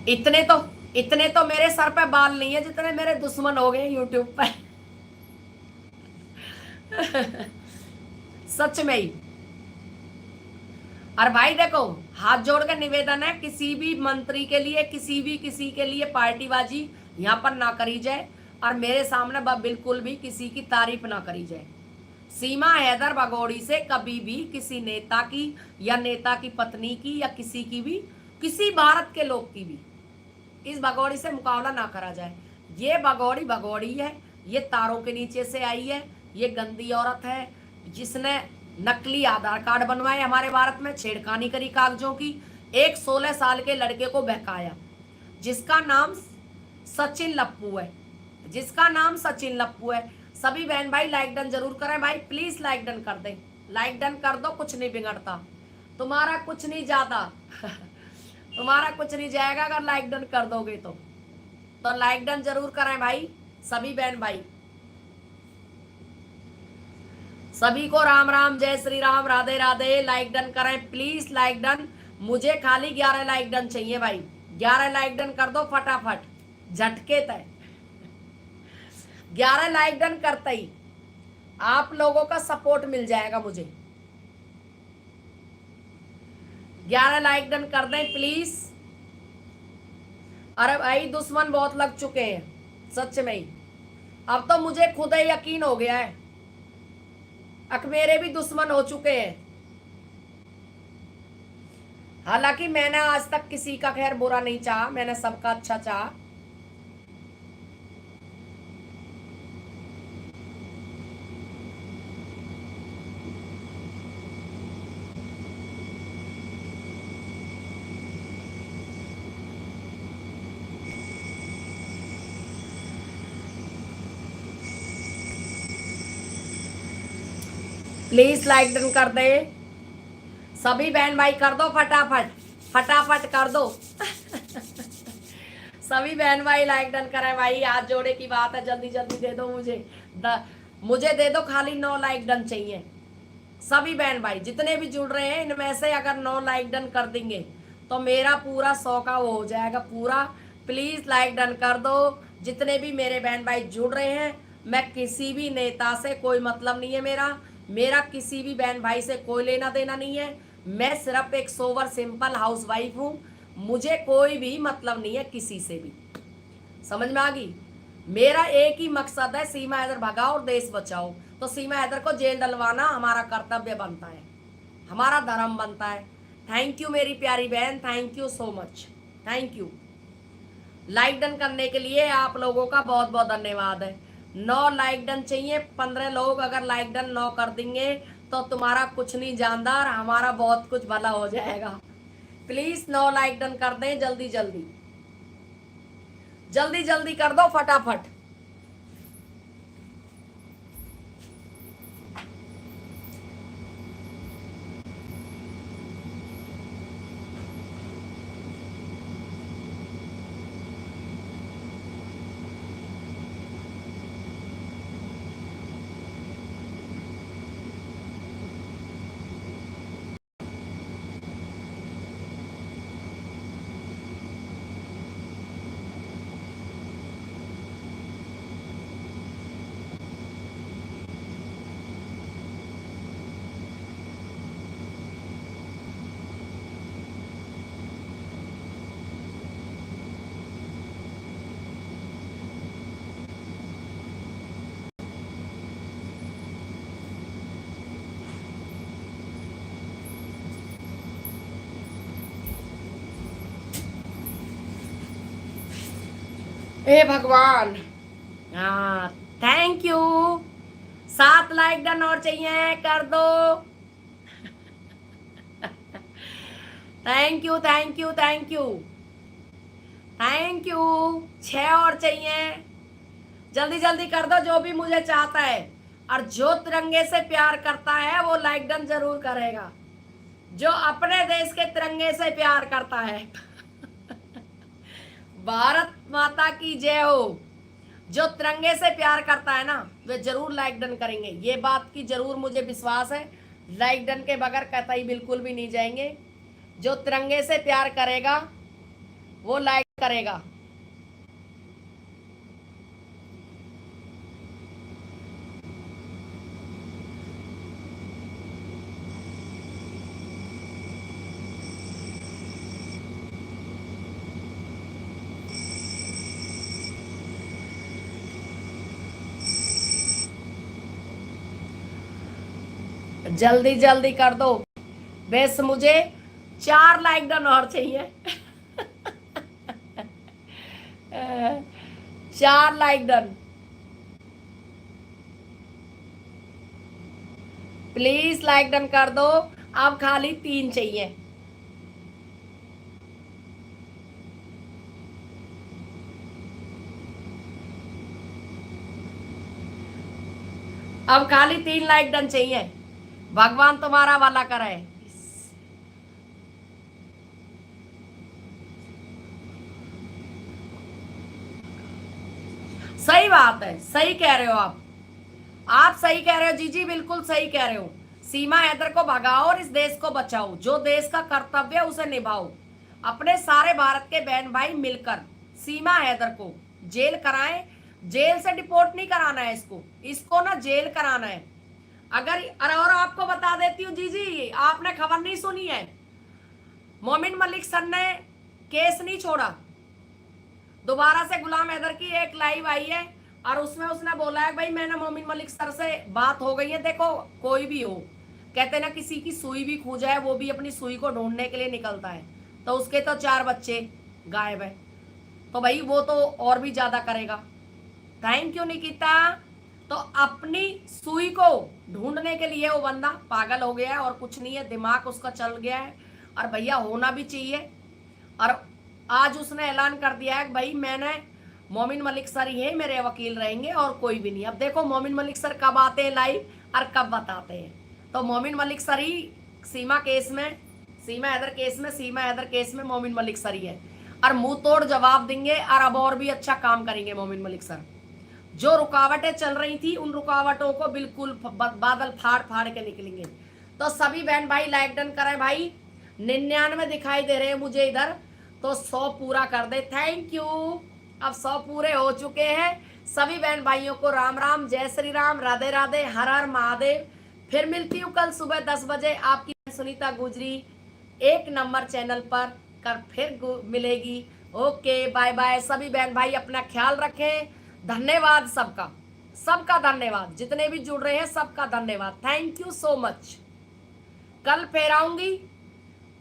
[SPEAKER 1] इतने तो मेरे सर पे बाल नहीं है जितने मेरे दुश्मन हो गए यूट्यूब पे। सच में ही। और भाई देखो, हाथ जोड़ के निवेदन है, किसी भी मंत्री के लिए, किसी के लिए पार्टीबाजी यहाँ पर ना करी जाए, और मेरे सामने बिल्कुल भी किसी की तारीफ ना करी जाए। सीमा हैदर भगोड़ी से कभी भी किसी नेता की या नेता की पत्नी की या किसी की भी, किसी भारत के लोग की भी इस भगोड़ी से मुकाबला ना करा जाए। ये भगोड़ी भगोड़ी है, ये तारों के नीचे से आई है, ये गंदी औरत है जिसने नकली आधार कार्ड बनवाए हमारे भारत में, छेड़खानी करी कागजों की, एक 16 साल के लड़के को बहकाया, जिसका नाम सचिन लप्पू है, जिसका नाम सचिन लप्पू है। सभी बहन भाई लाइक डन जरूर करें भाई, प्लीज लाइक डन कर दें, लाइक डन कर दो, कुछ नहीं बिगड़ता, तुम्हारा कुछ नहीं जाता। तुम्हारा कुछ नहीं जाएगा अगर लाइक डन कर दोगे तो लाइक डन जरूर करें भाई सभी बहन भाई। सभी को राम राम, जय श्री राम, राधे राधे। लाइक डन करें प्लीज, लाइक डन। मुझे खाली 11 लाइक डन चाहिए भाई, 11 लाइक डन कर दो फटाफट, झटके तय। 11 लाइक डन करते ही आप लोगों का सपोर्ट मिल जाएगा मुझे। 11 लाइक डन कर दें प्लीज। अरे भाई दुश्मन बहुत लग चुके हैं सच में ही, अब तो मुझे खुद ही यकीन हो गया है अब मेरे भी दुश्मन हो चुके हैं। हालांकि मैंने आज तक किसी का खैर बुरा नहीं चाहा, मैंने सबका अच्छा चाहा। प्लीज लाइक डन कर दे सभी बहन भाई, कर दो फटाफट, फटाफट कर दो। सभी बहन भाई लाइक डन करें भाई, हाथ जोड़े की बात है, जल्दी जल्दी दे दो मुझे दे दो, खाली 9 लाइक डन चाहिए। सभी बहन भाई जितने भी जुड़ रहे हैं इनमें से अगर 9 लाइक डन कर देंगे तो मेरा पूरा 100 का वो हो जाएगा पूरा। प्लीज लाइक डन कर दो जितने भी मेरे बहन भाई जुड़ रहे हैं। मैं किसी भी नेता से कोई मतलब नहीं है, मेरा किसी भी बहन भाई से कोई लेना देना नहीं है। मैं सिर्फ एक सोवर सिंपल हाउस वाइफ हूँ, मुझे कोई भी मतलब नहीं है किसी से भी। समझ में आ गई? मेरा एक ही मकसद है, सीमा हैदर भगाओ और देश बचाओ। तो सीमा हैदर को जेल डलवाना हमारा कर्तव्य बनता है, हमारा धर्म बनता है। थैंक यू मेरी प्यारी बहन, thank you so much, thank you. Like done करने के लिए आप लोगों का बहुत बहुत धन्यवाद है। 9 लाइक डन चाहिए, 15 लोग अगर लाइक डन 9 कर देंगे तो तुम्हारा कुछ नहीं जानदार, हमारा बहुत कुछ भला हो जाएगा। प्लीज 9 लाइक डन कर दें, जल्दी जल्दी जल्दी जल्दी कर दो फटाफट। हे भगवान, हाँ थैंक यू। 7 लाइक डन और चाहिए, कर दो। Thank you thank you thank you thank you. 6 और चाहिए, जल्दी जल्दी कर दो जो भी मुझे चाहता है। और जो तिरंगे से प्यार करता है वो लाइक डन जरूर करेगा, जो अपने देश के तिरंगे से प्यार करता है। भारत माता की जय हो। जो तिरंगे से प्यार करता है ना वे जरूर लाइक डन करेंगे, ये बात की जरूर मुझे विश्वास है। लाइक डन के बगैर कतई बिल्कुल भी नहीं जाएंगे। जो तिरंगे से प्यार करेगा वो लाइक करेगा। जल्दी जल्दी कर दो, बस मुझे 4 लाइक डन और चाहिए। 4 like done please, like done कर दो। अब खाली 3 चाहिए। अब खाली 3 लाइक डन चाहिए। भगवान तुम्हारा भला करे। सही बात है, सही कह रहे हो आप सही कह रहे हो जी, बिल्कुल सही कह रहे हो। सीमा हैदर को भगाओ और इस देश को बचाओ। जो देश का कर्तव्य है उसे निभाओ। अपने सारे भारत के बहन भाई मिलकर सीमा हैदर को जेल कराएं। जेल से डिपोर्ट नहीं कराना है इसको ना जेल कराना है। अगर और आपको बता देती हूँ जी, आपने खबर नहीं सुनी है, मोमिन मलिक सर ने केस नहीं छोड़ा। दोबारा से गुलाम हैदर की एक लाइव आई है और उसमें उसने बोला है भाई मैंने मोमिन मलिक सर से बात हो गई है। देखो कोई भी हो, कहते ना किसी की सुई भी खो जाए वो भी अपनी सुई को ढूंढने के लिए निकलता है। तो उसके तो 4 बच्चे गायब है, तो भाई वो तो और भी ज्यादा करेगा। Thank you Nikita. तो अपनी सुई को ढूंढने के लिए वो बंदा पागल हो गया है और कुछ नहीं है, दिमाग उसका चल गया है। और भैया होना भी चाहिए। और आज उसने ऐलान कर दिया है कि भाई मैंने मोमिन मलिक सर ही है मेरे वकील रहेंगे और कोई भी नहीं। अब देखो मोमिन मलिक सर कब आते हैं लाइव और कब बताते हैं। तो मोमिन मलिक सर ही सीमा हैदर केस में मोमिन मलिक सर ही है और मुंह तोड़ जवाब देंगे और अब और भी अच्छा काम करेंगे मोमिन मलिक सर। जो रुकावटें चल रही थी उन रुकावटों को बिल्कुल बादल फाड़ फाड़ के निकलेंगे। तो सभी बहन भाई लाइक डन करें भाई। 99 दिखाई दे रहे हैं मुझे इधर, तो 100 पूरा कर दे। Thank you. अब 100 पूरे हो चुके हैं। सभी बहन भाइयों को राम राम, जय श्री राम, राधे राधे, हर हर महादेव। फिर मिलती हूँ कल सुबह 10 बजे आपकी सुनीता गुजरी एक नंबर चैनल पर कर फिर मिलेगी। Okay bye bye. सभी बहन भाई अपना ख्याल रखें। धन्यवाद सबका। सबका धन्यवाद, जितने भी जुड़ रहे हैं सबका धन्यवाद, थैंक यू सो मच। कल फिर आऊंगी